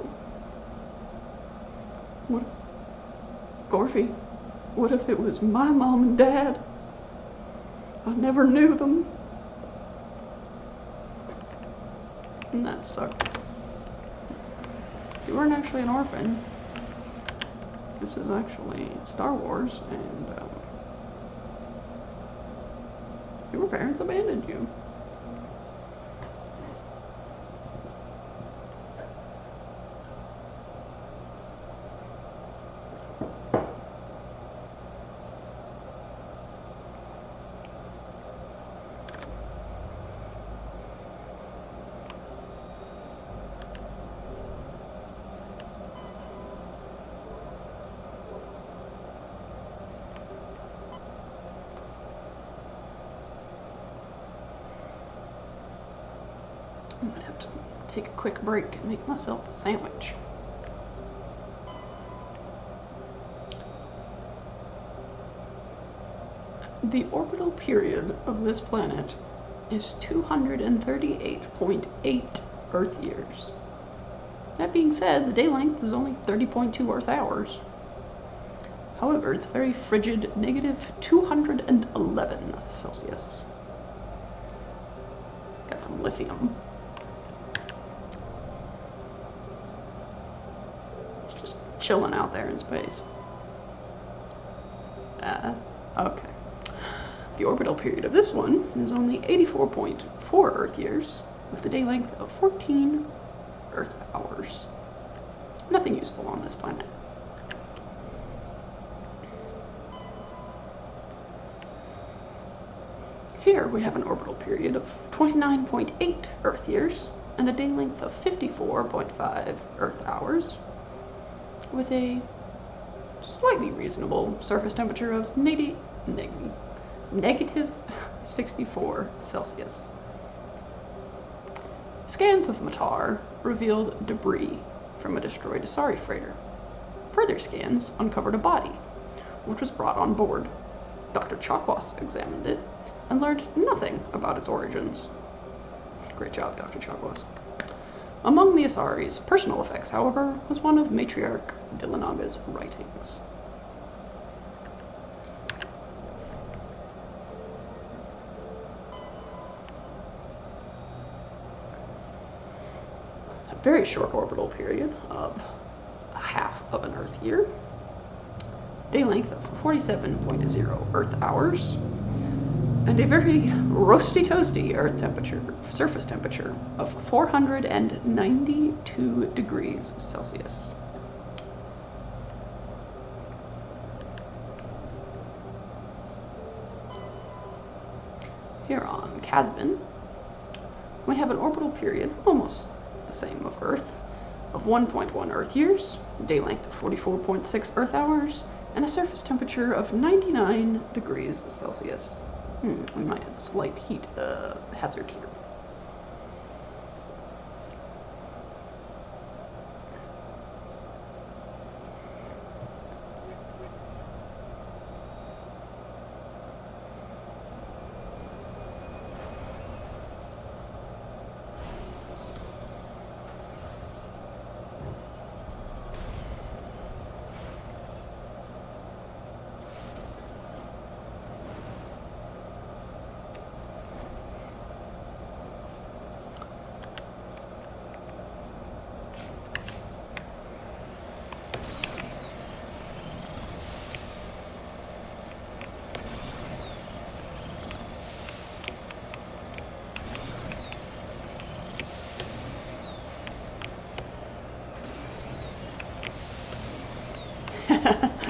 What? Gorfy, what if it was my mom and dad? I never knew them. And that sucked. You weren't actually an orphan. This is actually Star Wars, and your parents abandoned you. to take a quick break and make myself a sandwich. The orbital period of this planet is 238.8 Earth years. That being said, the day length is only 30.2 Earth hours. However, it's very frigid, negative 211 Celsius. Got some lithium. It's just chilling out there in space. Okay. The orbital period of this one is only 84.4 Earth years, with a day length of 14 Earth hours. Nothing useful on this planet. Here we have an orbital period of 29.8 Earth years and a day length of 54.5 Earth hours, with a slightly reasonable surface temperature of negative 64 Celsius. Scans of Matar revealed debris from a destroyed Asari freighter. Further scans uncovered a body, which was brought on board. Dr. Chakwas examined it and learned nothing about its origins. Great job, Dr. Chakwas. Among the Asari's personal effects, however, was one of Matriarch Dillanaga's writings. A very short orbital period of half of an Earth year. Day length of 47.0 Earth hours. And a very roasty toasty surface temperature of 492 degrees Celsius. Here on Casbin, we have an orbital period almost the same of Earth, of 1.1 Earth years, day length of 44.6 Earth hours, and a surface temperature of 99 degrees Celsius. We might have a slight heat hazard here.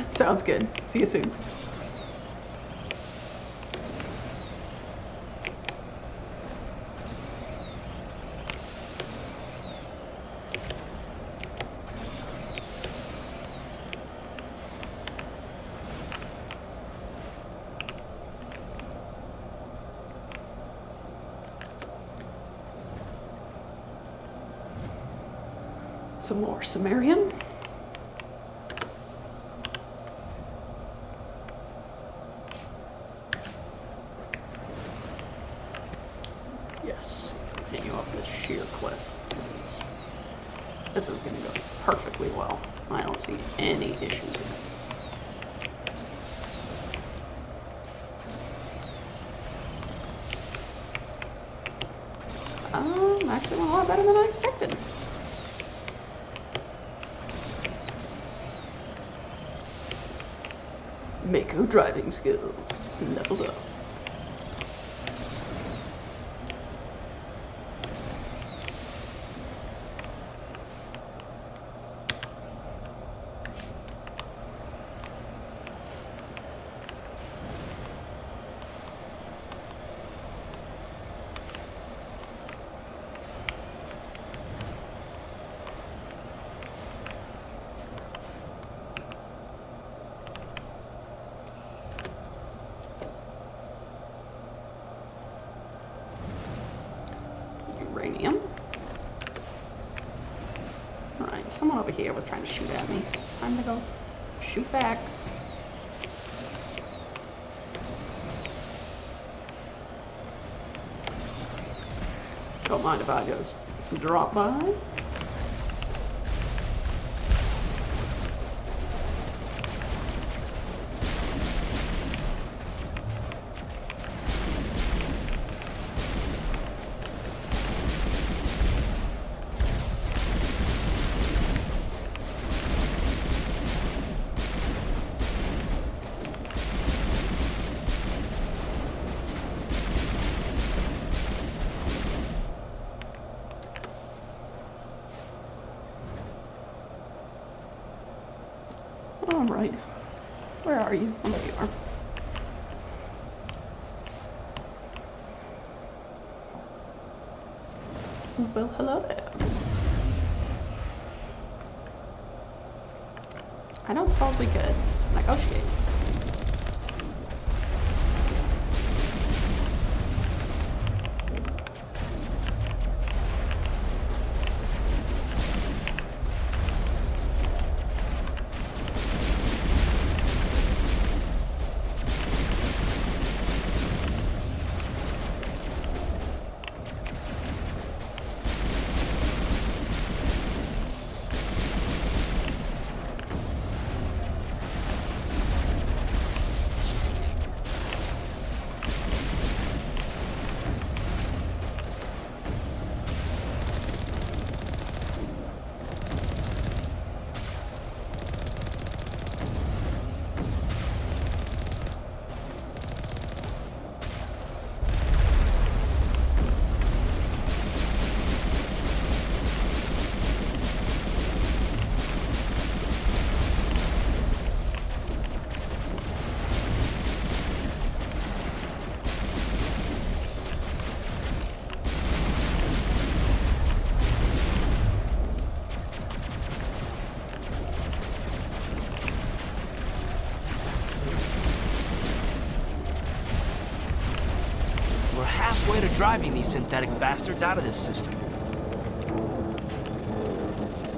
Sounds good. See you soon. Some more Sumerian. Yes, let's continue up this sheer cliff. This is going to go perfectly well. I don't see any issues in it. Actually went a lot better than I expected. Mako driving skills leveled up. someone over here was trying to shoot at me. Time to go shoot back. Don't mind if I just drop by. Alright. Where are you? Oh, there you are. Well, hello there. I don't suppose we could negotiate. Halfway to driving these synthetic bastards out of this system.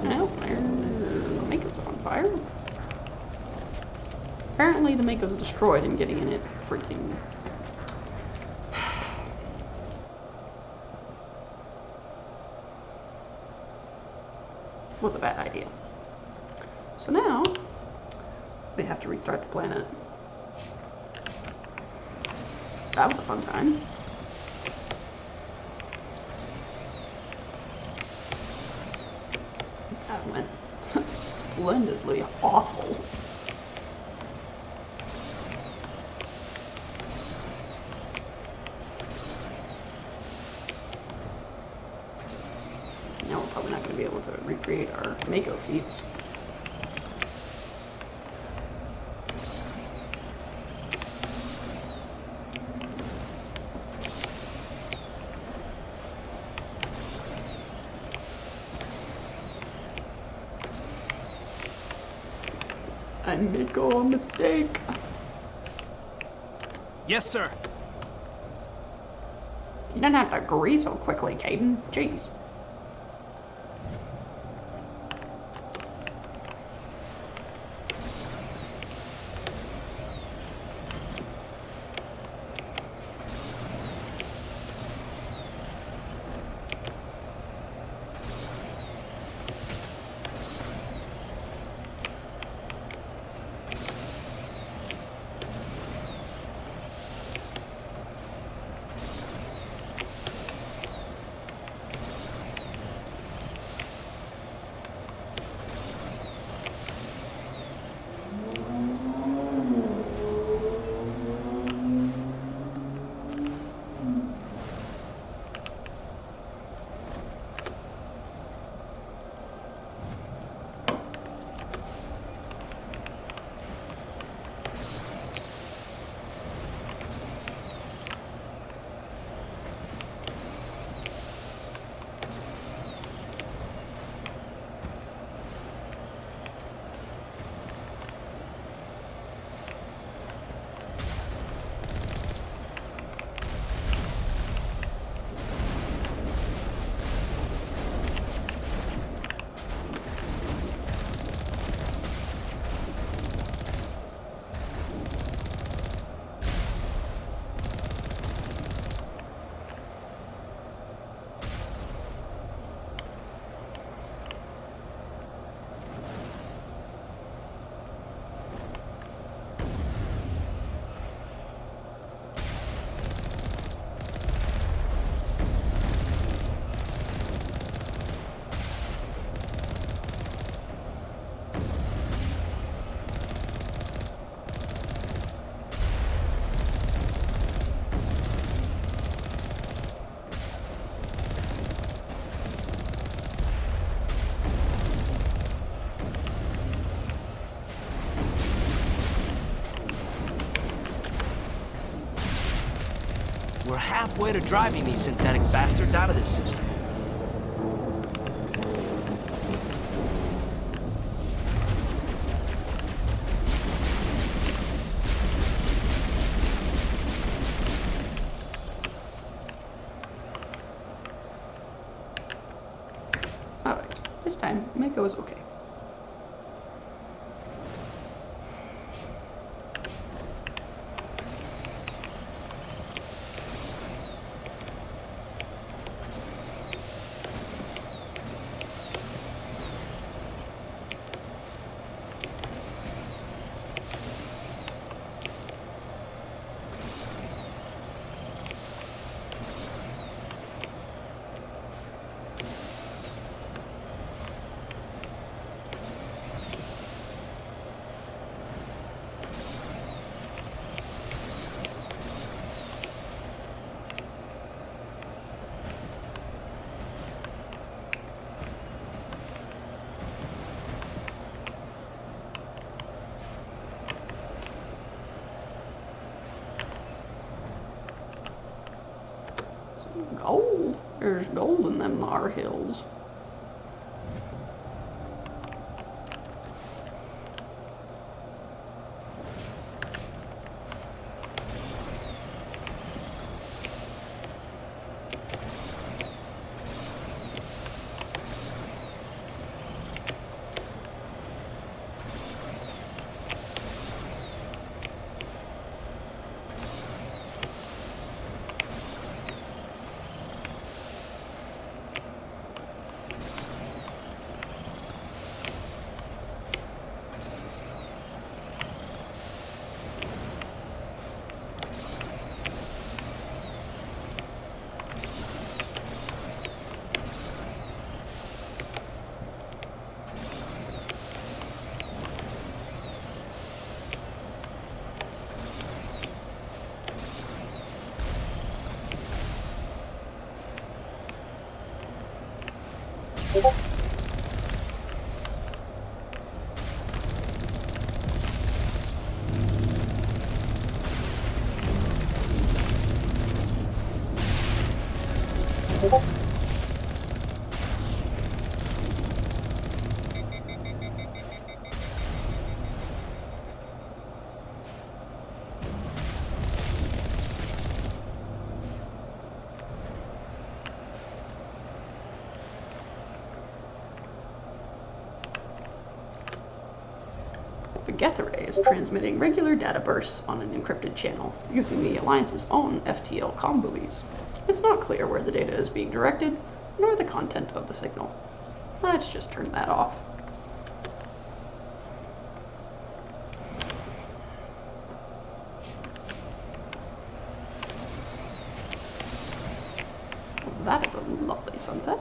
Well, the Mako's on fire. Apparently the Mako's destroyed and getting in it freaking... was a bad idea. So now, we have to restart the planet. That was a fun time. That went splendidly awful. Now we're probably not going to be able to recreate our Mako feats. I make a mistake. Yes, sir. You didn't have to agree so quickly, Caden. Jeez. We're halfway to driving these synthetic bastards out of this system. Alright, this time, Mako is okay. Gold. There's gold in them thar hills. The Geth Array is transmitting regular data bursts on an encrypted channel using the Alliance's own FTL comm buoys. It's not clear where the data is being directed, nor the content of the signal. Let's just turn that off. That is a lovely sunset.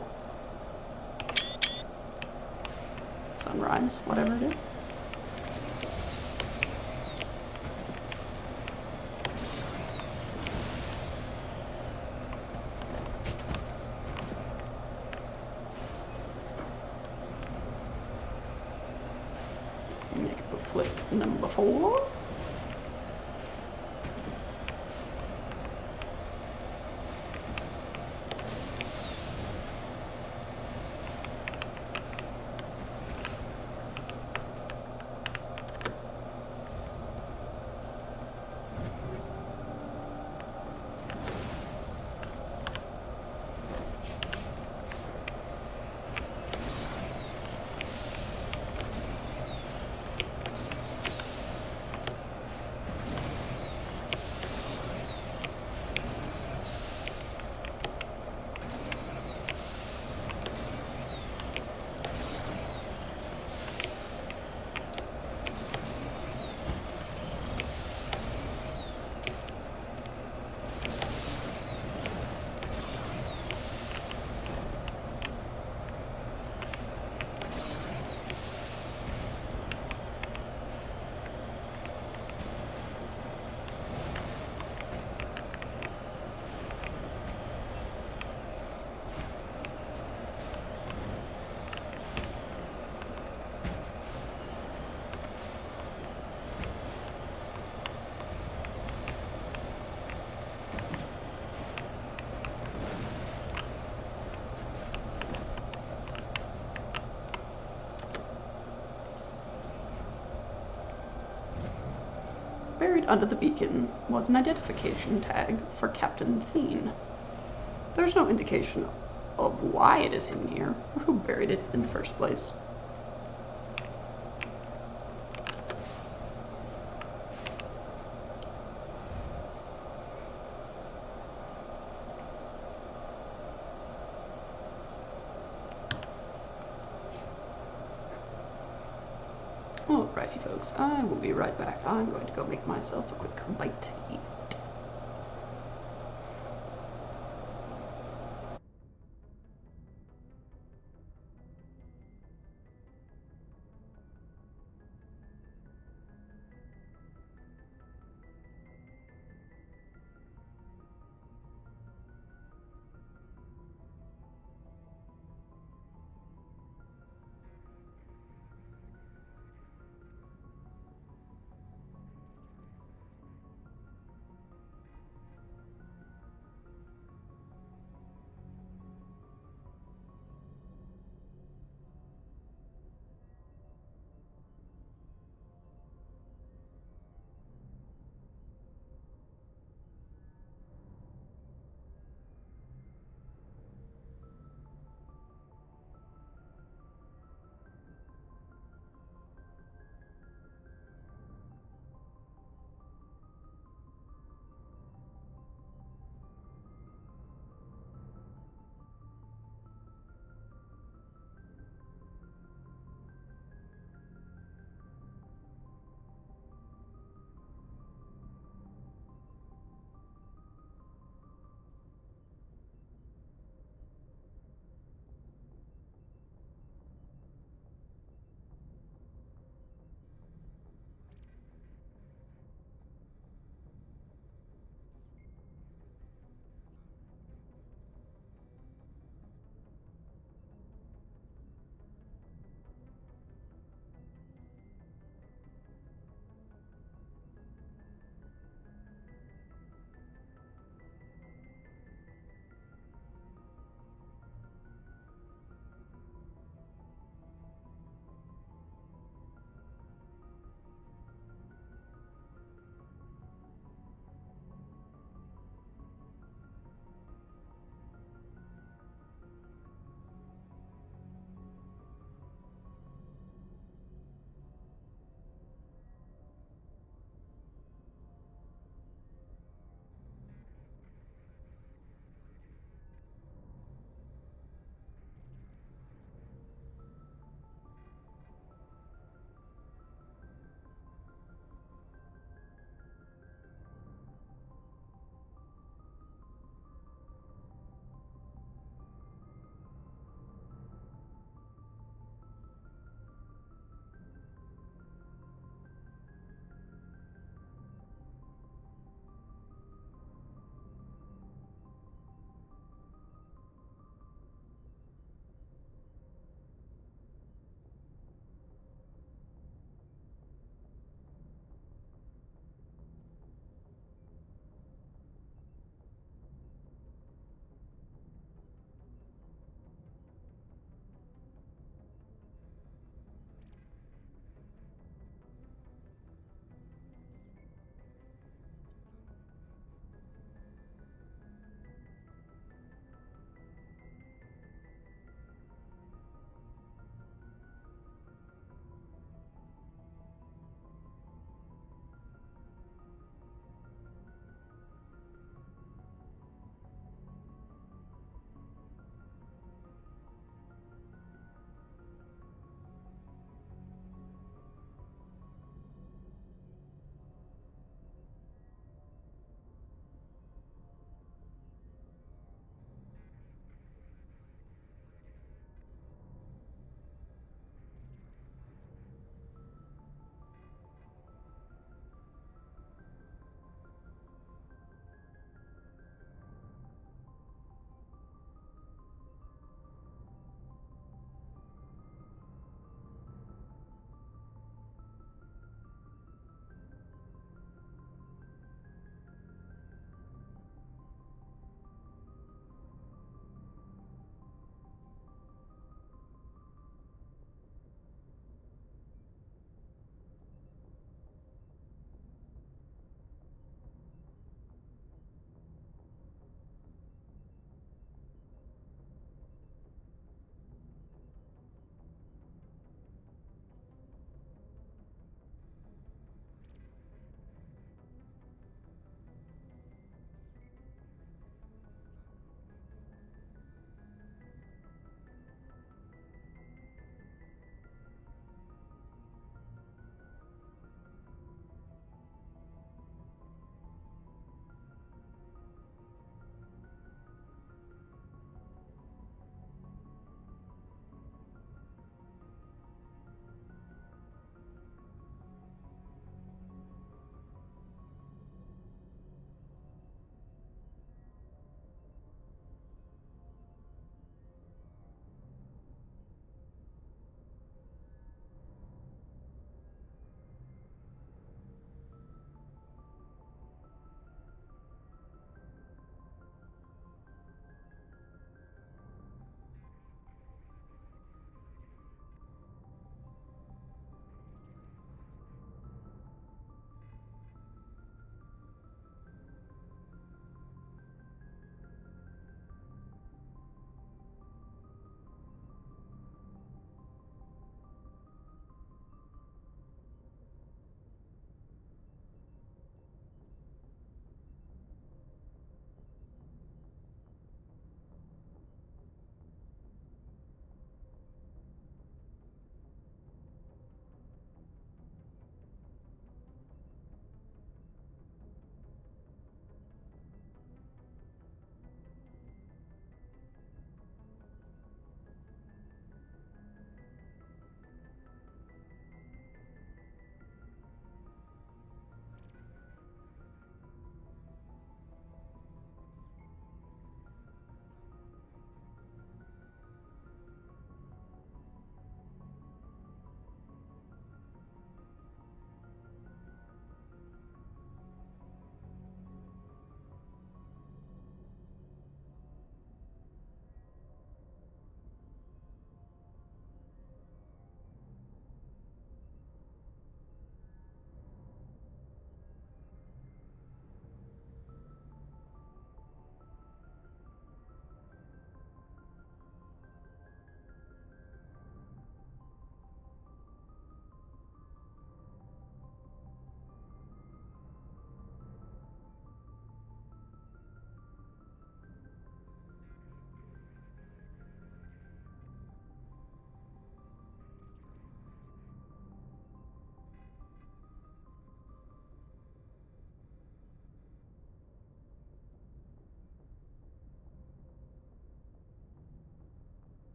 Sunrise, whatever it is. Flip number 4. under the beacon was an identification tag for Captain Thien. There's no indication of why it is hidden here, or who buried it in the first place. Alrighty folks, I will be right back. I'm going to go make myself a quick bite to eat.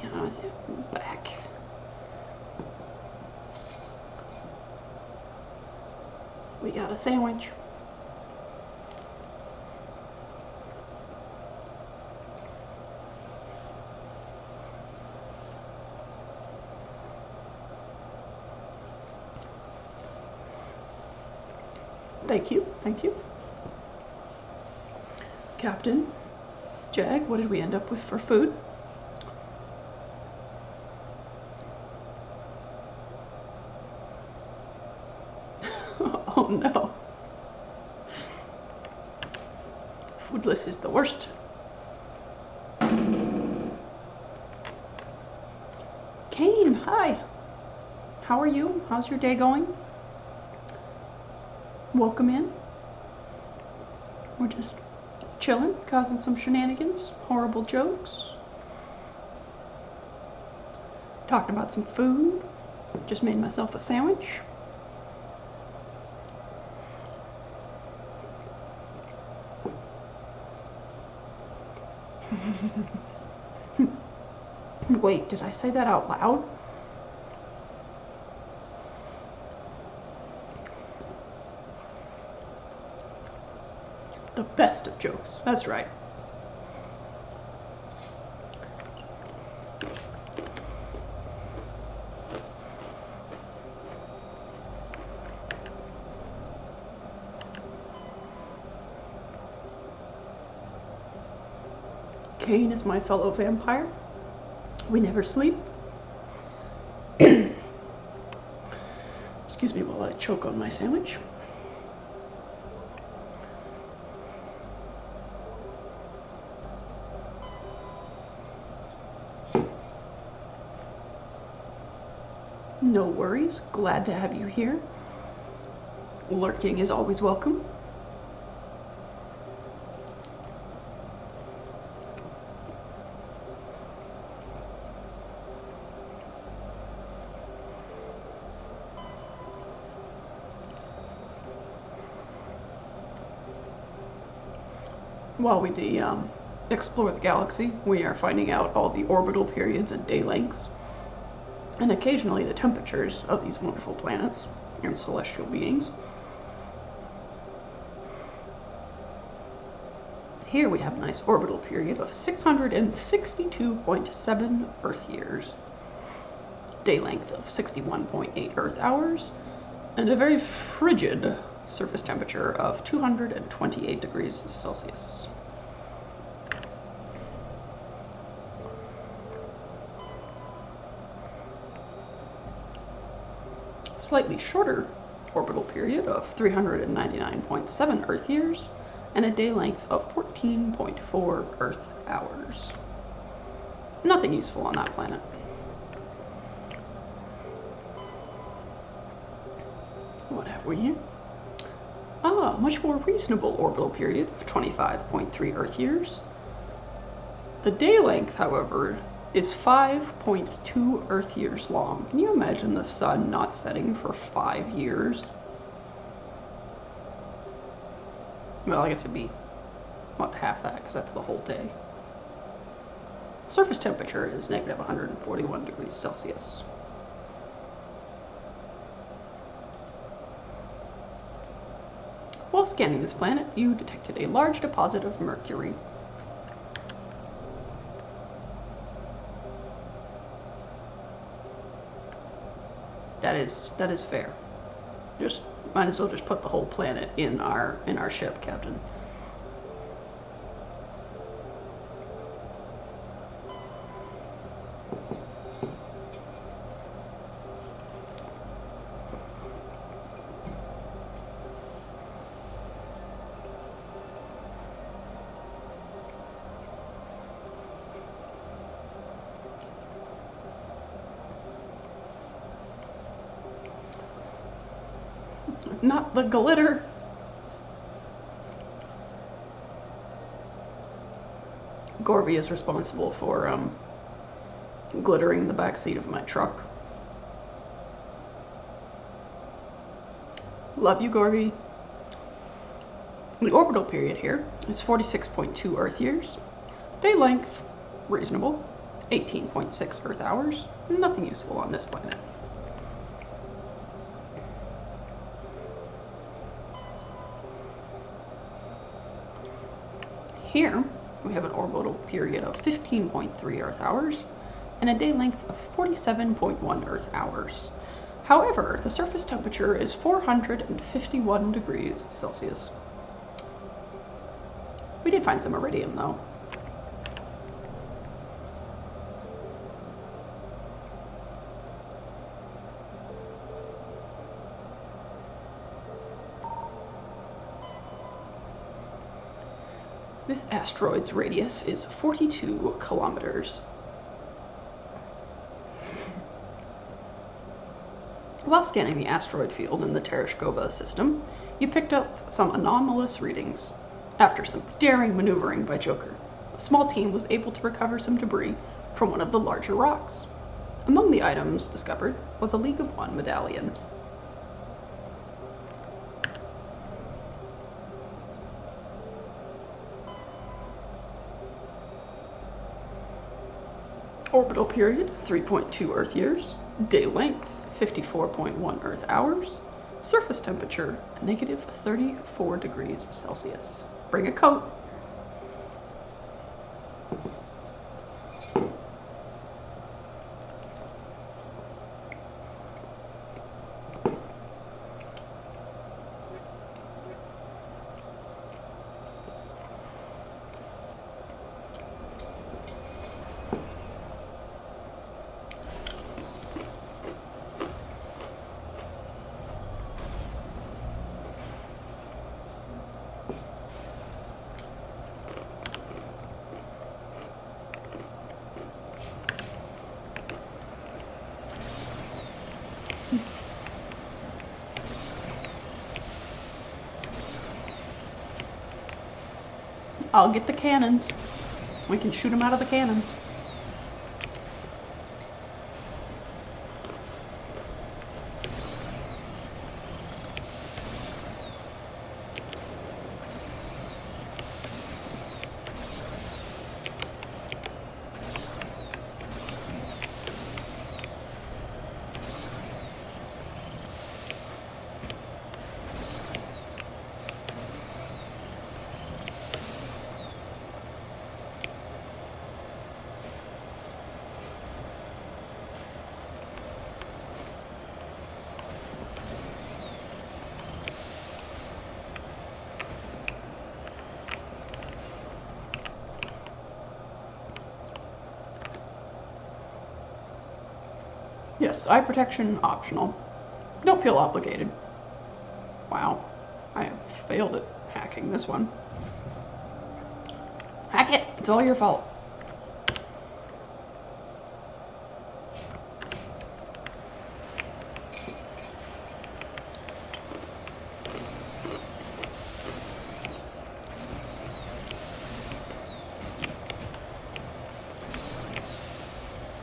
Alrighty, back. We got a sandwich. Thank you, thank you. Captain, Jag, what did we end up with for food? Oh no. Foodless is the worst. Kane, hi. How are you? How's your day going? Welcome in. We're just chilling, causing some shenanigans, horrible jokes. Talking about some food. Just made myself a sandwich. Wait, did I say that out loud? The best of jokes. That's right. Kane is my fellow vampire. We never sleep. Excuse me while I choke on my sandwich. No worries. Glad to have you here. Lurking is always welcome. While we explore the galaxy, we are finding out all the orbital periods and day lengths, and occasionally the temperatures of these wonderful planets and celestial beings. Here we have a nice orbital period of 662.7 Earth years, day length of 61.8 Earth hours, and a very frigid surface temperature of 228 degrees Celsius. Slightly shorter orbital period of 399.7 Earth years, and a day length of 14.4 Earth hours. Nothing useful on that planet. What have we here? Ah, much more reasonable orbital period of 25.3 Earth years. The day length, however, is 5.2 Earth years long. Can you imagine the sun not setting for 5 years? Well, I guess it'd be about half that, because that's the whole day. Surface temperature is negative 141 degrees Celsius. While scanning this planet, you detected a large deposit of mercury. That is fair. Just might as well just put the whole planet in our ship, Captain. Not the glitter. Gorby is responsible for glittering the back seat of my truck. Love you, Gorby. The orbital period here is 46.2 Earth years. Day length, reasonable, 18.6 Earth hours. Nothing useful on this planet. Here, we have an orbital period of 15.3 Earth hours and a day length of 47.1 Earth hours. However, the surface temperature is 451 degrees Celsius. We did find some iridium, though. This asteroid's radius is 42 kilometers. While scanning the asteroid field in the Tereshkova system, you picked up some anomalous readings. After some daring maneuvering by Joker, a small team was able to recover some debris from one of the larger rocks. Among the items discovered was a League of One medallion. Orbital period, 3.2 Earth years. Day length, 54.1 Earth hours. Surface temperature, negative 34 degrees Celsius. Bring a coat. I'll get the cannons. We can shoot them out of the cannons. Yes, eye protection optional. Don't feel obligated. Wow, I have failed at hacking this one. Hack it! It's all your fault.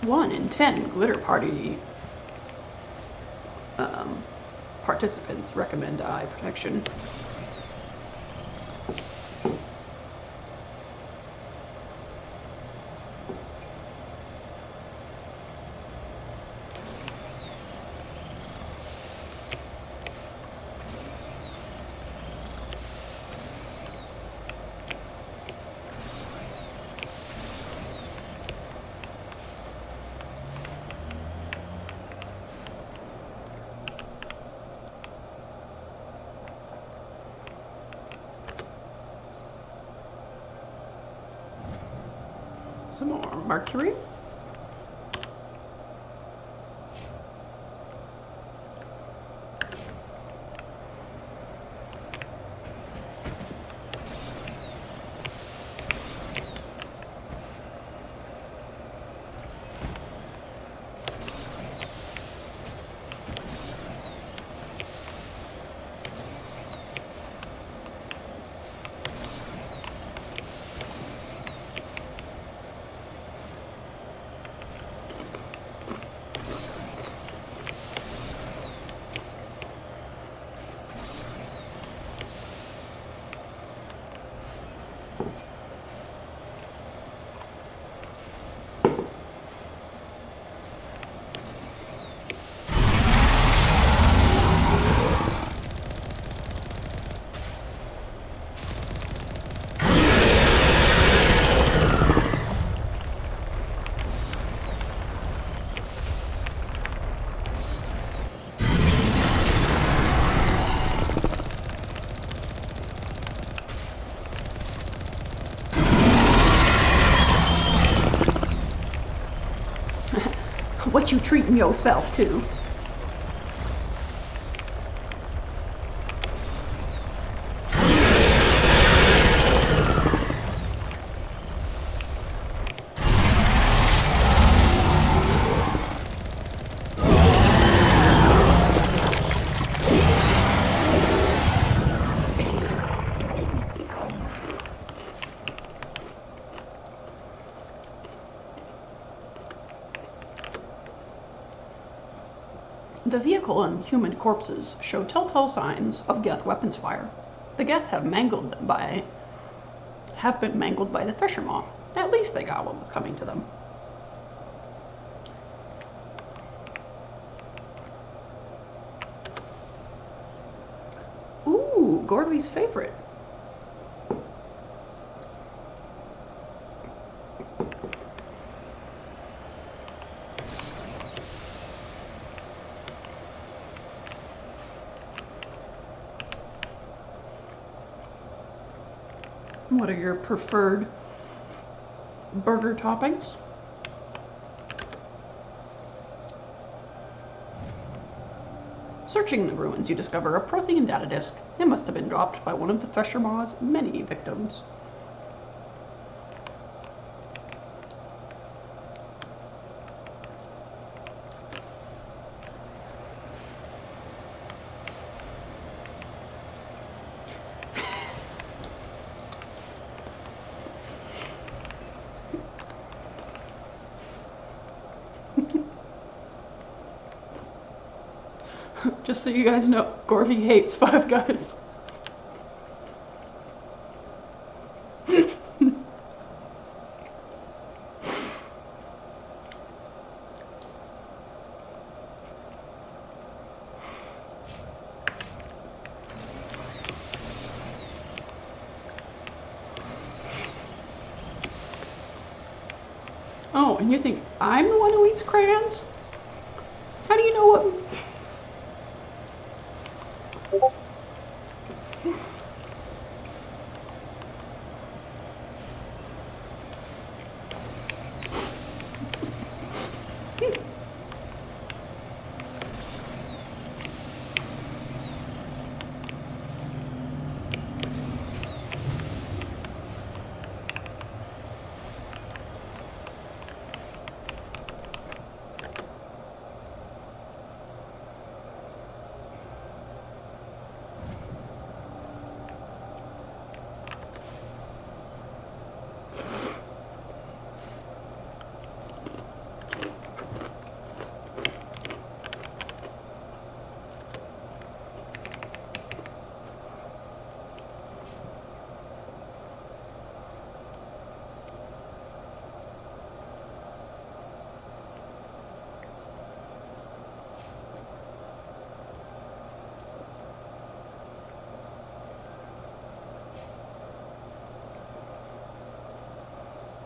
One in 10 glitter party participants recommend eye protection. Some more mercury. what you treating yourself to? The vehicle and human corpses show telltale signs of Geth weapons fire. The Geth have been mangled by the Thresher Maw. At least they got what was coming to them. Ooh, Gorby's favorite. What are your preferred burger toppings? Searching the ruins, you discover a Prothean data disk. It must have been dropped by one of the Thresher Maw's many victims. Just so you guys know, Gorby hates Five Guys. Oh, and you think I'm the one who eats crayons? How do you know what...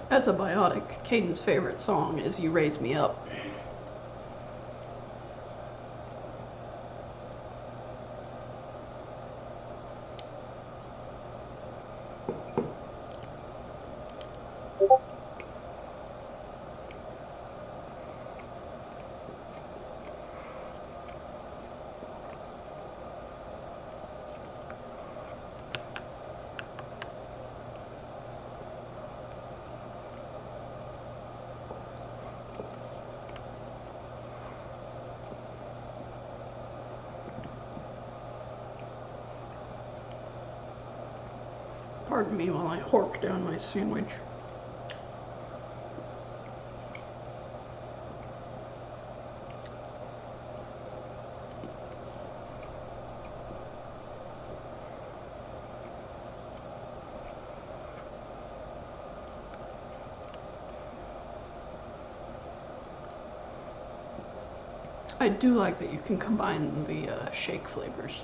As a biotic, Caden's favorite song is You Raise Me Up. Pardon me while I hork down my sandwich. I do like that you can combine the shake flavors.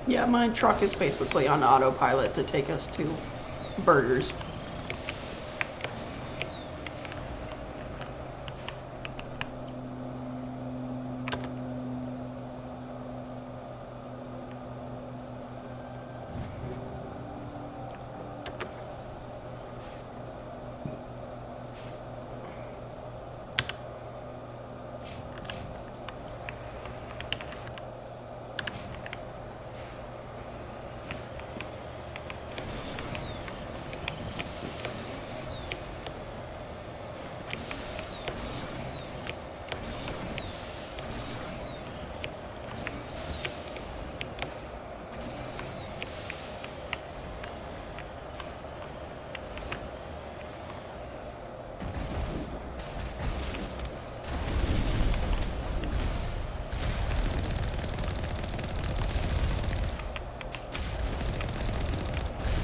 Yeah, my truck is basically on autopilot to take us to burgers.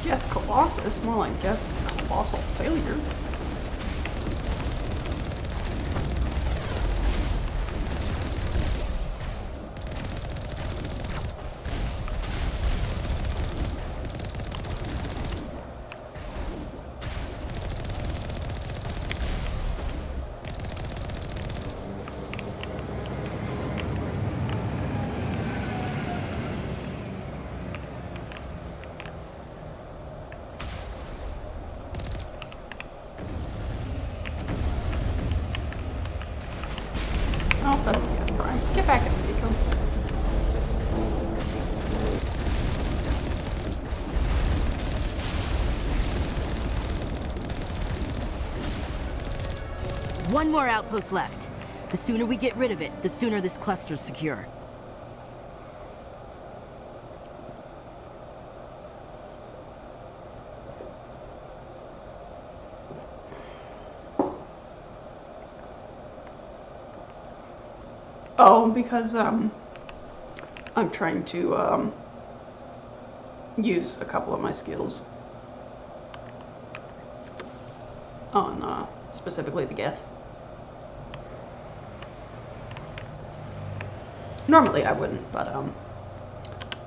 Geth Colossus, more like Geth Colossal Failure. Oh, that's a Geth Prime. Get back in the vehicle. One more outpost left. The sooner we get rid of it, the sooner this cluster's secure. Oh, because I'm trying to use a couple of my skills on specifically the Geth. Normally I wouldn't, but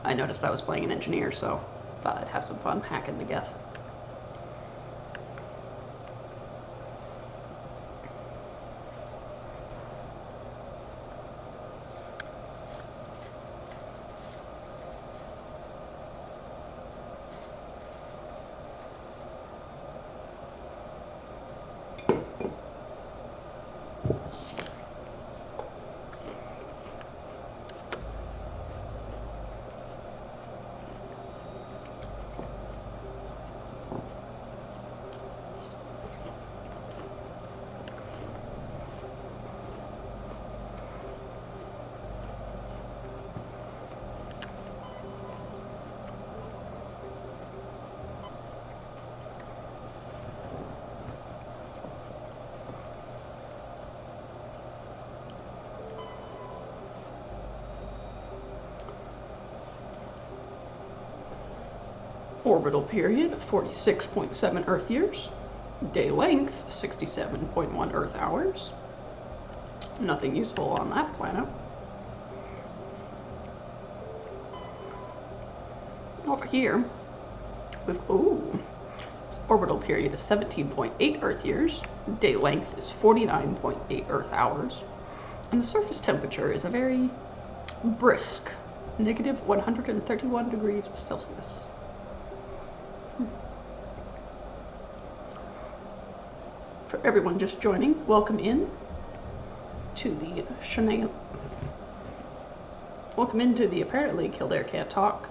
I noticed I was playing an engineer, so thought I'd have some fun hacking the Geth. Orbital period, 46.7 Earth years. Day length, 67.1 Earth hours. Nothing useful on that planet. Over here, we've, its orbital period is 17.8 Earth years. Day length is 49.8 Earth hours. And the surface temperature is a very brisk, negative 131 degrees Celsius. For everyone just joining, welcome in to the welcome into the apparently Kildare Can't Talk.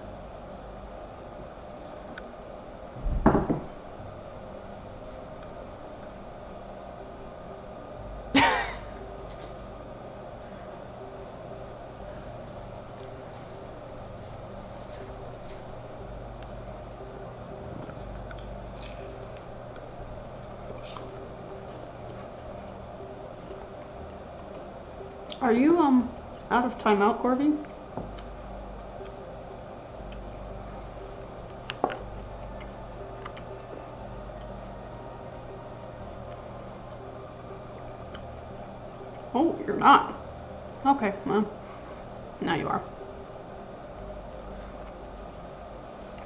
Are you, out of timeout, Corby? Oh, you're not. Okay, well, now you are.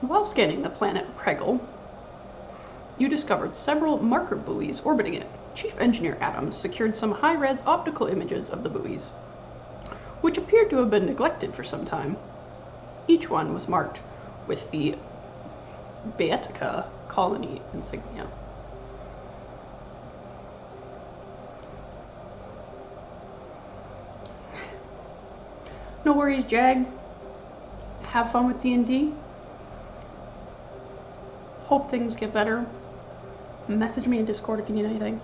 While scanning the planet Pregel, you discovered several marker buoys orbiting it. Chief Engineer Adams secured some high-res optical images of the buoys, which appeared to have been neglected for some time. Each one was marked with the Baetica colony insignia. No worries, Jag. Have fun with D&D. Hope things get better. Message me in Discord if you need anything.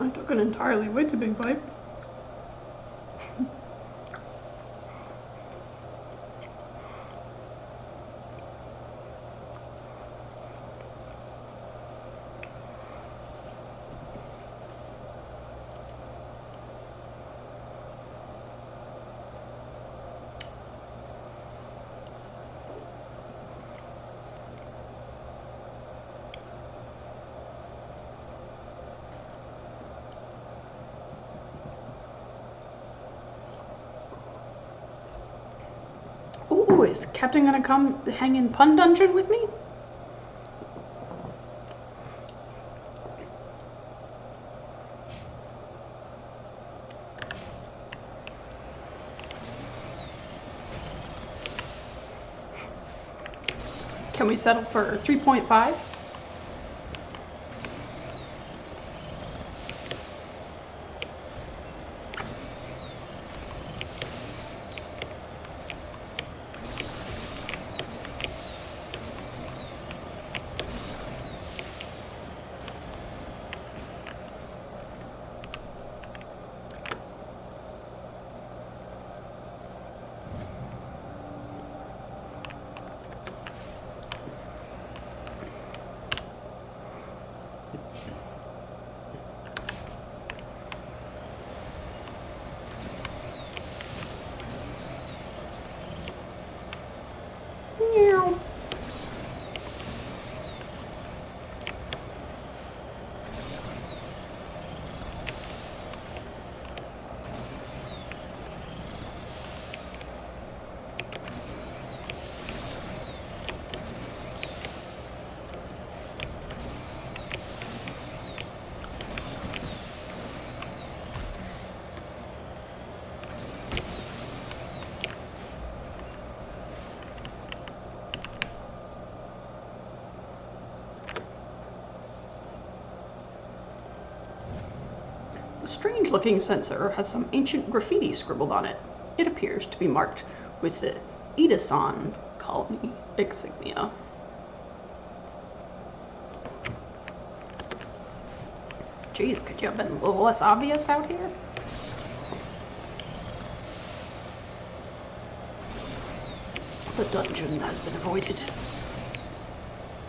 I took an entirely way too big bite. Ooh, is Captain gonna come hang in Pun Dungeon with me? Can we settle for 3.5? Strange-looking sensor has some ancient graffiti scribbled on it. It appears to be marked with the Edison colony insignia. Jeez, could you have been a little less obvious out here? The dungeon has been avoided.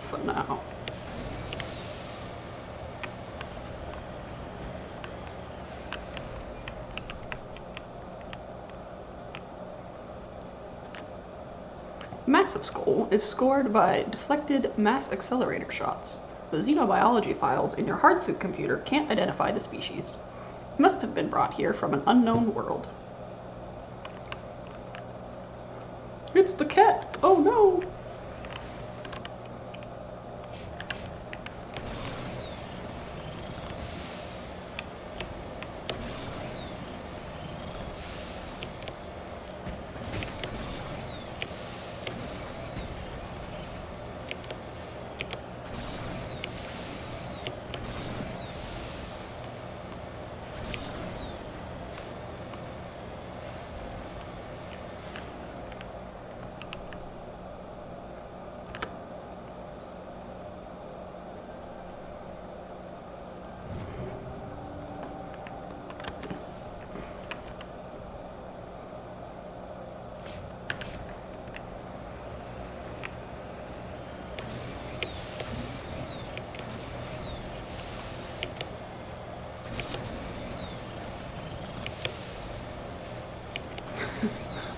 For now. Massive Skull is scored by deflected mass accelerator shots. The xenobiology files in your hardsuit computer can't identify the species. It must have been brought here from an unknown world. It's the cat! Oh no!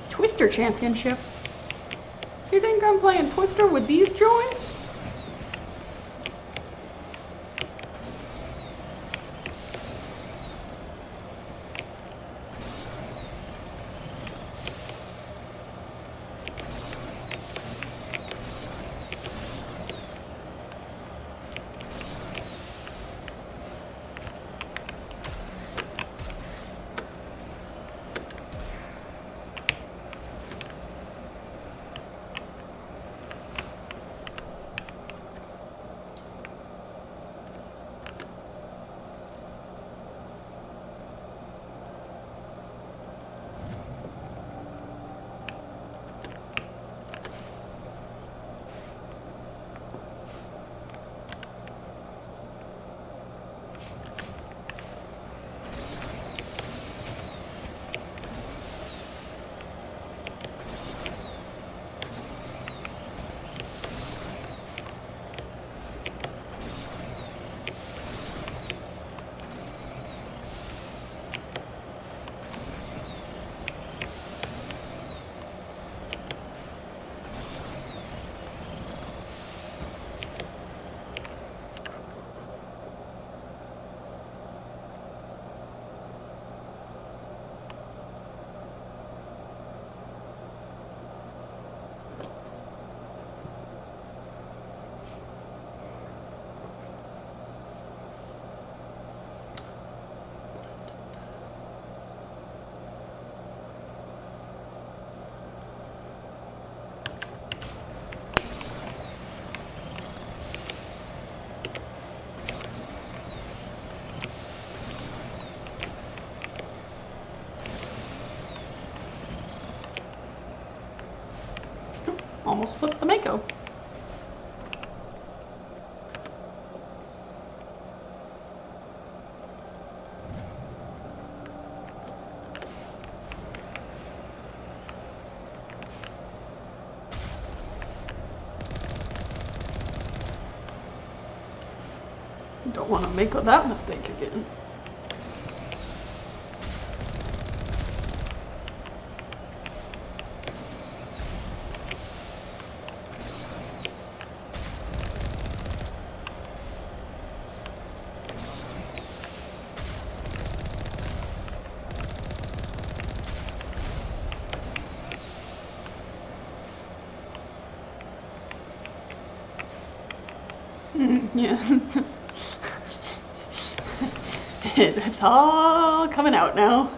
Twister Championship. You think I'm playing Twister with these joints? Almost flipped the Mako. Don't want to make that mistake again. Yeah. It's all coming out now.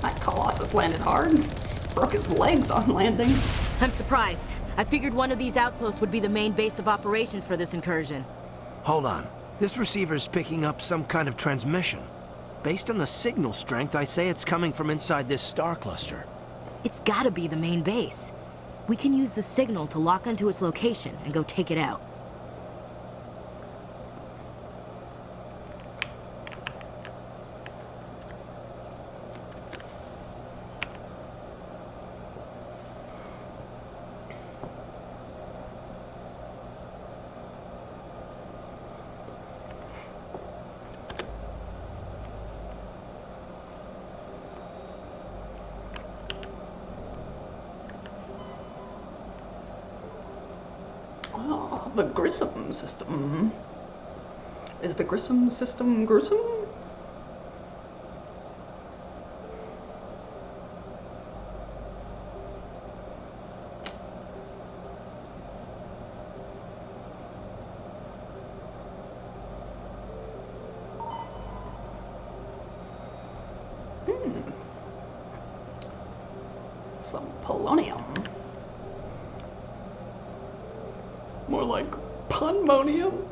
That Colossus landed hard. Broke his legs on landing. I'm surprised. I figured one of these outposts would be the main base of operations for this incursion. Hold on. This receiver's picking up some kind of transmission. Based on the signal strength, I say it's coming from inside this star cluster. It's gotta be the main base. We can use the signal to lock onto its location and go take it out. Ah, the Grissom system. Is the Grissom system gruesome? Some polonium. More like punmonium.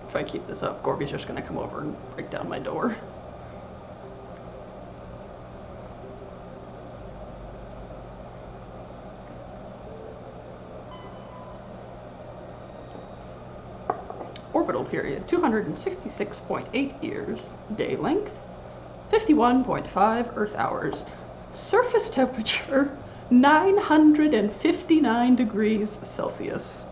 If I keep this up, Gorby's just gonna come over and break down my door. Orbital period, 266.8 years. Day length, 51.5 Earth hours. Surface temperature, 959 degrees Celsius.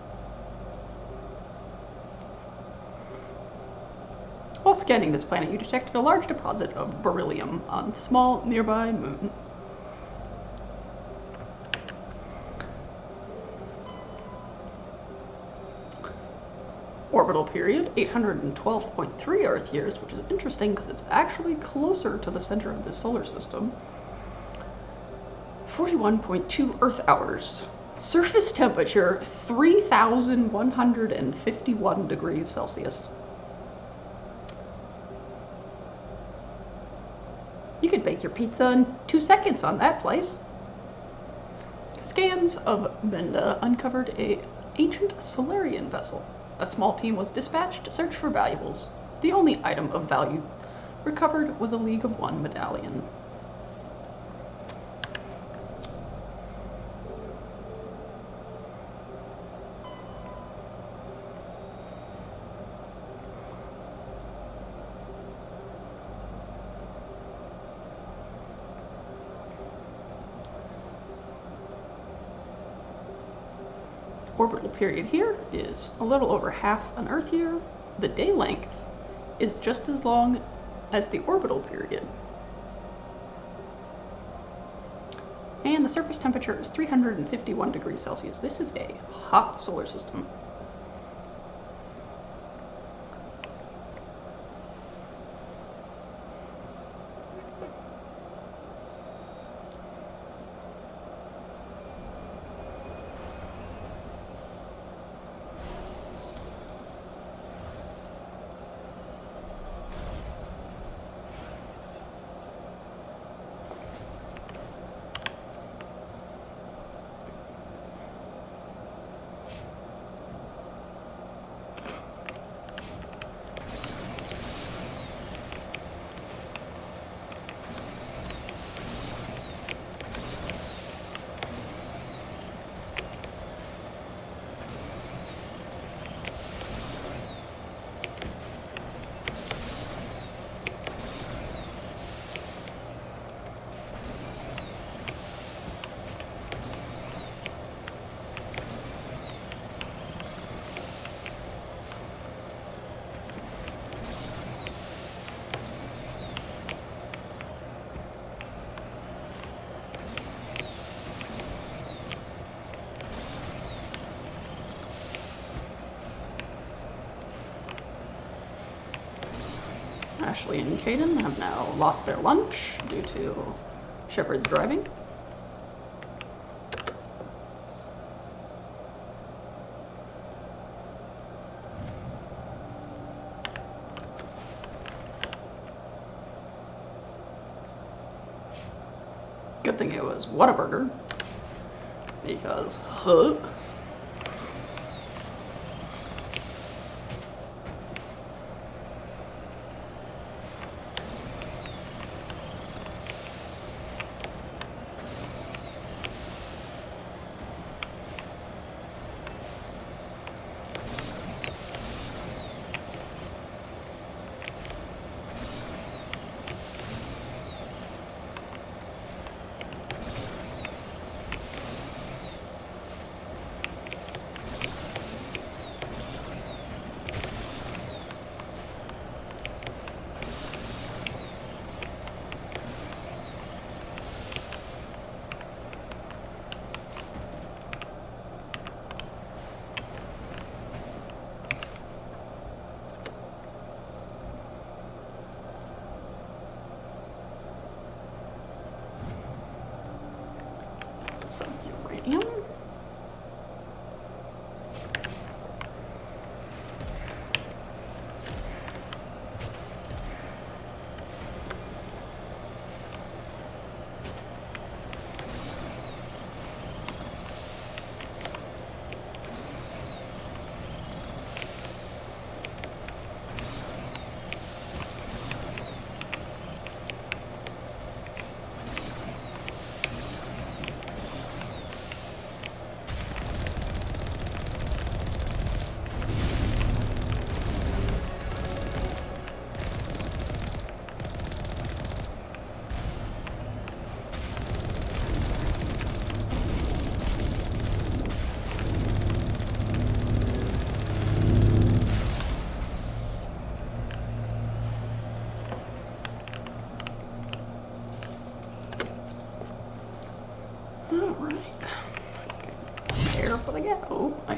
While scanning this planet, you detected a large deposit of beryllium on a small nearby moon. Orbital period, 812.3 Earth years, which is interesting because it's actually closer to the center of this solar system. 41.2 Earth hours. Surface temperature, 3,151 degrees Celsius. You could bake your pizza in 2 seconds on that place. Scans of Benda uncovered an ancient Solarian vessel. A small team was dispatched to search for valuables. The only item of value recovered was a League of One medallion. Orbital period here is a little over half an Earth year. The day length is just as long as the orbital period. And the surface temperature is 351 degrees Celsius. This is a hot solar system. Ashley and Caden have now lost their lunch due to Shepard's driving. Good thing it was Whataburger, because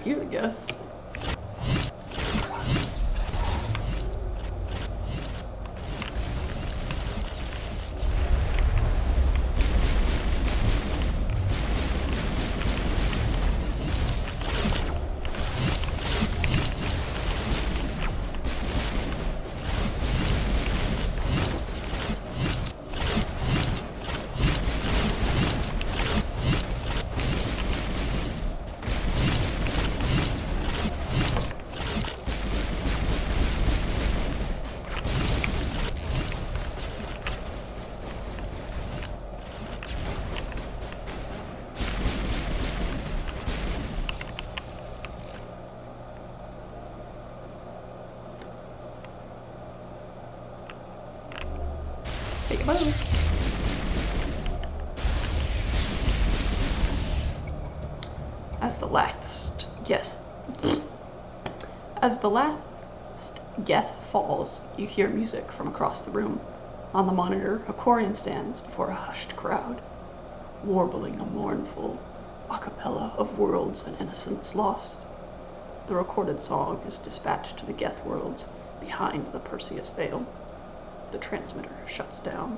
hear the Geth. As the last Geth falls, you hear music from across the room. On the monitor, a Quarian stands before a hushed crowd, warbling a mournful a cappella of worlds and innocence lost. The recorded song is dispatched to the Geth worlds behind the Perseus Veil. The transmitter shuts down.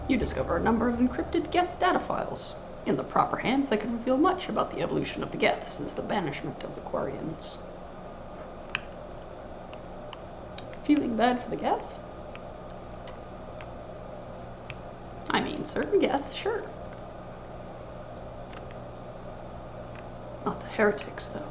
You discover a number of encrypted Geth data files. In the proper hands, they could reveal much about the evolution of the Geth since the banishment of the Quarians. Feeling bad for the Geth? I mean, certain Geth, sure. Not the heretics, though.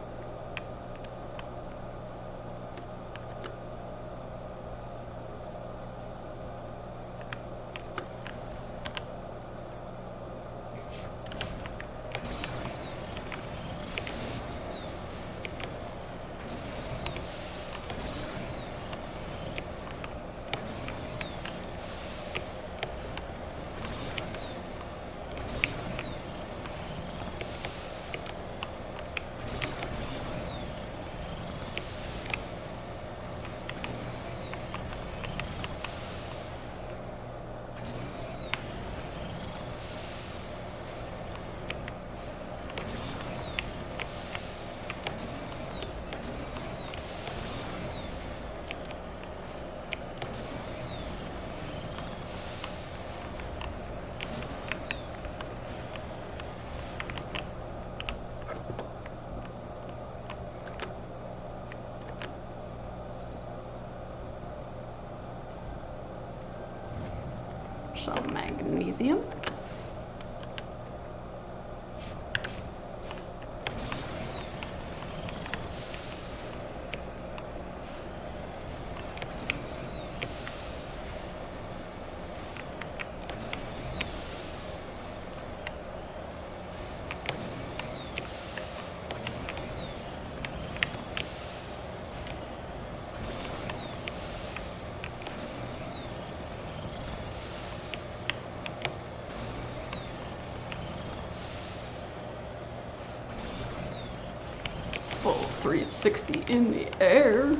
Some magnesium. Full 360 in the air.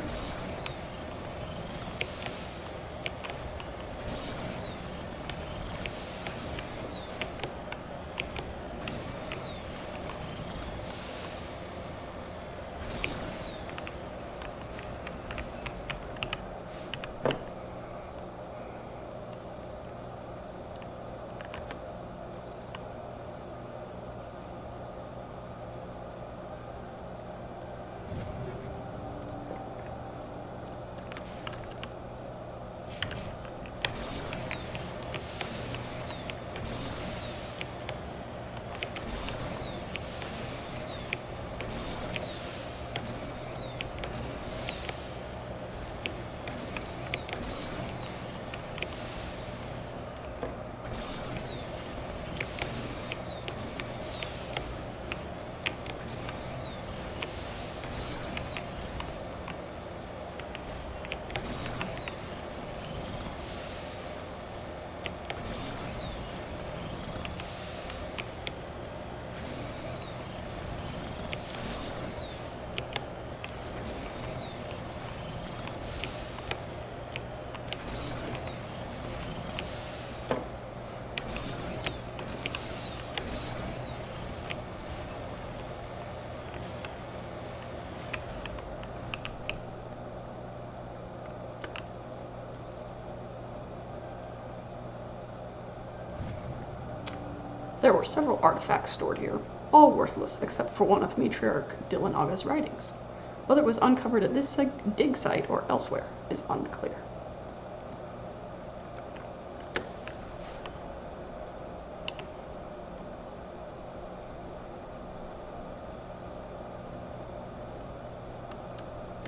There were several artifacts stored here, all worthless except for one of Matriarch Dillinaga's writings. Whether it was uncovered at this dig site or elsewhere is unclear.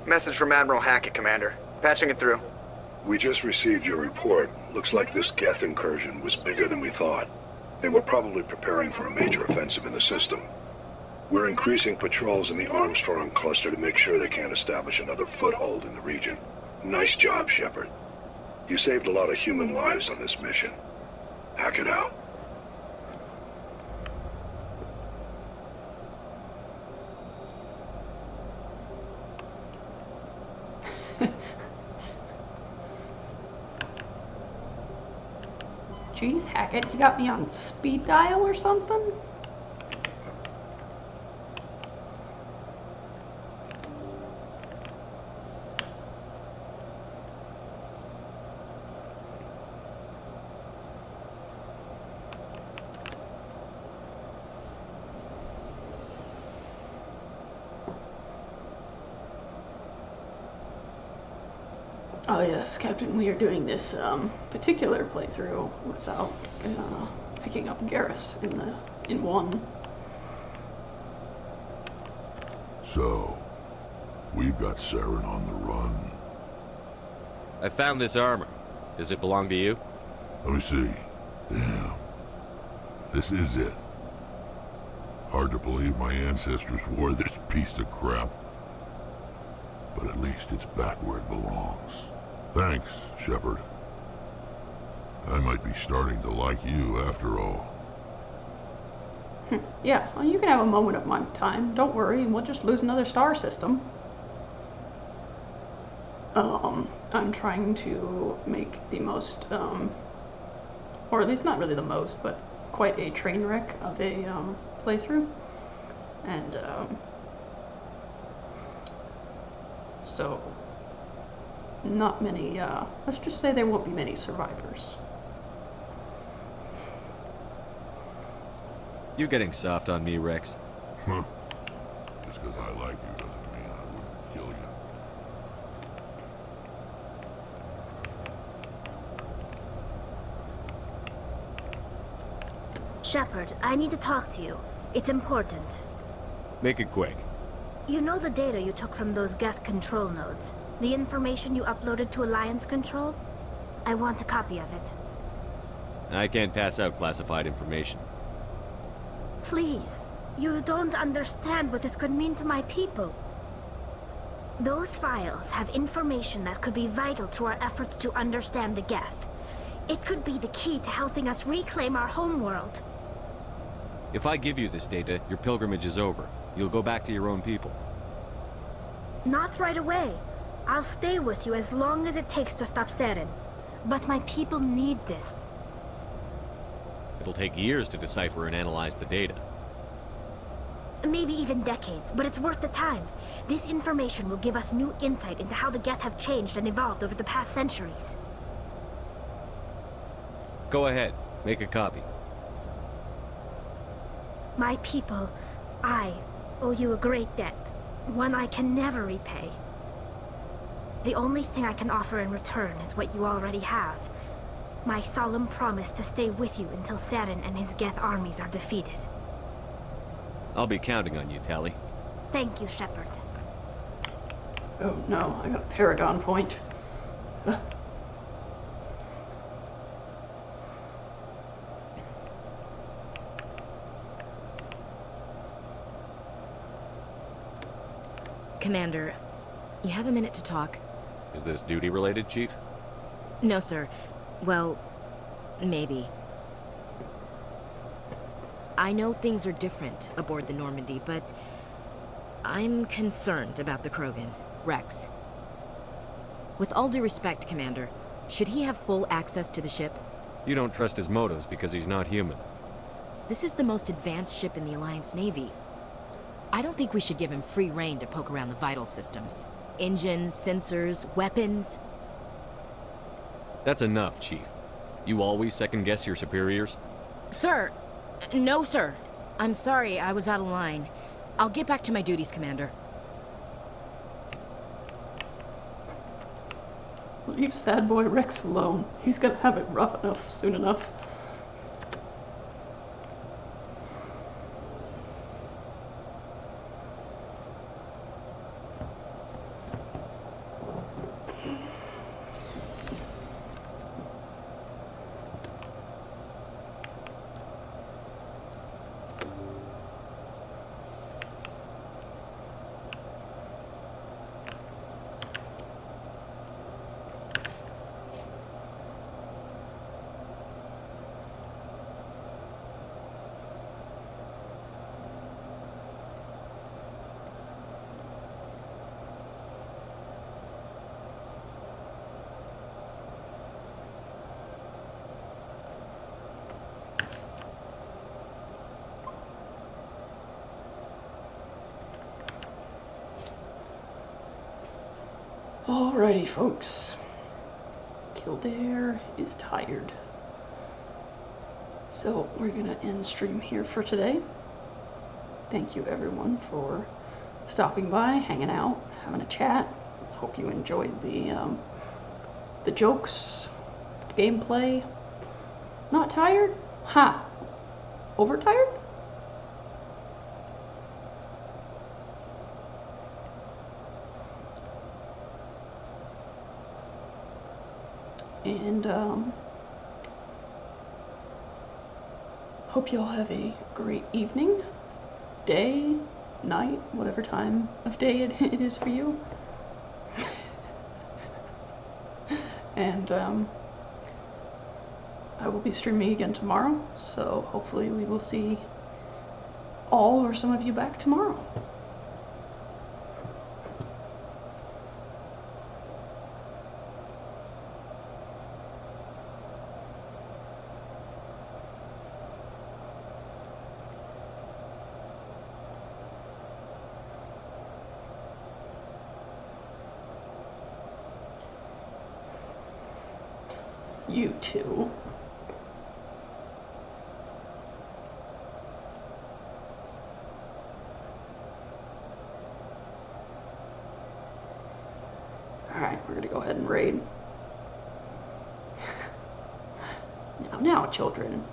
Message from Admiral Hackett, Commander. Patching it through. We just received your report. Looks like this Geth incursion was bigger than we thought. They were probably preparing for a major offensive in the system. We're increasing patrols in the Armstrong cluster to make sure they can't establish another foothold in the region. Nice job, Shepard. You saved a lot of human lives on this mission. Hack it out. Jeez, Hackett, you got me on speed dial or something? Oh yes, Captain, we are doing this particular playthrough without picking up Garrus in one. So, we've got Saren on the run. I found this armor. Does it belong to you? Let me see. Damn. This is it. Hard to believe my ancestors wore this piece of crap. But at least it's back where it belongs. Thanks, Shepard. I might be starting to like you after all. Yeah, well, you can have a moment of my time. Don't worry, we'll just lose another star system. I'm trying to make the most, or at least not really the most, but quite a train wreck of a playthrough. And, so, not many, let's just say there won't be many survivors. You're getting soft on me, Rex. Huh. Just because I like you doesn't mean I wouldn't kill you. Shepard, I need to talk to you. It's important. Make it quick. You know the data you took from those Geth control nodes? The information you uploaded to Alliance Control? I want a copy of it. I can't pass out classified information. Please. You don't understand what this could mean to my people. Those files have information that could be vital to our efforts to understand the Geth. It could be the key to helping us reclaim our homeworld. If I give you this data, your pilgrimage is over. You'll go back to your own people. Not right away. I'll stay with you as long as it takes to stop Saren. But my people need this. It'll take years to decipher and analyze the data. Maybe even decades, but it's worth the time. This information will give us new insight into how the Geth have changed and evolved over the past centuries. Go ahead. Make a copy. My people, I owe you a great debt. One I can never repay. The only thing I can offer in return is what you already have. My solemn promise to stay with you until Saren and his Geth armies are defeated. I'll be counting on you, Tali. Thank you, Shepard. Oh no, I got a Paragon point. Commander, you have a minute to talk? Is this duty-related, Chief? No, sir. Well, maybe. I know things are different aboard the Normandy, but I'm concerned about the Krogan, Rex. With all due respect, Commander, should he have full access to the ship? You don't trust his motives because he's not human. This is the most advanced ship in the Alliance Navy. I don't think we should give him free rein to poke around the vital systems. Engines, sensors, weapons. That's enough, Chief. You always second-guess your superiors? Sir! No, sir. I'm sorry, I was out of line. I'll get back to my duties, Commander. Leave sad boy Rex alone. He's gonna have it rough enough soon enough. Alrighty, folks. Kildare is tired. So we're gonna end stream here for today. Thank you everyone for stopping by, hanging out, having a chat. Hope you enjoyed the jokes, the gameplay. Not tired? Ha! Overtired? And hope you all have a great evening, day, night, whatever time of day it is for you. And I will be streaming again tomorrow, so hopefully we will see all or some of you back tomorrow. You too. Alright, we're gonna go ahead and raid. Now, children.